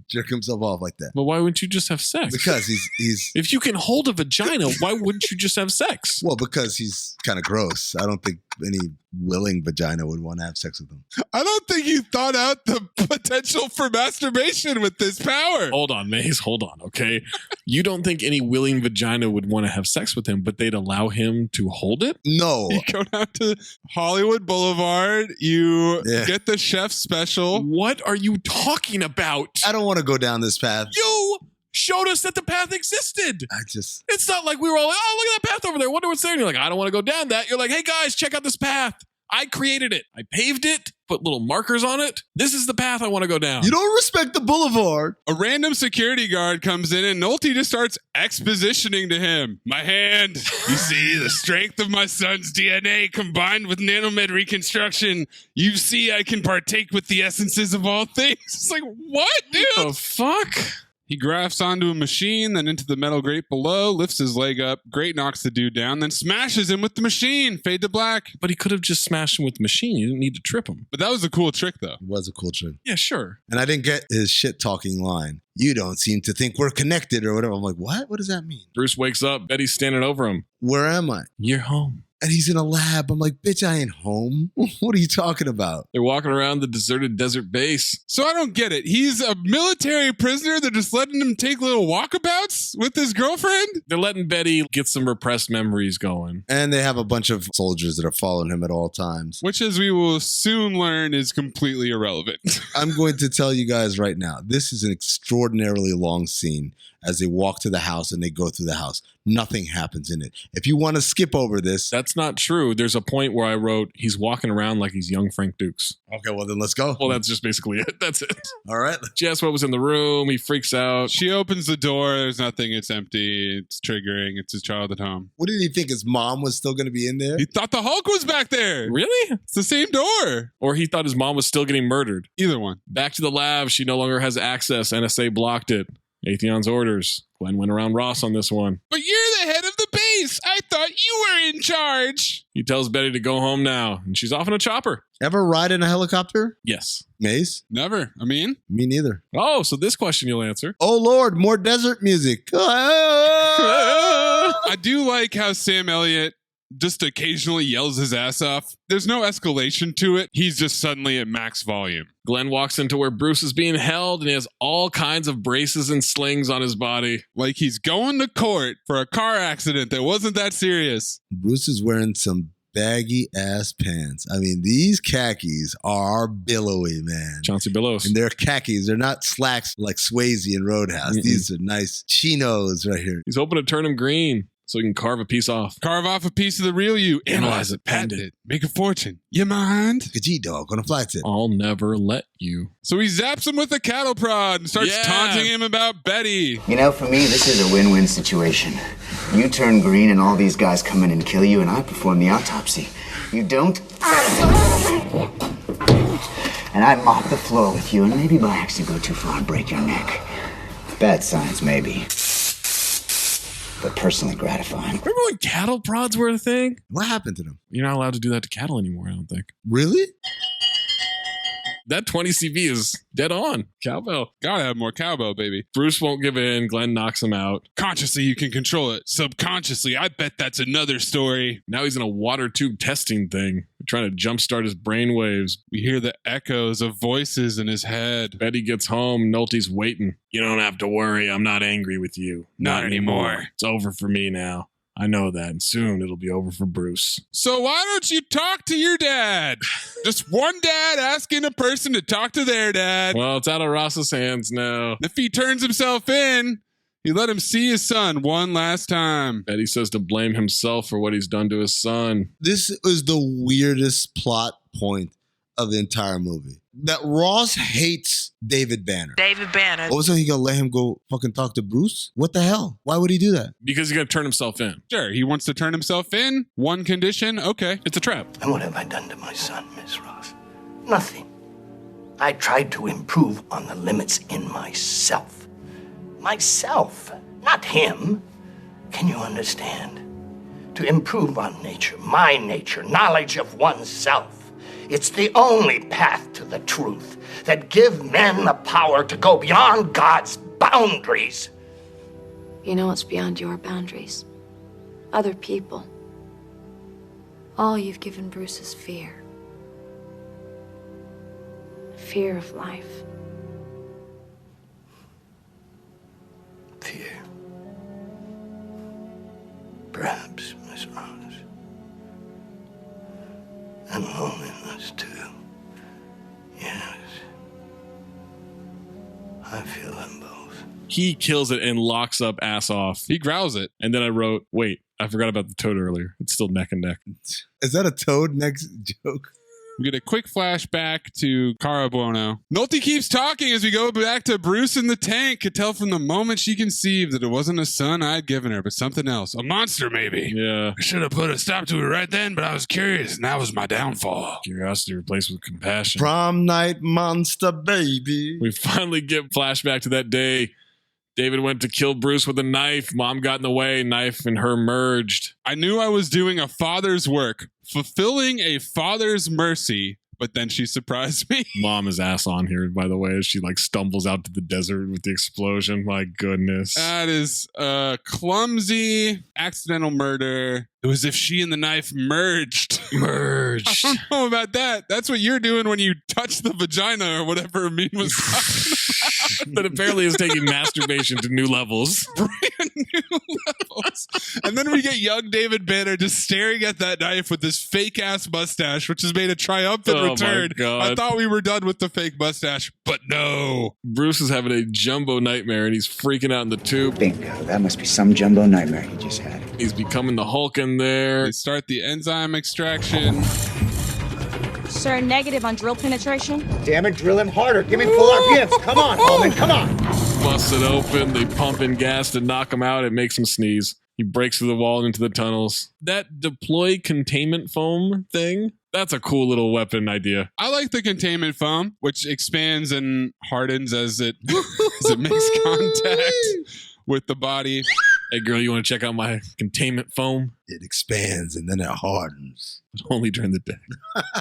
Speaker 4: jerk himself off like that.
Speaker 3: Well, why wouldn't you just have sex?
Speaker 4: Because he's
Speaker 3: if you can hold a vagina, why wouldn't you just have sex?
Speaker 4: Well, because he's kind of gross. I don't think any willing vagina would want to have sex with him.
Speaker 5: I don't think you thought out the potential for masturbation with this power.
Speaker 3: Hold on, Maze. Hold on, okay? You don't think any willing vagina would want to have sex with him, but they'd allow him to hold it?
Speaker 4: No.
Speaker 5: You go down to Hollywood Boulevard. You get the chef special.
Speaker 3: What are you talking about?
Speaker 4: I don't want to go down this path.
Speaker 3: You showed us that the path existed. It's not like we were all like, oh, look at that path over there. Wonder what's there. And you're like, I don't want to go down that. You're like, hey guys, check out this path. I created it. I paved it, put little markers on it. This is the path I want to go down.
Speaker 4: You don't respect the boulevard.
Speaker 5: A random security guard comes in and Nolte just starts expositioning to him. My hand. You see the strength of my son's DNA combined with nanomed reconstruction. You see I can partake with the essences of all things. It's like, what, dude?
Speaker 3: What the fuck?
Speaker 5: He grafts onto a machine, then into the metal grate below, lifts his leg up, grate knocks the dude down, then smashes him with the machine. Fade to black.
Speaker 3: But he could have just smashed him with the machine. You didn't need to trip him.
Speaker 5: But that was a cool trick, though.
Speaker 4: It was a cool trick.
Speaker 3: Yeah, sure.
Speaker 4: And I didn't get his shit-talking line. You don't seem to think we're connected or whatever. I'm like, what? What does that mean?
Speaker 3: Bruce wakes up. Betty's standing over him.
Speaker 4: Where am I?
Speaker 3: You're home.
Speaker 4: And he's in a lab. I'm like, bitch, I ain't home. What are you talking about?
Speaker 3: They're walking around the deserted desert base.
Speaker 5: So I don't get it. He's a military prisoner. They're just letting him take little walkabouts with his girlfriend?
Speaker 3: They're letting Betty get some repressed memories going.
Speaker 4: And they have a bunch of soldiers that are following him at all times.
Speaker 5: Which, as we will soon learn, is completely irrelevant.
Speaker 4: I'm going to tell you guys right now, this is an extraordinarily long scene as they walk to the house and they go through the house. nothing happens in it. If you want to skip over this.
Speaker 3: That's not true. There's a point where I wrote, he's walking around like he's young Frank Dukes.
Speaker 4: Okay, well then let's go.
Speaker 3: Well, that's just basically it. That's it.
Speaker 4: All right.
Speaker 3: She asks what was in the room. He freaks out.
Speaker 5: She opens the door. There's nothing. It's empty. It's triggering. It's his child at home.
Speaker 4: What did he think? His mom was still going to be in there?
Speaker 5: He thought the Hulk was back there.
Speaker 3: Really?
Speaker 5: It's the same door.
Speaker 3: Or he thought his mom was still getting murdered.
Speaker 5: Either one.
Speaker 3: Back to the lab. She no longer has access. NSA blocked it. Atheon's orders. Glenn went around Ross on this one.
Speaker 5: But you're the head of the base. I thought you were in charge.
Speaker 3: He tells Betty to go home now, and she's off in a chopper.
Speaker 4: Ever ride in a helicopter?
Speaker 3: Yes.
Speaker 4: Maze?
Speaker 5: Never. I mean?
Speaker 4: Me neither.
Speaker 3: Oh, so this question you'll answer.
Speaker 4: Oh, Lord, more desert music.
Speaker 5: I do like how Sam Elliott just occasionally yells his ass off. There's no escalation to it. He's just suddenly at max volume.
Speaker 3: Glenn walks into where Bruce is being held, and he has all kinds of braces and slings on his body.
Speaker 5: Like he's going to court for a car accident that wasn't that serious.
Speaker 4: Bruce is wearing some baggy ass pants. I mean, these khakis are billowy, man.
Speaker 3: Chauncey Billows.
Speaker 4: And they're khakis. They're not slacks like Swayze in Roadhouse. These are nice chinos right here.
Speaker 3: He's hoping to turn them green so he can carve a piece off.
Speaker 5: Carve off a piece of the real you. Analyze it, patent it, make a fortune. You mind?
Speaker 4: A G-Dog on a flight tip.
Speaker 3: I'll never let you.
Speaker 5: So he zaps him with a cattle prod and starts taunting him about Betty.
Speaker 11: You know, for me, this is a win-win situation. You turn green and all these guys come in and kill you, and I perform the autopsy. You don't, and I mop the floor with you, and maybe by accident go too far and break your neck. Bad science, maybe. But personally gratifying.
Speaker 3: Remember when cattle prods were a thing?
Speaker 4: What happened to them?
Speaker 3: You're not allowed to do that to cattle anymore, I don't think.
Speaker 4: Really?
Speaker 3: That 20 CV is dead on. Cowbell.
Speaker 5: Gotta have more cowbell, baby.
Speaker 3: Bruce won't give in. Glenn knocks him out.
Speaker 5: Consciously, you can control it. Subconsciously, I bet that's another story.
Speaker 3: Now he's in a water tube testing thing. They're trying to jumpstart his brainwaves.
Speaker 5: We hear the echoes of voices in his head.
Speaker 3: Betty gets home. Nolte's waiting. You don't have to worry. I'm not angry with you.
Speaker 5: Not anymore.
Speaker 3: It's over for me now. I know that, and soon it'll be over for Bruce.
Speaker 5: So why don't you talk to your dad? Just one dad asking a person to talk to their dad.
Speaker 3: Well, it's out of Ross's hands now.
Speaker 5: If he turns himself in, he let him see his son one last time.
Speaker 3: Betty says to blame himself for what he's done to his son.
Speaker 4: This is the weirdest plot point of the entire movie. That Ross hates David Banner.
Speaker 13: David Banner.
Speaker 4: All of a sudden, he gonna let him go fucking talk to Bruce? What the hell? Why would he do that?
Speaker 3: Because he's gonna turn himself in.
Speaker 5: Sure, he wants to turn himself in. One condition, okay.
Speaker 3: It's a trap.
Speaker 14: And what have I done to my son, Miss Ross? Nothing. I tried to improve on the limits in myself. Myself, not him. Can you understand? To improve on nature, my nature, knowledge of oneself. It's the only path to the truth that give men the power to go beyond God's boundaries.
Speaker 9: You know what's beyond your boundaries? Other people. All you've given Bruce is fear. Fear of life.
Speaker 14: Fear. Perhaps, Miss Ross. And loneliness, too. Yes. I feel them both.
Speaker 3: He kills it and locks up ass off.
Speaker 5: He growls it.
Speaker 3: And then I wrote, wait, I forgot about the toad earlier. It's still neck and neck.
Speaker 4: Is that a toad next joke?
Speaker 5: We get a quick flashback to Cara Buono. Nolte keeps talking as we go back to Bruce in the tank. Could tell from the moment she conceived that it wasn't a son I'd given her, but something else. A monster, maybe.
Speaker 3: Yeah.
Speaker 5: I should have put a stop to it right then, but I was curious, and that was my downfall.
Speaker 3: Curiosity replaced with compassion.
Speaker 4: Prom night monster, baby.
Speaker 3: We finally get flashback to that day. David went to kill Bruce with a knife. Mom got in the way. Knife and her merged.
Speaker 5: I knew I was doing a father's work, fulfilling a father's mercy, but then she surprised me.
Speaker 3: Mom is ass on here, by the way, as she like stumbles out to the desert with the explosion. My goodness.
Speaker 5: That is clumsy, accidental murder. It was if she and the knife merged.
Speaker 3: Merged.
Speaker 5: I don't know about that. That's what you're doing when you touch the vagina or whatever Amin was talking about.
Speaker 3: That apparently is taking masturbation to new levels.
Speaker 5: Brand new levels. And then we get young David Banner just staring at that knife with this fake ass mustache, which has made a triumphant return. I thought we were done with the fake mustache, but no.
Speaker 3: Bruce is having a jumbo nightmare and he's freaking out in the tube.
Speaker 11: Bingo. That must be some jumbo nightmare he just had.
Speaker 3: He's becoming the Hulk in there.
Speaker 5: They start the enzyme extraction.
Speaker 13: Sir, negative on drill penetration.
Speaker 11: Damn it, drill him harder. Give me full RPMs. Come on, Holman, come on.
Speaker 3: Bust it open. They pump in gas to knock him out. It makes him sneeze. He breaks through the wall and into the tunnels. That deploy containment foam thing, that's a cool little weapon idea.
Speaker 5: I like the containment foam, which expands and hardens as it makes contact with the body.
Speaker 3: Hey, girl, you want to check out my containment foam?
Speaker 4: It expands and then it hardens.
Speaker 3: Only during the day.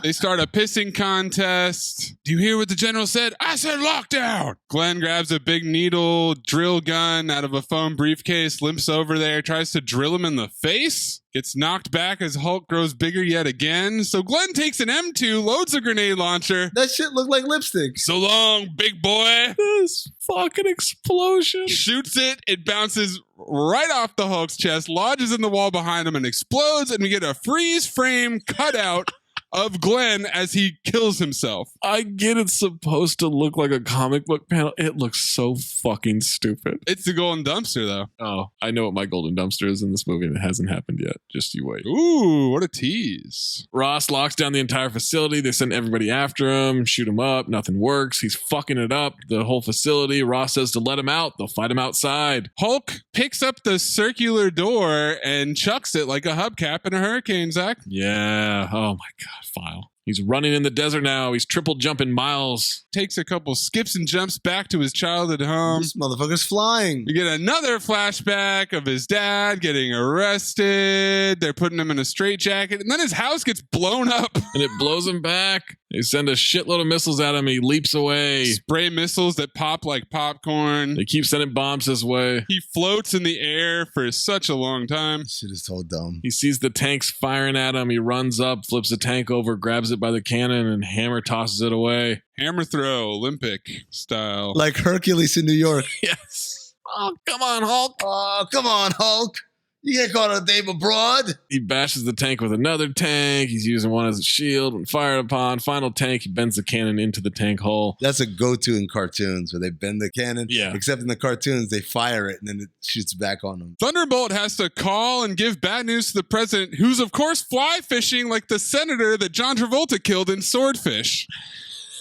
Speaker 5: They start a pissing contest. Do you hear what the general said? I said lockdown. Glenn grabs a big needle drill gun out of a foam briefcase, limps over there, tries to drill him in the face. Gets knocked back as Hulk grows bigger yet again. So Glenn takes an M2, loads a grenade launcher.
Speaker 4: That shit looked like lipstick.
Speaker 5: So long, big boy.
Speaker 3: This fucking explosion.
Speaker 5: Shoots it. It bounces right off the Hulk's chest, lodges in the wall behind him, and explodes. And we get a freeze frame cutout of Glenn as he kills himself.
Speaker 3: I get it's supposed to look like a comic book panel. It looks so fucking stupid.
Speaker 5: It's the golden dumpster, though.
Speaker 3: Oh, I know what my golden dumpster is in this movie, and it hasn't happened yet. Just you wait.
Speaker 5: Ooh, what a tease.
Speaker 3: Ross locks down the entire facility. They send everybody after him, shoot him up. Nothing works. He's fucking it up. The whole facility. Ross says to let him out. They'll fight him outside.
Speaker 5: Hulk picks up the circular door and chucks it like a hubcap in a hurricane, Zach.
Speaker 3: Yeah. Oh, my God. File. He's running in the desert now. He's triple jumping miles.
Speaker 5: Takes a couple skips and jumps back to his childhood home.
Speaker 4: This motherfucker's flying.
Speaker 5: We get another flashback of his dad getting arrested. They're putting him in a straitjacket. And then his house gets blown up.
Speaker 3: And it blows him back. They send a shitload of missiles at him. He leaps away.
Speaker 5: Spray missiles that pop like popcorn.
Speaker 3: They keep sending bombs his way.
Speaker 5: He floats in the air for such a long time.
Speaker 4: This shit is so dumb.
Speaker 3: He sees the tanks firing at him. He runs up, flips the tank over, grabs it by the cannon, and Hammer tosses it away.
Speaker 5: Hammer throw, Olympic style.
Speaker 4: Like Hercules in New York.
Speaker 3: Yes. Oh, come on, Hulk.
Speaker 4: Oh, come on, Hulk. You get caught on a day abroad.
Speaker 3: He bashes the tank with another tank. He's using one as a shield. When fired upon, final tank, he bends the cannon into the tank hull.
Speaker 4: That's a go-to in cartoons where they bend the cannon.
Speaker 3: Yeah.
Speaker 4: Except in the cartoons, they fire it and then it shoots back on them.
Speaker 5: Thunderbolt has to call and give bad news to the president, who's of course fly fishing like the senator that John Travolta killed in Swordfish.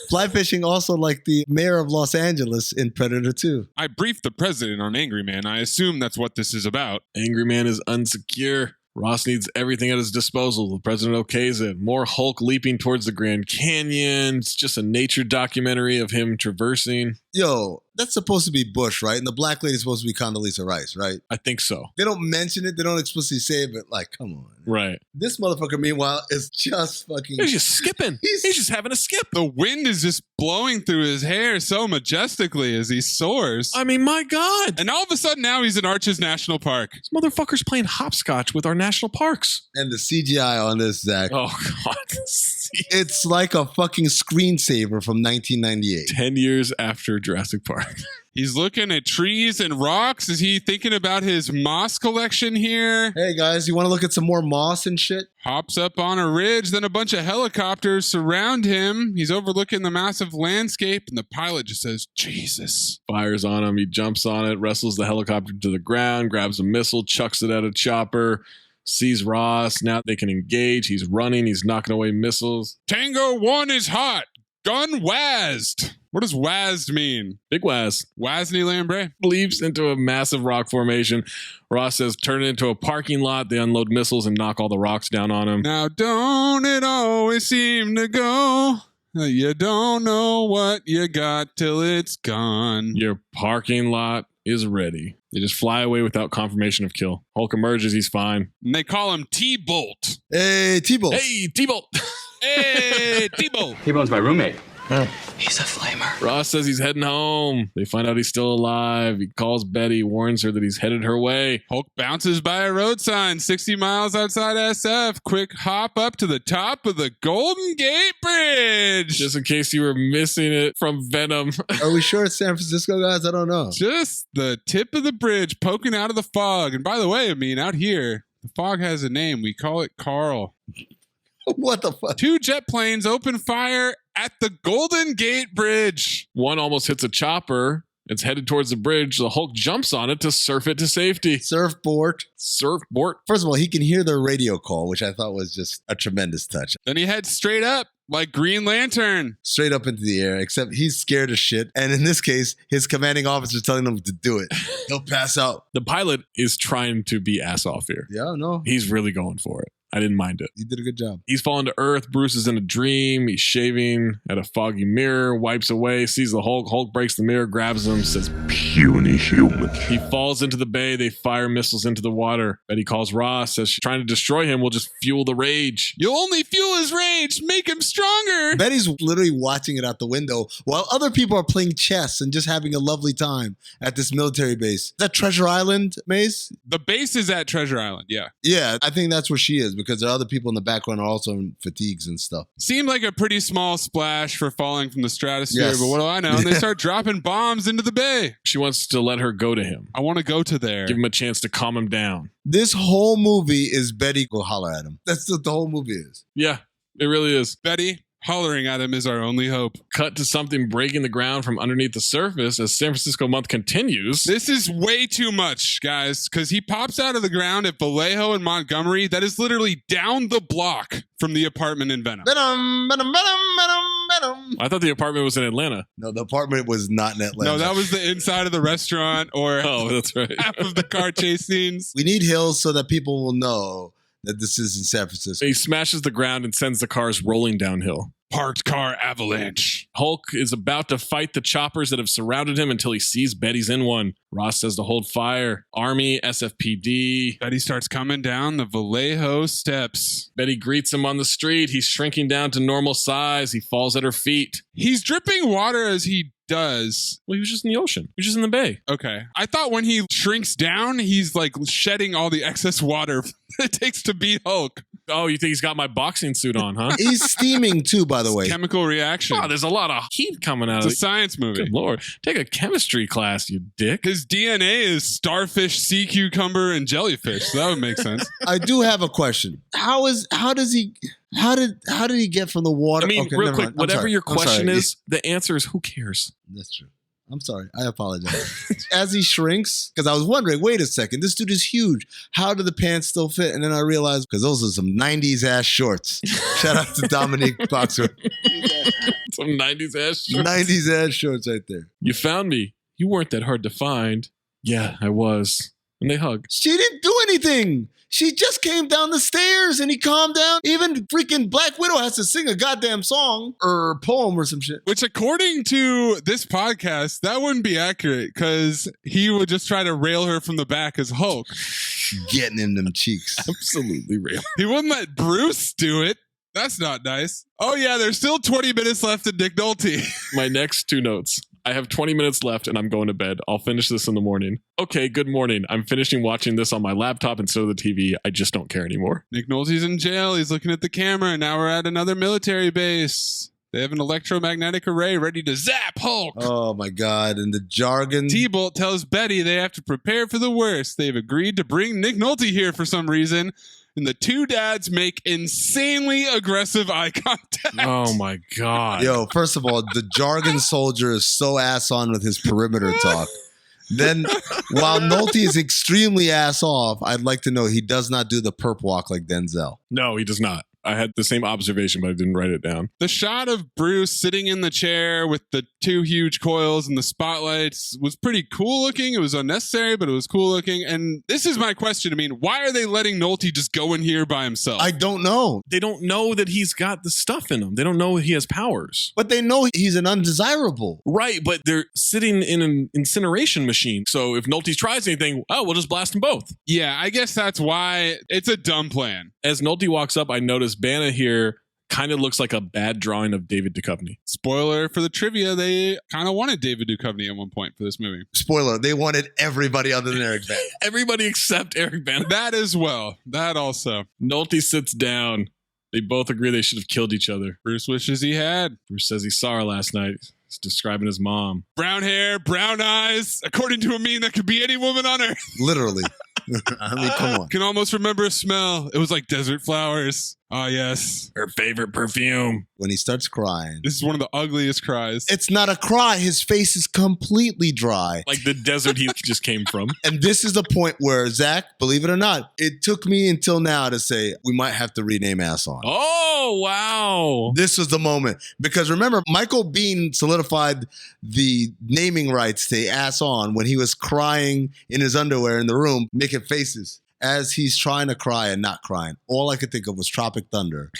Speaker 4: Fly fishing also like the mayor of Los Angeles in Predator 2.
Speaker 5: I briefed the president on Angry Man. I assume that's what this is about.
Speaker 3: Angry Man is unsecure. Ross needs everything at his disposal. The president okays it. More Hulk leaping towards the Grand Canyon. It's just a nature documentary of him traversing.
Speaker 4: Yo, that's supposed to be Bush, right? And the black lady's supposed to be Condoleezza Rice, right?
Speaker 3: I think so.
Speaker 4: They don't mention it. They don't explicitly say it, but like, come on.
Speaker 3: Right.
Speaker 4: This motherfucker, meanwhile, is just fucking...
Speaker 3: He's just skipping. He's just having a skip.
Speaker 5: The wind is just blowing through his hair so majestically as he soars.
Speaker 3: I mean, my God.
Speaker 5: And all of a sudden now he's in Arches National Park.
Speaker 3: This motherfucker's playing hopscotch with our national parks.
Speaker 4: And the CGI on this, Zach.
Speaker 3: Oh, God.
Speaker 4: It's like a fucking screensaver from 1998.
Speaker 3: 10 years after Jurassic Park.
Speaker 5: He's looking at trees and rocks. Is he thinking about his moss collection here?
Speaker 4: Hey, guys, you want to look at some more moss and shit?
Speaker 5: Hops up on a ridge, then a bunch of helicopters surround him. He's overlooking the massive landscape, and the pilot just says, Jesus.
Speaker 3: Fires on him. He jumps on it, wrestles the helicopter to the ground, grabs a missile, chucks it at a chopper. Sees Ross. Now they can engage. He's running. He's knocking away missiles.
Speaker 5: Tango 1 is hot. Gun wazzed. What does wazzed mean?
Speaker 3: Big Waz.
Speaker 5: Wazney Lambre.
Speaker 3: Leaps into a massive rock formation. Ross says, turn it into a parking lot. They unload missiles and knock all the rocks down on him.
Speaker 5: Now don't it always seem to go? You don't know what you got till it's gone.
Speaker 3: Your parking lot is ready. They just fly away without confirmation of kill. Hulk emerges, he's fine.
Speaker 5: And they call him T-Bolt.
Speaker 4: Hey, T-Bolt.
Speaker 3: Hey, T-Bolt.
Speaker 5: Hey, T-Bolt.
Speaker 20: T-Bone's my roommate. He's a flamer.
Speaker 3: Ross says he's heading home. They find out he's still alive. He calls Betty, warns her that he's headed her way.
Speaker 5: Hulk bounces by a road sign 60 miles outside SF. Quick hop up to the top of the Golden Gate Bridge.
Speaker 3: Just in case you were missing it from Venom.
Speaker 4: Are we sure it's San Francisco, guys? I don't know.
Speaker 5: Just the tip of the bridge poking out of the fog. And by the way, I mean, out here, the fog has a name. We call it Carl.
Speaker 4: What the fuck?
Speaker 5: 2 jet planes open fire at the Golden Gate Bridge.
Speaker 3: One almost hits a chopper. It's headed towards the bridge. The Hulk jumps on it to surf it to safety.
Speaker 4: Surfboard.
Speaker 3: First
Speaker 4: of all, he can hear their radio call, which I thought was just a tremendous touch.
Speaker 5: Then he heads straight up like Green Lantern.
Speaker 4: Straight up into the air, except he's scared as shit. And in this case, his commanding officer is telling him to do it. He'll pass out.
Speaker 3: The pilot is trying to be ass off here.
Speaker 4: Yeah, no.
Speaker 3: He's really going for it. I didn't mind it.
Speaker 4: You did a good job.
Speaker 3: He's fallen to Earth. Bruce is in a dream. He's shaving at a foggy mirror, wipes away, sees the Hulk. Hulk breaks the mirror, grabs him, says,
Speaker 22: "Puny human."
Speaker 3: He falls into the bay. They fire missiles into the water. Betty calls Ross, says she's trying to destroy him will just fuel the rage.
Speaker 5: You'll only fuel his rage. Make him stronger.
Speaker 4: Betty's literally watching it out the window while other people are playing chess and just having a lovely time at this military base. Is that Treasure Island, Maze?
Speaker 5: The base is at Treasure Island, yeah.
Speaker 4: Yeah, I think that's where she is because there are other people in the background are also in fatigues and stuff.
Speaker 5: Seemed like a pretty small splash for falling from the stratosphere,
Speaker 4: Yes.
Speaker 5: but what do I know? And they start dropping bombs into the bay.
Speaker 3: She wants to let her go to him.
Speaker 5: I want to go to there.
Speaker 3: Give him a chance to calm him down.
Speaker 4: This whole movie is Betty go holler at him. That's what the whole movie is.
Speaker 3: Yeah, it really is.
Speaker 5: Betty hollering at him is our only hope.
Speaker 3: Cut to something breaking the ground from underneath the surface as San Francisco month continues.
Speaker 5: This is way too much, guys, because he pops out of the ground at Vallejo and Montgomery. That is literally down the block from the apartment in Venom.
Speaker 4: Venom, Venom, Venom, Venom, Venom.
Speaker 3: I thought the apartment was in Atlanta.
Speaker 4: No, the apartment was not in Atlanta.
Speaker 5: No, that was the inside of the restaurant or
Speaker 3: oh, that's right.
Speaker 5: half of the car chase scenes.
Speaker 4: We need hills so that people will know that this is in San Francisco.
Speaker 3: He smashes the ground and sends the cars rolling downhill.
Speaker 5: Parked car avalanche.
Speaker 3: Hulk is about to fight the choppers that have surrounded him until he sees Betty's in one. Ross says to hold fire. Army, SFPD.
Speaker 5: Betty starts coming down the Vallejo steps.
Speaker 3: Betty greets him on the street. He's shrinking down to normal size. He falls at her feet.
Speaker 5: He's dripping water as he does.
Speaker 3: Well, he was just in the ocean. He was just in the bay.
Speaker 5: Okay. I thought when he shrinks down, he's like shedding all the excess water it takes to beat Hulk.
Speaker 3: Oh, you think he's got my boxing suit on, huh?
Speaker 4: He's steaming too, by the way.
Speaker 5: Chemical reaction.
Speaker 3: Oh, there's a lot of heat coming out
Speaker 5: It's
Speaker 3: of
Speaker 5: a science movie.
Speaker 3: Good Lord. Take a chemistry class, you dick.
Speaker 5: His DNA is starfish, sea cucumber, and jellyfish. So that would make sense.
Speaker 4: I do have a question. How did he get from the water?
Speaker 3: I mean,
Speaker 4: Okay,
Speaker 3: real
Speaker 4: never
Speaker 3: quick,
Speaker 4: mind.
Speaker 3: whatever your
Speaker 4: I'm
Speaker 3: question
Speaker 4: sorry.
Speaker 3: is, the answer is who cares?
Speaker 4: That's true. I'm sorry. I apologize. As he shrinks, because I was wondering, wait a second, this dude is huge. How do the pants still fit? And then I realized, because those are some 90s ass shorts. Shout out to Dominique Boxer.
Speaker 3: Some 90s ass shorts.
Speaker 4: 90s ass shorts right there.
Speaker 3: You found me. You weren't that hard to find. Yeah, I was. And they hug.
Speaker 4: She didn't do anything. She just came down the stairs and he calmed down. Even freaking Black Widow has to sing a goddamn song or poem or some shit.
Speaker 5: Which, according to this podcast, that wouldn't be accurate because he would just try to rail her from the back as Hulk.
Speaker 4: Getting in them cheeks.
Speaker 3: Absolutely rail.
Speaker 5: He wouldn't let Bruce do it. That's not nice. Oh, yeah, there's still 20 minutes left in Nick Nolte.
Speaker 3: My next 2 notes. I have 20 minutes left and I'm going to bed. I'll finish this in the morning. Okay, good morning. I'm finishing watching this on my laptop instead of the TV. I just don't care anymore.
Speaker 5: Nick Nolte's in jail. He's looking at the camera. And now we're at another military base. They have an electromagnetic array ready to zap Hulk.
Speaker 4: Oh, my God. And the jargon.
Speaker 5: T-Bolt tells Betty they have to prepare for the worst. They've agreed to bring Nick Nolte here for some reason. And the 2 dads make insanely aggressive eye contact.
Speaker 3: Oh, my God.
Speaker 4: Yo, first of all, the jargon soldier is so ass on with his perimeter talk. Then, while Nolte is extremely ass off, I'd like to know he does not do the perp walk like Denzel.
Speaker 3: No, he does not. I had the same observation, but I didn't write it down.
Speaker 5: The shot of Bruce sitting in the chair with the 2 huge coils and the spotlights was pretty cool looking. It was unnecessary, but it was cool looking. And this is my question. I mean, why are they letting Nolte just go in here by himself?
Speaker 4: I don't know.
Speaker 3: They don't know that he's got the stuff in him. They don't know he has powers.
Speaker 4: But they know he's an undesirable.
Speaker 3: Right, but they're sitting in an incineration machine. So if Nolte tries anything, oh, we'll just blast them both.
Speaker 5: Yeah, I guess that's why it's a dumb plan.
Speaker 3: As Nolte walks up, I notice Banna here kind of looks like a bad drawing of David Duchovny.
Speaker 5: Spoiler for the trivia, they kind of wanted David Duchovny at one point for this movie.
Speaker 4: Spoiler, they wanted everybody other than Eric Bana.
Speaker 3: Everybody except Eric Bana.
Speaker 5: That as well. That also.
Speaker 3: Nolte sits down. They both agree they should have killed each other.
Speaker 5: Bruce wishes he had.
Speaker 3: Bruce says he saw her last night. He's describing his mom.
Speaker 5: Brown hair, brown eyes. According to Amin, that could be any woman on earth.
Speaker 4: Literally. I mean, come on.
Speaker 5: Can almost remember a smell. It was like desert flowers. Ah, yes.
Speaker 3: Her favorite perfume.
Speaker 4: When he starts crying.
Speaker 5: This is one of the ugliest cries.
Speaker 4: It's not a cry. His face is completely dry.
Speaker 3: Like the desert he just came from.
Speaker 4: And this is the point where, Zach, believe it or not, it took me until now to say, we might have to rename Ass On.
Speaker 3: Oh, wow.
Speaker 4: This was the moment. Because remember, Michael Biehn solidified the naming rights to Ass On when he was crying in his underwear in the room, making faces. As he's trying to cry and not crying, all I could think of was Tropic Thunder,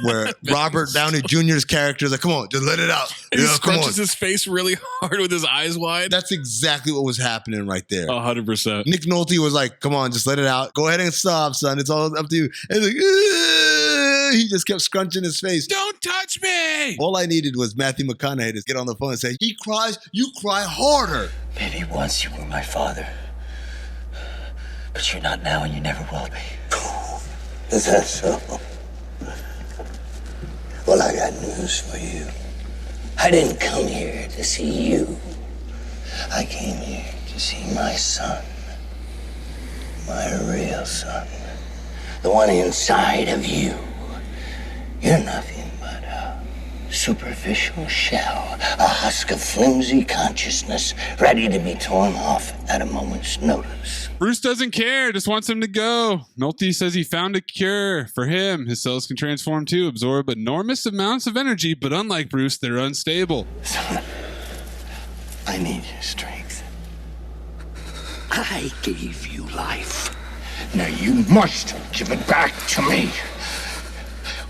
Speaker 4: where Robert Downey Jr.'s character is like, come on, just let it out.
Speaker 3: And he scrunches his face really hard with his eyes wide.
Speaker 4: That's exactly what was happening right there.
Speaker 3: 100%.
Speaker 4: Nick Nolte was like, come on, just let it out. Go ahead and stop, son. It's all up to you. And like, he just kept scrunching his face.
Speaker 5: Don't touch me!
Speaker 4: All I needed was Matthew McConaughey to get on the phone and say, he cries, you cry harder.
Speaker 14: Maybe once you were my father. But you're not now and you never will be.
Speaker 10: Is that so? Well, I got news for you. I didn't come here to see you. I came here to see my son. My real son. The one inside of you. You're nothing but a superficial shell. A husk of flimsy consciousness ready to be torn off at a moment's notice.
Speaker 5: Bruce doesn't care, just wants him to go. Nolte says he found a cure for him. His cells can transform too, absorb enormous amounts of energy, but unlike Bruce, they're unstable.
Speaker 10: Son, I need your strength. I gave you life. Now you must give it back to me.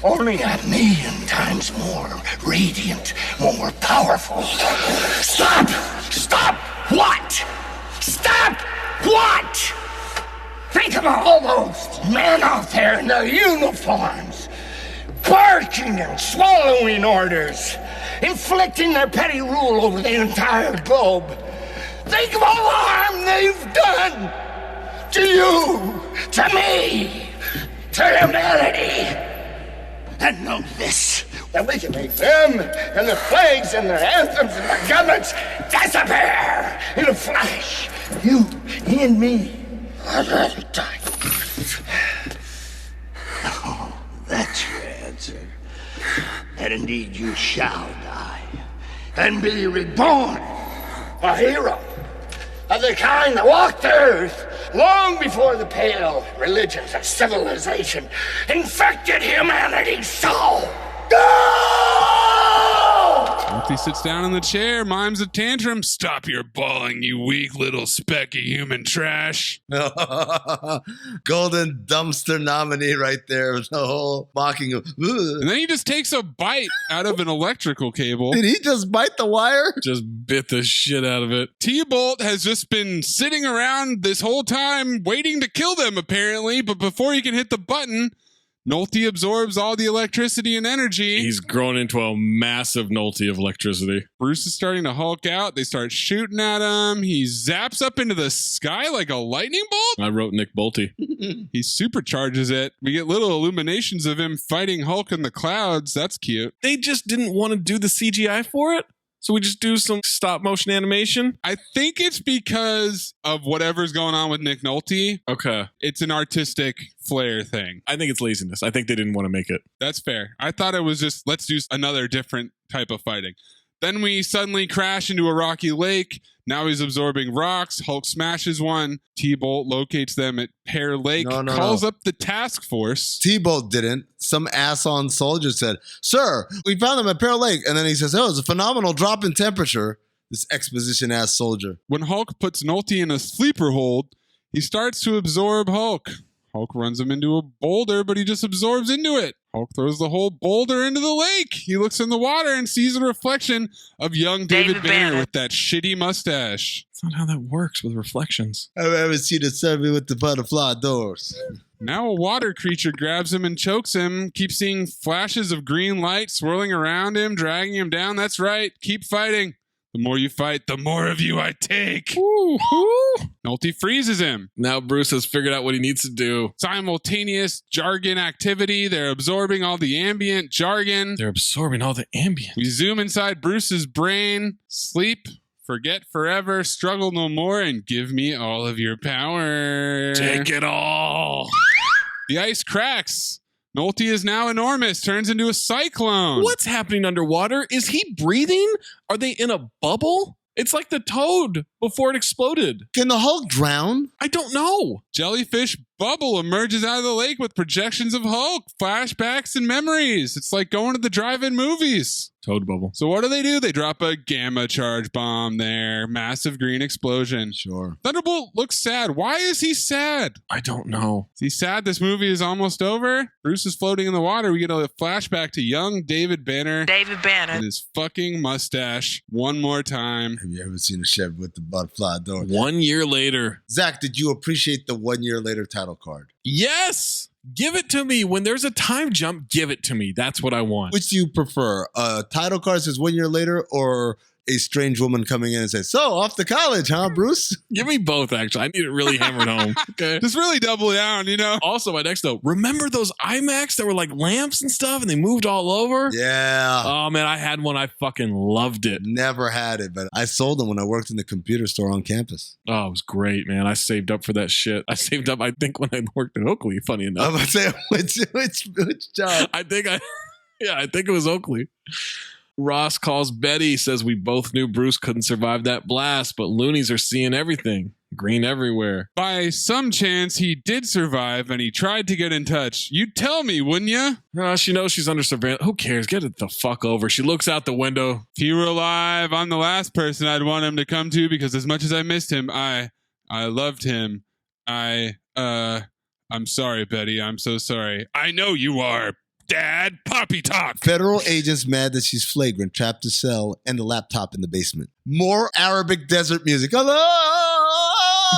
Speaker 10: Only a million times more radiant, more powerful. Stop! Stop! What? Stop! What? Think of all those men out there in their uniforms, barking and swallowing orders, inflicting their petty rule over the entire globe. Think of all the harm they've done to you, to me, to humanity. And know this, that we can make them and their flags and their anthems and their governments disappear in a flash. You and me are ready to die. Oh, that's your answer. That indeed you shall die and be reborn a hero of the kind that walked the earth long before the pale religions of civilization infected humanity's soul.
Speaker 5: Nolte sits down in the chair, mimes a tantrum. Stop your bawling, you weak little speck of human trash.
Speaker 4: Golden dumpster nominee right there. The whole mocking of.
Speaker 5: And then he just takes a bite out of an electrical cable.
Speaker 4: Did he just bite the wire?
Speaker 3: Just bit the shit out of it.
Speaker 5: T-Bolt has just been sitting around this whole time waiting to kill them, apparently. But before he can hit the button, Nolte absorbs all the electricity and energy.
Speaker 3: He's grown into a massive Nolte of electricity.
Speaker 5: Bruce is starting to Hulk out. They start shooting at him. He zaps up into the sky like a lightning bolt.
Speaker 3: I wrote Nick Bolte.
Speaker 5: He supercharges it. We get little illuminations of him fighting Hulk in the clouds. That's cute.
Speaker 3: They just didn't want to do the CGI for it? So we just do some stop motion animation?
Speaker 5: I think it's because of whatever's going on with Nick Nolte.
Speaker 3: Okay.
Speaker 5: It's an artistic flair thing.
Speaker 3: I think it's laziness. I think they didn't want to make it.
Speaker 5: That's fair. I thought it was just, let's do another different type of fighting. Then we suddenly crash into a rocky lake. Now he's absorbing rocks. Hulk smashes one. T-Bolt locates them at Pear Lake. Calls up the task force.
Speaker 4: T-Bolt didn't. Some ass-on soldier said, "Sir, we found them at Pear Lake." And then he says, "Oh, it's a phenomenal drop in temperature." This exposition-ass soldier.
Speaker 5: When Hulk puts Nolte in a sleeper hold, he starts to absorb Hulk. Hulk runs him into a boulder, but he just absorbs into it. Hulk throws the whole boulder into the lake. He looks in the water and sees a reflection of young David Banner with that shitty mustache.
Speaker 3: That's not how that works with reflections.
Speaker 4: I've ever seen a survey with the butterfly doors.
Speaker 5: Now a water creature grabs him and chokes him. Keep seeing flashes of green light swirling around him, dragging him down. That's right. Keep fighting. The more you fight, the more of you I take. Nolte freezes him.
Speaker 3: Now Bruce has figured out what he needs to do.
Speaker 5: Simultaneous jargon activity. They're absorbing all the ambient jargon. We zoom inside Bruce's brain. Sleep, forget forever, struggle no more, and give me all of your power.
Speaker 3: Take it all.
Speaker 5: The ice cracks. Nolte is now enormous, turns into a cyclone.
Speaker 3: What's happening underwater? Is he breathing? Are they in a bubble? It's like the toad before it exploded.
Speaker 4: Can the Hulk drown?
Speaker 3: I don't know.
Speaker 5: Jellyfish bubble emerges out of the lake with projections of Hulk, flashbacks, and memories. It's like going to the drive-in movies.
Speaker 3: Toad bubble.
Speaker 5: So what do? They drop a gamma charge bomb there. Massive green explosion.
Speaker 4: Sure.
Speaker 5: Thunderbolt looks sad. Why is he sad?
Speaker 3: I don't know.
Speaker 5: Is he sad this movie is almost over? Bruce is floating in the water. We get a flashback to young David Banner. And his fucking mustache. One more time.
Speaker 4: Have you ever seen a Chevy with the butterfly door?
Speaker 3: 1 year later.
Speaker 4: Zach, did you appreciate the 1 year later title card?
Speaker 3: Yes. Give it to me. When there's a time jump, give it to me. That's what I want.
Speaker 4: Which do you prefer? A title card says 1 year later, or a strange woman coming in and says, "So, off to college, huh, Bruce?"
Speaker 3: Give me both, actually. I need it really hammered home. Okay.
Speaker 5: Just really double down, you know?
Speaker 3: Also, my next note, remember those IMAX that were like lamps and stuff and they moved all over?
Speaker 4: Yeah.
Speaker 3: Oh, man, I had one. I fucking loved it.
Speaker 4: Never had it, but I sold them when I worked in the computer store on campus.
Speaker 3: Oh, it was great, man. I saved up for that shit. I saved up, I think, when I worked at Oakley, funny enough.
Speaker 4: I was going to say, which job?
Speaker 3: I think it was Oakley. Ross calls Betty, says we both knew Bruce couldn't survive that blast, but loonies are seeing everything. Green everywhere.
Speaker 5: By some chance, he did survive and he tried to get in touch. You'd tell me, wouldn't you?
Speaker 3: She knows she's under surveillance. Who cares? Get it the fuck over. She looks out the window.
Speaker 5: If he were alive, I'm the last person I'd want him to come to, because as much as I missed him, I loved him. I'm sorry, Betty. I'm so sorry. I know you are. Dad, poppy talk.
Speaker 4: Federal agents mad that she's flagrant, trapped in cell, and the laptop in the basement. More Arabic desert music. Hello!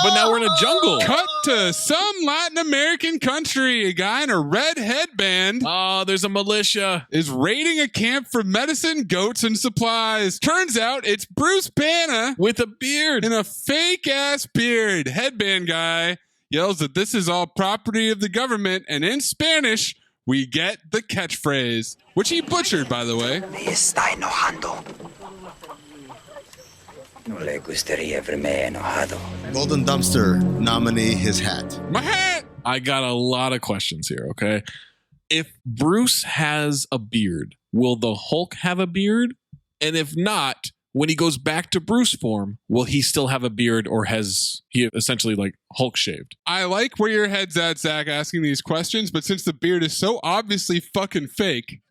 Speaker 3: But now we're in a jungle.
Speaker 5: Cut to some Latin American country. A guy in a red headband.
Speaker 3: Oh, there's a militia.
Speaker 5: Is raiding a camp for medicine, goats, and supplies. Turns out it's Bruce Banner
Speaker 3: with a beard.
Speaker 5: In a fake-ass beard. Headband guy yells that this is all property of the government, and in Spanish, we get the catchphrase, which he butchered, by the way.
Speaker 11: Me está enojando. No le gustaría verme enojado.
Speaker 4: Golden Dumpster nominee his hat.
Speaker 5: My hat!
Speaker 3: I got a lot of questions here, okay? If Bruce has a beard, will the Hulk have a beard? And if not, when he goes back to Bruce form, will he still have a beard, or has he essentially like Hulk shaved?
Speaker 5: I like where your head's at, Zach, asking these questions, but since the beard is so obviously fucking fake,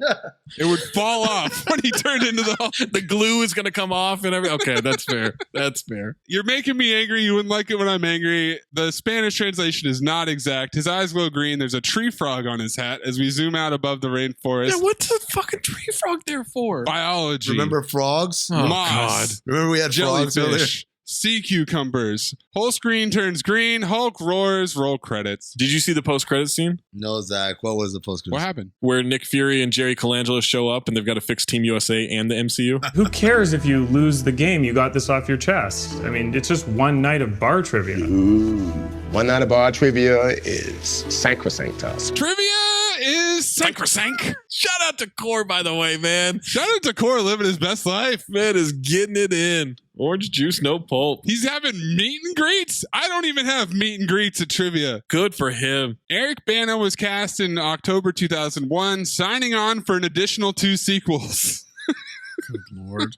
Speaker 5: it would fall off when he turned into the Hulk.
Speaker 3: The glue is going to come off and everything. Okay, that's fair. That's fair.
Speaker 5: You're making me angry. You wouldn't like it when I'm angry. The Spanish translation is not exact. His eyes glow green. There's a tree frog on his hat as we zoom out above the rainforest.
Speaker 3: Yeah, what's the fucking tree frog there for?
Speaker 5: Biology.
Speaker 4: Remember frogs?
Speaker 3: Oh,
Speaker 5: Moss.
Speaker 3: God.
Speaker 4: Remember we had frogs earlier?
Speaker 5: Jellyfish. Sea cucumbers. Whole screen turns green. Hulk roars. Roll credits.
Speaker 3: Did you see the post-credits scene?
Speaker 4: No, Zach. What was the post-credits?
Speaker 5: What happened?
Speaker 3: Where Nick Fury and Jerry Colangelo show up and they've got to fix Team USA and the MCU.
Speaker 16: Who cares if you lose the game? You got this off your chest. I mean, it's just one night of bar trivia.
Speaker 18: One night of bar trivia is sacrosanct to us.
Speaker 5: Trivia is
Speaker 3: sacrosanct. Shout out to Core, by the way, man.
Speaker 5: Shout out to Core living his best life.
Speaker 3: Man is getting it in. Orange juice, no pulp.
Speaker 5: He's having meet and greets. I don't even have meet and greets at trivia.
Speaker 3: Good for him.
Speaker 5: Eric Bana was cast in October 2001, signing on for an additional 2 sequels.
Speaker 3: Good Lord.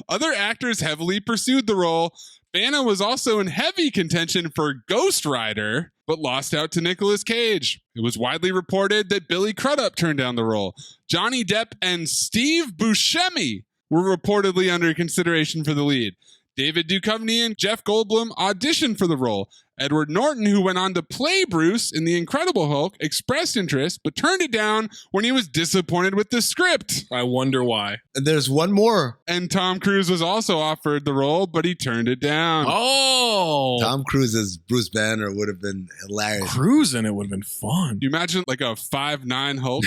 Speaker 5: Other actors heavily pursued the role. Bana was also in heavy contention for Ghost Rider, but lost out to Nicolas Cage. It was widely reported that Billy Crudup turned down the role. Johnny Depp and Steve Buscemi were reportedly under consideration for the lead. David Duchovny and Jeff Goldblum auditioned for the role. Edward Norton, who went on to play Bruce in The Incredible Hulk, expressed interest but turned it down when he was disappointed with the script.
Speaker 3: I wonder why.
Speaker 4: And there's one more.
Speaker 5: And Tom Cruise was also offered the role, but he turned it down.
Speaker 3: Oh!
Speaker 4: Tom Cruise as Bruce Banner would have been hilarious.
Speaker 3: Cruise in it would have been fun.
Speaker 5: You imagine like a 5'9" Hulk?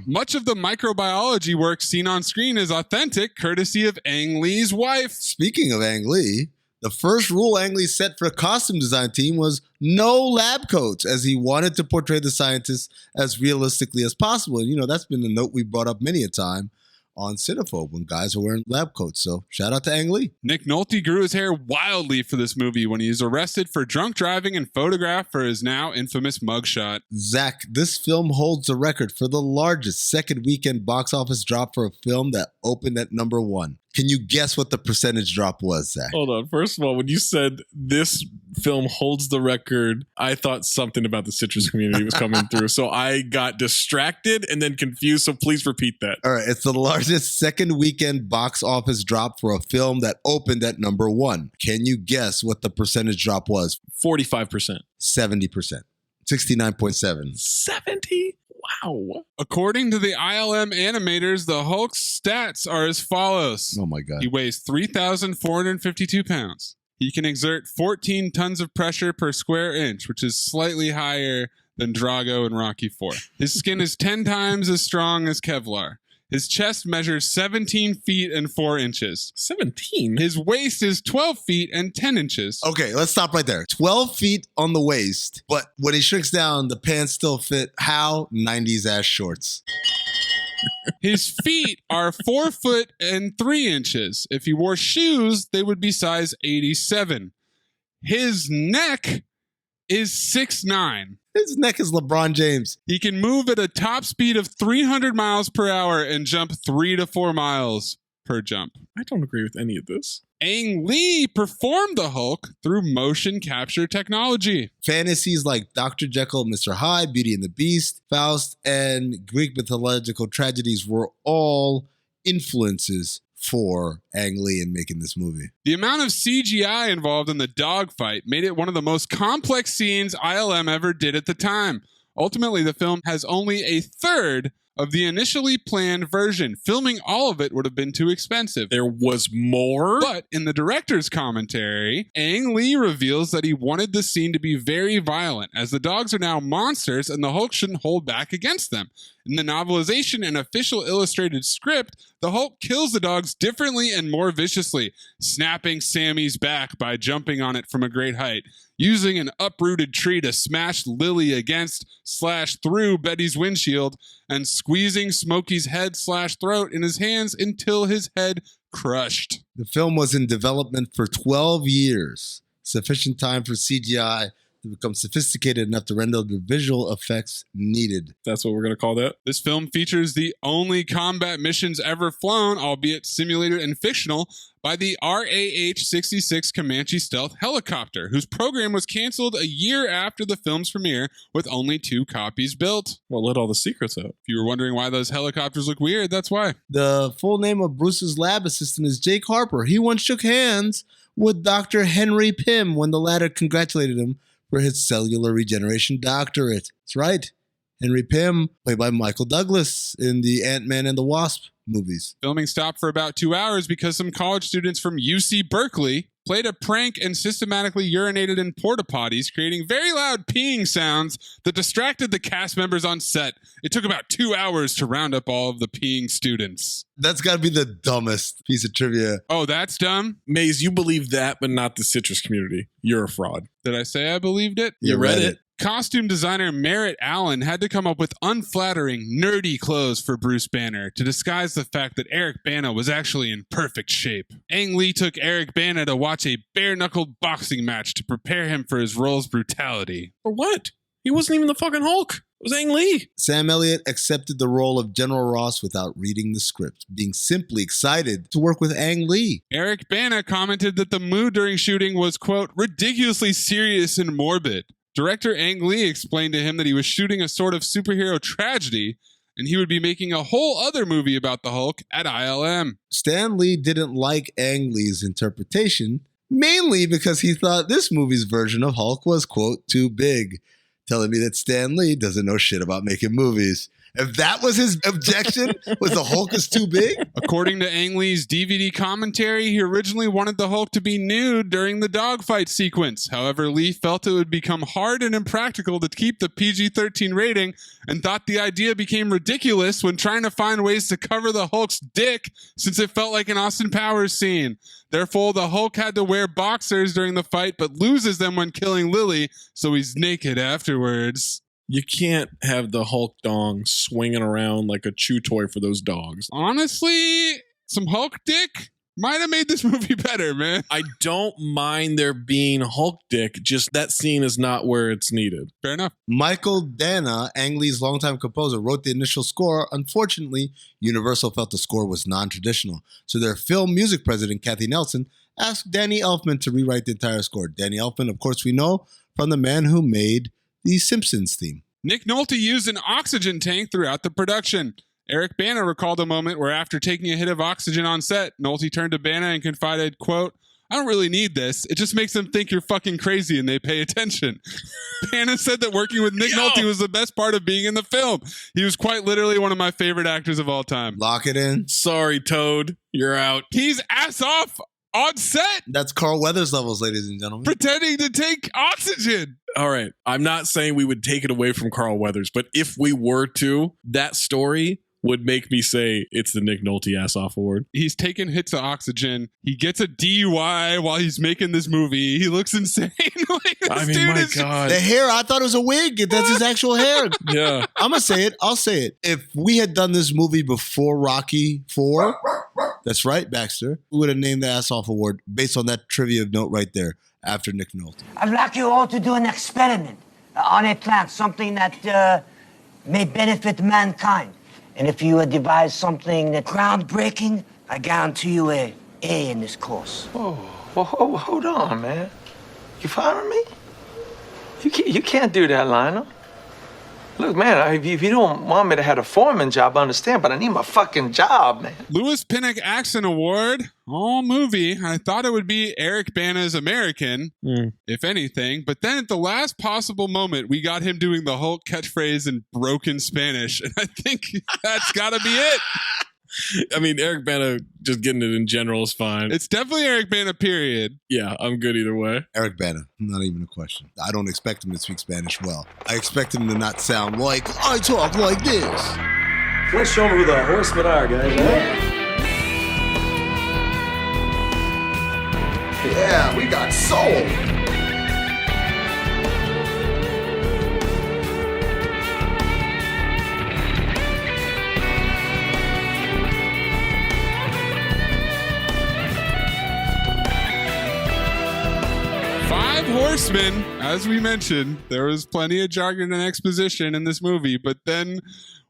Speaker 5: Much of the microbiology work seen on screen is authentic, courtesy of Ang Lee's wife.
Speaker 4: Speaking of Ang Lee, the first rule Ang Lee set for a costume design team was no lab coats, as he wanted to portray the scientists as realistically as possible. And, that's been a note we brought up many a time on Cinephobe when guys are wearing lab coats. So shout out to Ang Lee.
Speaker 5: Nick Nolte grew his hair wildly for this movie when he was arrested for drunk driving and photographed for his now infamous mugshot.
Speaker 4: Zach, this film holds the record for the largest second weekend box office drop for a film that opened at number 1. Can you guess what the percentage drop was, Zach?
Speaker 3: Hold on. First of all, when you said this film holds the record, I thought something about the citrus community was coming through. So I got distracted and then confused. So please repeat that.
Speaker 4: All right. It's the largest second weekend box office drop for a film that opened at number 1. Can you guess what the percentage drop was?
Speaker 3: 45%.
Speaker 4: 70%. 69.7.
Speaker 3: 70? Wow.
Speaker 5: According to the ILM animators, the Hulk's stats are as follows.
Speaker 4: Oh my God.
Speaker 5: He weighs 3,452 pounds. He can exert 14 tons of pressure per square inch, which is slightly higher than Drago in Rocky IV. His skin is 10 times as strong as Kevlar. His chest measures 17 feet and 4 inches.
Speaker 3: 17?
Speaker 5: His waist is 12 feet and 10 inches.
Speaker 4: Okay, let's stop right there. 12 feet on the waist, but when he shrinks down, the pants still fit how? 90s ass shorts.
Speaker 5: His feet are 4 foot and 3 inches. If he wore shoes, they would be size 87. His neck is 6'9".
Speaker 4: His neck is LeBron James.
Speaker 5: He can move at a top speed of 300 miles per hour and jump 3 to 4 miles per jump.
Speaker 3: I don't agree with any of this.
Speaker 5: Ang Lee performed the Hulk through motion capture technology.
Speaker 4: Fantasies like Dr. Jekyll, Mr. Hyde, Beauty and the Beast, Faust, and Greek mythological tragedies were all influences for Ang Lee in making this movie.
Speaker 5: The amount of CGI involved in the dogfight made it one of the most complex scenes ILM ever did at the time. Ultimately, the film has only a third of the initially planned version. Filming all of it would have been too expensive.
Speaker 3: There was more?
Speaker 5: But in the director's commentary, Ang Lee reveals that he wanted the scene to be very violent, as the dogs are now monsters and the Hulk shouldn't hold back against them. In the novelization and official illustrated script, the Hulk kills the dogs differently and more viciously, snapping Sammy's back by jumping on it from a great height, using an uprooted tree to smash Lily against / through Betty's windshield, and squeezing Smokey's head / throat in his hands until his head crushed.
Speaker 4: The film was in development for 12 years, sufficient time for CGI to become sophisticated enough to render the visual effects needed.
Speaker 3: That's what we're going to call that?
Speaker 5: This film features the only combat missions ever flown, albeit simulated and fictional, by the RAH-66 Comanche stealth helicopter, whose program was canceled a year after the film's premiere with only 2 copies built.
Speaker 3: What let all the secrets out?
Speaker 5: If you were wondering why those helicopters look weird, that's why.
Speaker 4: The full name of Bruce's lab assistant is Jake Harper. He once shook hands with Dr. Henry Pym when the latter congratulated him for his cellular regeneration doctorate. That's right. Henry Pym, played by Michael Douglas in the Ant-Man and the Wasp movies.
Speaker 5: Filming stopped for about 2 hours because some college students from UC Berkeley played a prank and systematically urinated in porta potties, creating very loud peeing sounds that distracted the cast members on set. It took about 2 hours to round up all of the peeing students.
Speaker 4: That's got to be the dumbest piece of trivia.
Speaker 5: Oh, that's dumb?
Speaker 3: Maze, you believe that, but not the citrus community. You're a fraud.
Speaker 5: Did I say I believed it?
Speaker 3: You read it.
Speaker 5: Costume designer Merritt Allen had to come up with unflattering, nerdy clothes for Bruce Banner to disguise the fact that Eric Bana was actually in perfect shape. Ang Lee took Eric Bana to watch a bare-knuckled boxing match to prepare him for his role's brutality.
Speaker 3: For what? He wasn't even the fucking Hulk. It was Ang Lee.
Speaker 4: Sam Elliott accepted the role of General Ross without reading the script, being simply excited to work with Ang Lee.
Speaker 5: Eric Bana commented that the mood during shooting was, quote, ridiculously serious and morbid. Director Ang Lee explained to him that he was shooting a sort of superhero tragedy and he would be making a whole other movie about the Hulk at ILM.
Speaker 4: Stan Lee didn't like Ang Lee's interpretation, mainly because he thought this movie's version of Hulk was, quote, too big, telling me that Stan Lee doesn't know shit about making movies. If that was his objection, was the Hulk is too big?
Speaker 5: According to Ang Lee's DVD commentary, he originally wanted the Hulk to be nude during the dogfight sequence. However, Lee felt it would become hard and impractical to keep the PG-13 rating and thought the idea became ridiculous when trying to find ways to cover the Hulk's dick since it felt like an Austin Powers scene. Therefore, the Hulk had to wear boxers during the fight but loses them when killing Lily, so he's naked afterwards.
Speaker 3: You can't have the Hulk dong swinging around like a chew toy for those dogs.
Speaker 5: Honestly, some Hulk dick might have made this movie better, man.
Speaker 3: I don't mind there being Hulk dick, just that scene is not where it's needed.
Speaker 5: Fair enough.
Speaker 4: Michael Dana, Ang Lee's longtime composer, wrote the initial score. Unfortunately, Universal felt the score was non-traditional, so their film music president, Kathy Nelson, asked Danny Elfman to rewrite the entire score. Danny Elfman, of course, we know from the man who made the Simpsons theme.
Speaker 5: Nick Nolte used an oxygen tank throughout the production. Eric Bana recalled a moment where after taking a hit of oxygen on set, Nolte turned to Bana and confided, quote, "I don't really need this. It just makes them think you're fucking crazy and they pay attention." Bana said that working with Nick Nolte was the best part of being in the film. He was quite literally one of my favorite actors of all time.
Speaker 4: Lock it in.
Speaker 3: Sorry, Toad. You're out.
Speaker 5: He's ass off on set.
Speaker 4: That's Carl Weathers levels, ladies and gentlemen.
Speaker 5: Pretending to take oxygen.
Speaker 3: All right. I'm not saying we would take it away from Carl Weathers, but if we were to, that story would make me say it's the Nick Nolte ass off award.
Speaker 5: He's taking hits of oxygen. He gets a DUI while he's making this movie. He looks insane.
Speaker 3: I mean, my God.
Speaker 4: The hair, I thought it was a wig. That's his actual hair.
Speaker 3: Yeah.
Speaker 4: I'm going to say it. I'll say it. If we had done this movie before Rocky IV, that's right, Baxter, we would have named the ass off award based on that trivia note right there after Nick Nolte.
Speaker 11: I'd like you all to do an experiment on a plant, something that may benefit mankind. And if you devise something that's groundbreaking, I guarantee you a A in this course.
Speaker 1: Whoa, hold on, man. You firing me? You can't do that, Lionel. Look, man, if you don't want me to have a foreman job, I understand, but I need my fucking job, man.
Speaker 5: Louis Pinnock Accent Award, all movie. I thought it would be Eric Bana's American, if anything. But then at the last possible moment, we got him doing the Hulk catchphrase in broken Spanish. And I think that's got to be it.
Speaker 3: I mean, Eric Bana just getting it in general is fine.
Speaker 5: It's definitely Eric Bana, period.
Speaker 3: Yeah, I'm good either way.
Speaker 4: Eric Bana, not even a question. I don't expect him to speak Spanish well. I expect him to not sound like I talk like this.
Speaker 2: Let's show them who the horsemen are, guys.
Speaker 4: Yeah, we got soul.
Speaker 5: Five horsemen, as we mentioned, there was plenty of jargon and exposition in this movie, but then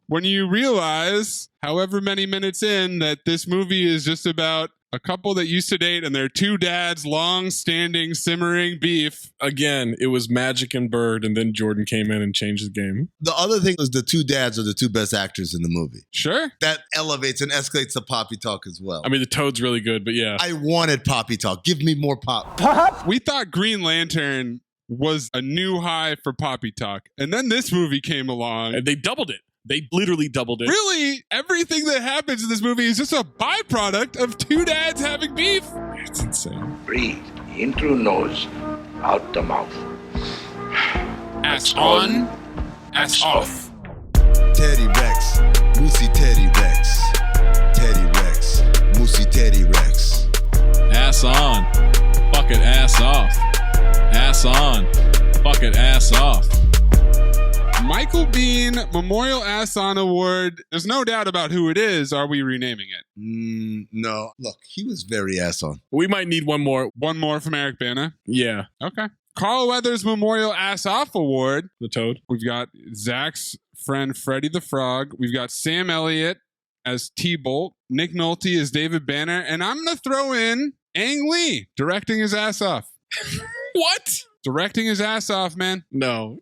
Speaker 5: when you realize, however many minutes in, that this movie is just about a couple that used to date and their two dads' long-standing simmering beef.
Speaker 3: Again, it was Magic and Bird, and then Jordan came in and changed the game.
Speaker 4: The other thing is the two dads are the two best actors in the movie.
Speaker 5: Sure.
Speaker 4: That elevates and escalates the Poppy talk as well.
Speaker 3: I mean, the Toad's really good, but yeah.
Speaker 4: I wanted Poppy talk. Give me more pop.
Speaker 5: We thought Green Lantern was a new high for Poppy talk, and then this movie came along.
Speaker 3: And they doubled it. They literally doubled it.
Speaker 5: Really, everything that happens in this movie is just a byproduct of two dads having beef.
Speaker 3: It's insane.
Speaker 10: Breathe in through nose, out the mouth.
Speaker 5: Ass on, ass off.
Speaker 4: Teddy Rex, Moosey Teddy Rex. Teddy Rex, Moosey Teddy Rex.
Speaker 3: Ass on, fuck it, ass off. Ass on, fuck it, ass off.
Speaker 5: Michael Biehn Memorial Ass On Award. There's no doubt about who it is. Are we renaming it?
Speaker 4: No. Look, he was very ass on.
Speaker 3: We might need one more.
Speaker 5: One more from Eric Bana?
Speaker 3: Yeah.
Speaker 5: Okay. Carl Weathers Memorial Ass Off Award.
Speaker 3: The Toad.
Speaker 5: We've got Zach's friend Freddie the Frog. We've got Sam Elliott as T-Bolt. Nick Nolte as David Banner. And I'm going to throw in Ang Lee directing his ass off.
Speaker 3: What?
Speaker 5: Directing his ass off, man.
Speaker 3: No,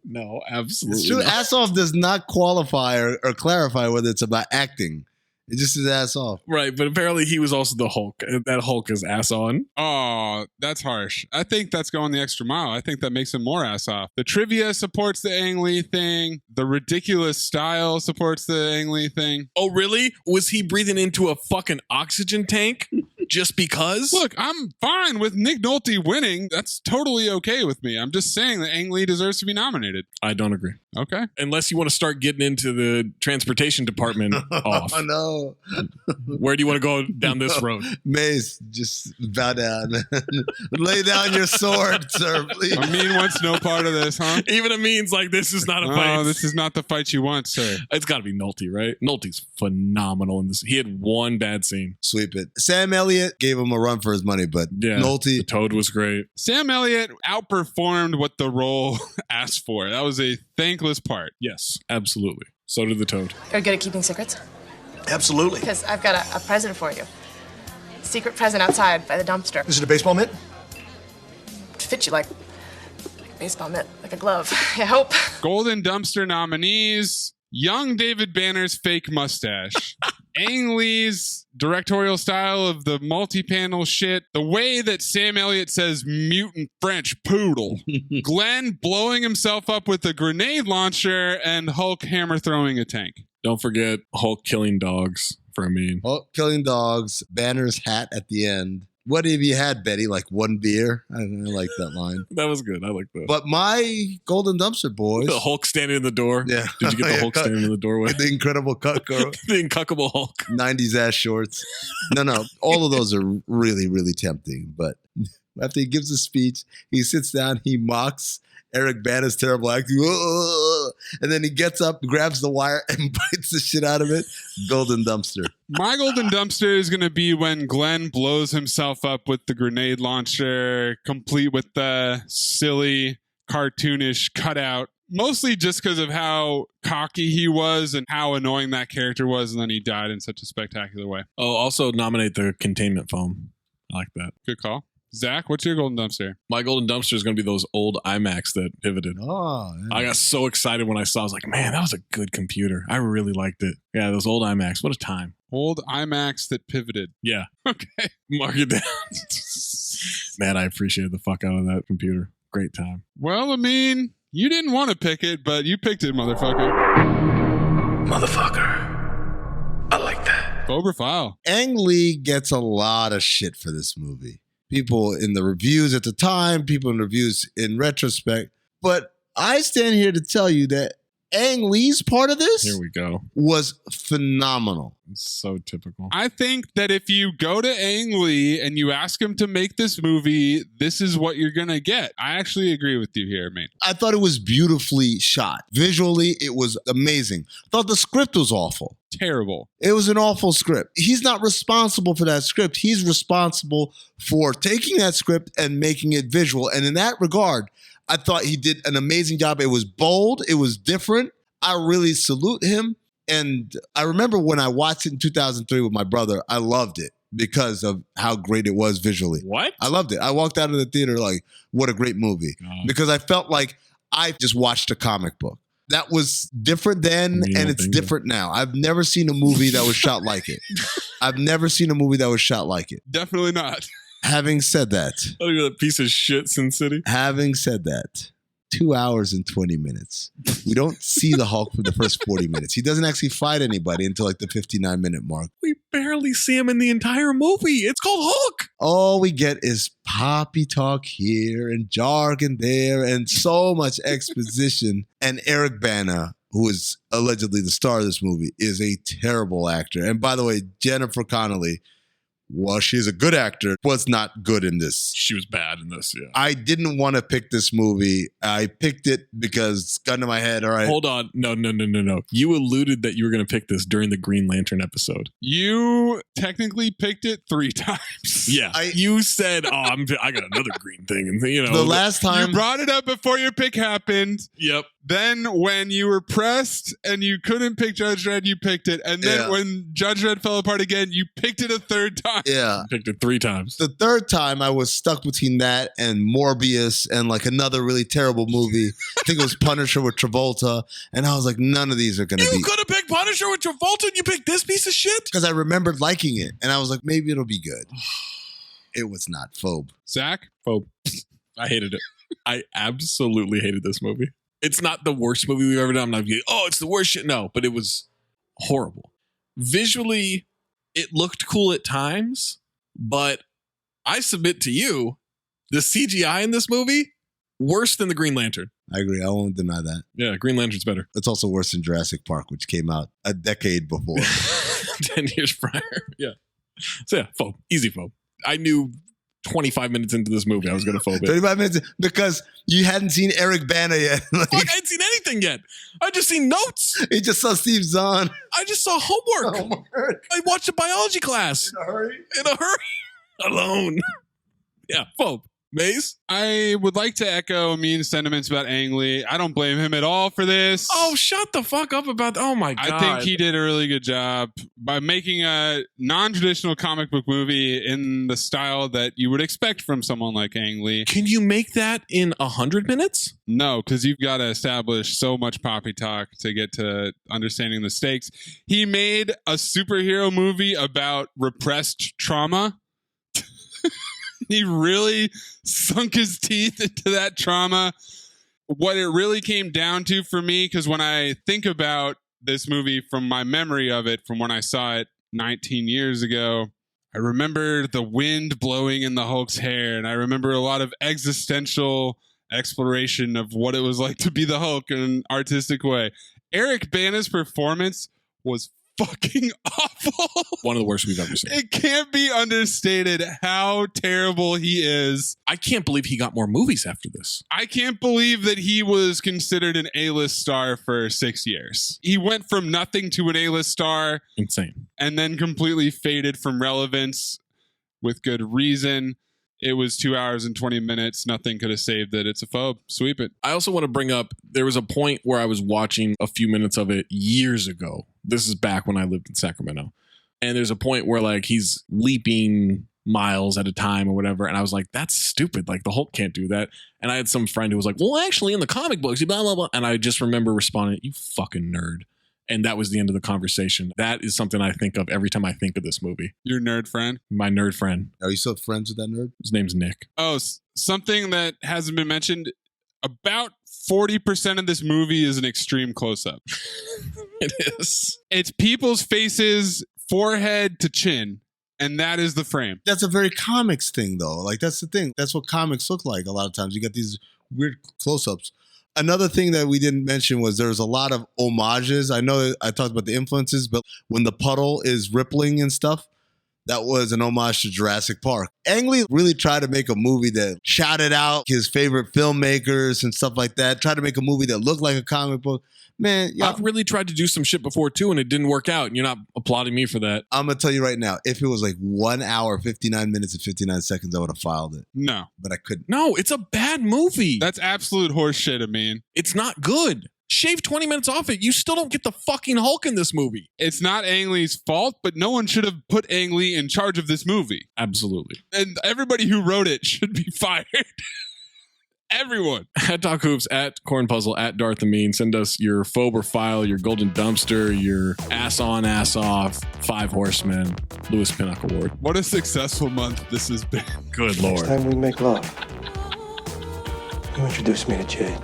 Speaker 3: absolutely.
Speaker 4: It's true.
Speaker 3: not.
Speaker 4: Ass off does not qualify or clarify whether it's about acting. It just is ass off.
Speaker 3: Right, but apparently he was also the Hulk. That Hulk is ass on.
Speaker 5: Oh, that's harsh. I think that's going the extra mile. I think that makes him more ass off. The trivia supports the Ang Lee thing. The ridiculous style supports the Ang Lee thing.
Speaker 3: Oh, really? Was he breathing into a fucking oxygen tank just because?
Speaker 5: Look, I'm fine with Nick Nolte winning. That's totally okay with me. I'm just saying that Ang Lee deserves to be nominated.
Speaker 3: I don't agree.
Speaker 5: Okay.
Speaker 3: Unless you want to start getting into the transportation department off.
Speaker 4: Oh, no.
Speaker 3: Where do you want to go down this road?
Speaker 4: Mace, just bow down. Lay down your sword, sir, please.
Speaker 5: Amin wants no part of this, huh?
Speaker 3: Even Amin's like, this is not a fight.
Speaker 5: Oh, this is not the fight you want, sir.
Speaker 3: It's got to be Nolte, right? Nolte's phenomenal in this. He had one bad scene.
Speaker 4: Sweep it. Sam Elliott gave him a run for his money, but
Speaker 3: Yeah,
Speaker 4: Nolte.
Speaker 3: the Toad was great.
Speaker 5: Sam Elliott outperformed what the role asked for. That was a thankless part.
Speaker 3: Yes, absolutely. So did the Toad.
Speaker 7: Are you good at keeping secrets?
Speaker 22: Absolutely.
Speaker 7: Because I've got a present for you. Secret present outside by the dumpster.
Speaker 22: Is it a baseball mitt?
Speaker 7: To fit you like a baseball mitt, like a glove. I hope.
Speaker 5: Golden Dumpster nominees: young David Banner's fake mustache, Ang Lee's directorial style of the multi-panel shit, the way that Sam Elliott says mutant French poodle, Glenn blowing himself up with a grenade launcher, and Hulk hammer throwing a tank.
Speaker 3: Don't forget Hulk killing dogs for Amin.
Speaker 4: Hulk killing dogs, Banner's hat at the end. What have you had, Betty? Like one beer? I like that line.
Speaker 3: That was good. I like that.
Speaker 4: But my Golden Dumpster boys.
Speaker 3: The Hulk standing in the door.
Speaker 4: Yeah.
Speaker 3: Did you get the Hulk standing in the doorway?
Speaker 4: The Incredible Cut Girl.
Speaker 3: The Incuckable Hulk.
Speaker 4: 90s ass shorts. No. All of those are really, really tempting. But after he gives a speech, he sits down, he mocks Eric Bana's terrible acting. And then he gets up, grabs the wire, and bites the shit out of it. Golden Dumpster.
Speaker 5: My Golden Dumpster is going to be when Glenn blows himself up with the grenade launcher, complete with the silly, cartoonish cutout. Mostly just because of how cocky he was and how annoying that character was, and then he died in such a spectacular way.
Speaker 3: Oh, also nominate the containment foam. I like that.
Speaker 5: Good call. Zach, what's your Golden Dumpster?
Speaker 3: My Golden Dumpster is going to be those old iMacs that pivoted.
Speaker 4: Oh, yeah.
Speaker 3: I got so excited when I saw it. I was like, man, that was a good computer. I really liked it. Yeah, those old iMacs. What a time.
Speaker 5: Old iMacs that pivoted.
Speaker 3: Yeah.
Speaker 5: Okay.
Speaker 3: Mark it down. Man, I appreciated the fuck out of that computer. Great time.
Speaker 5: Well, I mean, you didn't want to pick it, but you picked it, motherfucker.
Speaker 22: Motherfucker. I like that.
Speaker 5: Cobra File.
Speaker 4: Ang Lee gets a lot of shit for this movie. People in the reviews at the time, people in reviews in retrospect. But I stand here to tell you that Ang Lee's part of this
Speaker 3: Here we go.
Speaker 4: was phenomenal.
Speaker 3: It's so typical.
Speaker 5: I think that if you go to Ang Lee and you ask him to make this movie, this is what you're going to get. I actually agree with you here, man.
Speaker 4: I thought it was beautifully shot. Visually, it was amazing. I thought the script was awful.
Speaker 5: Terrible.
Speaker 4: It was an awful script. He's not responsible for that script. He's responsible for taking that script and making it visual. And in that regard, I thought he did an amazing job. It was bold. It was different. I really salute him. And I remember when I watched it in 2003 with my brother, I loved it because of how great it was visually.
Speaker 3: What?
Speaker 4: I loved it. I walked out of the theater like, what a great movie. Because I felt like I just watched a comic book. That was different then, and it's different now. I've never seen a movie that was shot like it. I've never seen a movie that was shot like it.
Speaker 5: Definitely not.
Speaker 4: Having said that.
Speaker 3: Oh, you're that piece of shit, Sin City.
Speaker 4: Having said that, 2 hours and 20 minutes. We don't see the Hulk for the first 40 minutes. He doesn't actually fight anybody until like the 59-minute mark.
Speaker 3: We barely see him in the entire movie. It's called Hulk.
Speaker 4: All we get is poppy talk here and jargon there and so much exposition. And Eric Bana, who is allegedly the star of this movie, is a terrible actor. And by the way, Jennifer Connelly, well, she's a good actor, was not good in this.
Speaker 3: She was bad in this, yeah.
Speaker 4: I didn't want to pick this movie. I picked it because, gun to my head, all right.
Speaker 3: Hold on. No. You alluded that you were going to pick this during the Green Lantern episode.
Speaker 5: You technically picked it 3 times.
Speaker 3: Yeah. You said, I got another green thing. And,
Speaker 4: the last time.
Speaker 5: You brought it up before your pick happened.
Speaker 3: Yep.
Speaker 5: Then when you were pressed and you couldn't pick Judge Dredd, you picked it. And then when Judge Dredd fell apart again, you picked it a third time.
Speaker 4: Yeah.
Speaker 3: Picked it 3 times.
Speaker 4: The third time I was stuck between that and Morbius and like another really terrible movie. I think it was Punisher with Travolta. And I was like, none of these are going to be.
Speaker 3: You could have picked Punisher with Travolta and you picked this piece of shit?
Speaker 4: Because I remembered liking it. And I was like, maybe it'll be good. It was not. Phobe.
Speaker 5: Zach?
Speaker 3: Phobe. I hated it. I absolutely hated this movie. It's not the worst movie we've ever done. I'm not like, oh, it's the worst shit. No, but it was horrible. Visually, it looked cool at times, but I submit to you, the CGI in this movie, worse than the Green Lantern.
Speaker 4: I agree. I won't deny that.
Speaker 3: Yeah, Green Lantern's better.
Speaker 4: It's also worse than Jurassic Park, which came out a decade before.
Speaker 3: 10 years prior. Yeah. So yeah, phobe. Easy phobe. I knew 25 minutes into this movie I was going to phobe it.
Speaker 4: 25 minutes because you hadn't seen Eric Bana yet.
Speaker 3: Fuck, I hadn't seen anything yet. I just seen notes.
Speaker 4: He just saw Steve Zahn.
Speaker 3: I just saw homework. I watched a biology class.
Speaker 4: In a hurry?
Speaker 3: In a hurry. Alone. Yeah, phobe. Maze?
Speaker 5: I would like to echo Amin's sentiments about Ang Lee. I don't blame him at all for this.
Speaker 3: Oh, shut the fuck up about that. Oh my God.
Speaker 5: I think he did a really good job by making a non-traditional comic book movie in the style that you would expect from someone like Ang Lee.
Speaker 3: Can you make that in 100 minutes?
Speaker 5: No, because you've got to establish so much poppy talk to get to understanding the stakes. He made a superhero movie about repressed trauma. He really sunk his teeth into that trauma. What it really came down to for me, because when I think about this movie from my memory of it, from when I saw it 19 years ago, I remember the wind blowing in the Hulk's hair, and I remember a lot of existential exploration of what it was like to be the Hulk in an artistic way. Eric Bana's performance was fucking awful.
Speaker 3: One of the worst we've ever seen.
Speaker 5: It can't be understated how terrible he is.
Speaker 3: I can't believe he got more movies after this.
Speaker 5: I can't believe that he was considered an A-list star for 6 years. He went from nothing to an A-list star.
Speaker 3: Insane.
Speaker 5: And then completely faded from relevance with good reason. It was 2 hours and 20 minutes. Nothing could have saved it. It's a phobe. Sweep it.
Speaker 3: I also want to bring up, there was a point where I was watching a few minutes of it years ago. This is back when I lived in Sacramento. And there's a point where like he's leaping miles at a time or whatever. And I was like, that's stupid. Like the Hulk can't do that. And I had some friend who was like, well, actually in the comic books, blah, blah, blah. And I just remember responding, you fucking nerd. And that was the end of the conversation. That is something I think of every time I think of this movie.
Speaker 5: Your nerd friend?
Speaker 3: My nerd friend.
Speaker 4: Are you still friends with that nerd?
Speaker 3: His name's Nick.
Speaker 5: Oh, something that hasn't been mentioned. About 40% of this movie is an extreme close-up.
Speaker 3: It is.
Speaker 5: It's people's faces, forehead to chin. And that is the frame.
Speaker 4: That's a very comics thing, though. Like, that's the thing. That's what comics look like a lot of times. You got these weird close-ups. Another thing that we didn't mention was there's a lot of homages. I know I talked about the influences, but when the puddle is rippling and stuff, that was an homage to Jurassic Park. Ang Lee really tried to make a movie that shouted out his favorite filmmakers and stuff like that. Tried to make a movie that looked like a comic book. Man,
Speaker 3: I've really tried to do some shit before too, and it didn't work out. And you're not applauding me for that.
Speaker 4: I'm going to tell you right now, if it was like 1 hour, 59 minutes, and 59 seconds, I would have filed it.
Speaker 5: No.
Speaker 4: But I couldn't.
Speaker 3: No, it's a bad movie.
Speaker 5: That's absolute horseshit, Amin.
Speaker 3: It's not good. Shave 20 minutes off it. You still don't get the fucking Hulk in this movie.
Speaker 5: It's not Ang Lee's fault, but no one should have put Ang Lee in charge of this movie.
Speaker 3: Absolutely.
Speaker 5: And everybody who wrote it should be fired. Everyone.
Speaker 3: At Doc Hoops, at Corn Puzzle, at Darth Amin. Send us your phobe or file, your golden dumpster, your ass on, ass off, 5 Horsemen, Lewis Pinnock Award.
Speaker 5: What a successful month this has been.
Speaker 3: Good Lord.
Speaker 21: Next time we make love, you introduce me to Jade.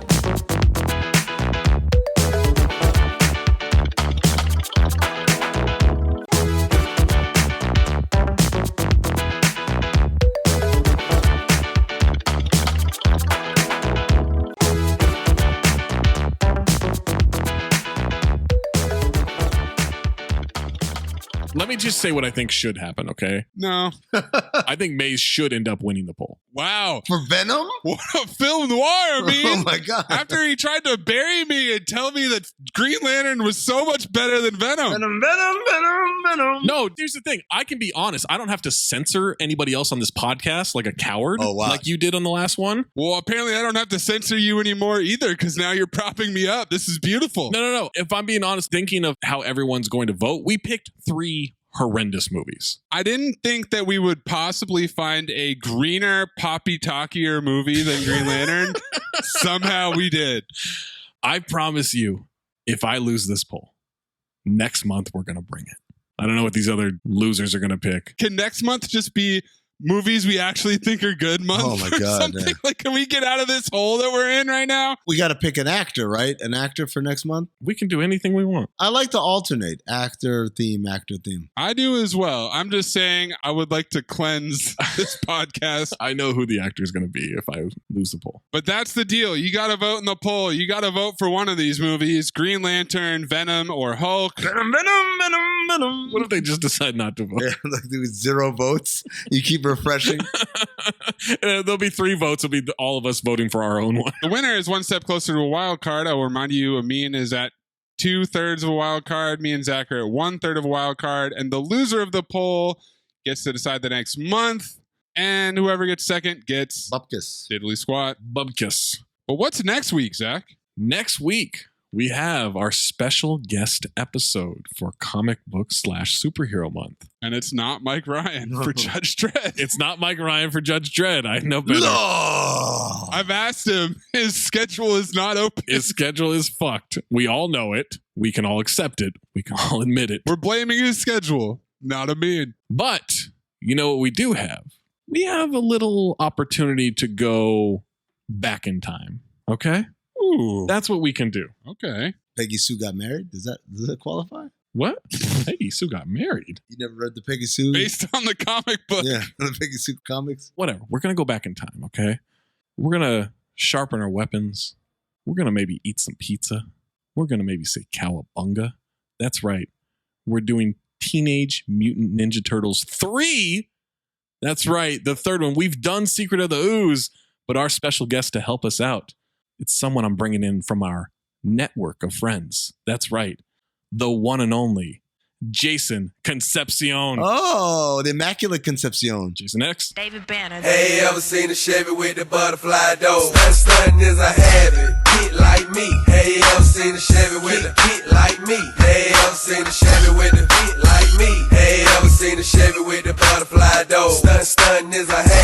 Speaker 3: Let me just say what I think should happen, okay?
Speaker 5: No.
Speaker 3: I think Mayes should end up winning the poll.
Speaker 5: Wow.
Speaker 4: For Venom?
Speaker 5: What a film noir, I mean.
Speaker 4: Oh my God.
Speaker 5: After he tried to bury me and tell me that Green Lantern was so much better than Venom.
Speaker 4: Venom.
Speaker 3: No, here's the thing. I can be honest. I don't have to censor anybody else on this podcast like a coward.
Speaker 4: Oh, wow.
Speaker 3: Like you did on the last one.
Speaker 5: Well, apparently I don't have to censor you anymore either, because now you're propping me up. This is beautiful.
Speaker 3: No. If I'm being honest, thinking of how everyone's going to vote, we picked 3 horrendous movies.
Speaker 5: I didn't think that we would possibly find a greener, poppy-talkier movie than Green Lantern. Somehow we did.
Speaker 3: I promise you, if I lose this poll, next month we're going to bring it. I don't know what these other losers are going to pick.
Speaker 5: Can next month just be movies we actually think are good month?
Speaker 4: Oh my God.
Speaker 5: Yeah. Like, can we get out of this hole that we're in right now?
Speaker 4: We got to pick an actor, right? An actor for next month?
Speaker 3: We can do anything we want.
Speaker 4: I like to alternate actor theme.
Speaker 5: I do as well. I'm just saying I would like to cleanse this podcast.
Speaker 3: I know who the actor is going to be if I lose the poll.
Speaker 5: But that's the deal. You got to vote in the poll. You got to vote for one of these movies: Green Lantern, Venom, or Hulk.
Speaker 4: Venom.
Speaker 3: What if they just decide not to vote?
Speaker 4: Yeah, like there was 0 votes. You keep refreshing.
Speaker 3: There'll be 3 votes. It'll be all of us voting for our own one.
Speaker 5: The winner is one step closer to a wild card. I will remind you, Amin is at 2/3 of a wild card. Me and Zach are at 1/3 of a wild card. And the loser of the poll gets to decide the next month. And whoever gets second gets
Speaker 4: Bupkis.
Speaker 5: Diddly Squat.
Speaker 3: Bubkiss.
Speaker 5: But what's next week, Zach?
Speaker 3: Next week, we have our special guest episode for comic book / superhero month.
Speaker 5: And it's not Mike Ryan for Judge Dredd.
Speaker 3: It's not Mike Ryan for Judge Dredd. I know better.
Speaker 4: No!
Speaker 5: I've asked him. His schedule is not open.
Speaker 3: His schedule is fucked. We all know it. We can all accept it. We can all admit it.
Speaker 5: We're blaming his schedule, not Amin.
Speaker 3: But you know what we do have? We have a little opportunity to go back in time. Okay?
Speaker 5: Ooh.
Speaker 3: That's what we can do.
Speaker 5: Okay.
Speaker 4: Peggy Sue got married. Does that qualify?
Speaker 3: What? Peggy Sue got married.
Speaker 4: You never read the Peggy Sue?
Speaker 5: Based on the comic book.
Speaker 4: Yeah, the Peggy Sue comics.
Speaker 3: Whatever. We're going to go back in time, okay? We're going to sharpen our weapons. We're going to maybe eat some pizza. We're going to maybe say cowabunga. That's right. We're doing Teenage Mutant Ninja Turtles 3. That's right. The third one. We've done Secret of the Ooze, but our special guest to help us out, it's someone I'm bringing in from our network of friends. That's right. The one and only Jason Concepcion.
Speaker 4: Oh, the Immaculate Concepcion.
Speaker 3: Jason X.
Speaker 6: David Banner.
Speaker 15: Hey, ever seen a Chevy with the butterfly door? Stunting is a habit. Get like me. Hey, ever seen a Chevy with a get like me? Hey, ever seen a Chevy with a get like me? Hey, ever seen a Chevy with the butterfly door? Stunting is a habit.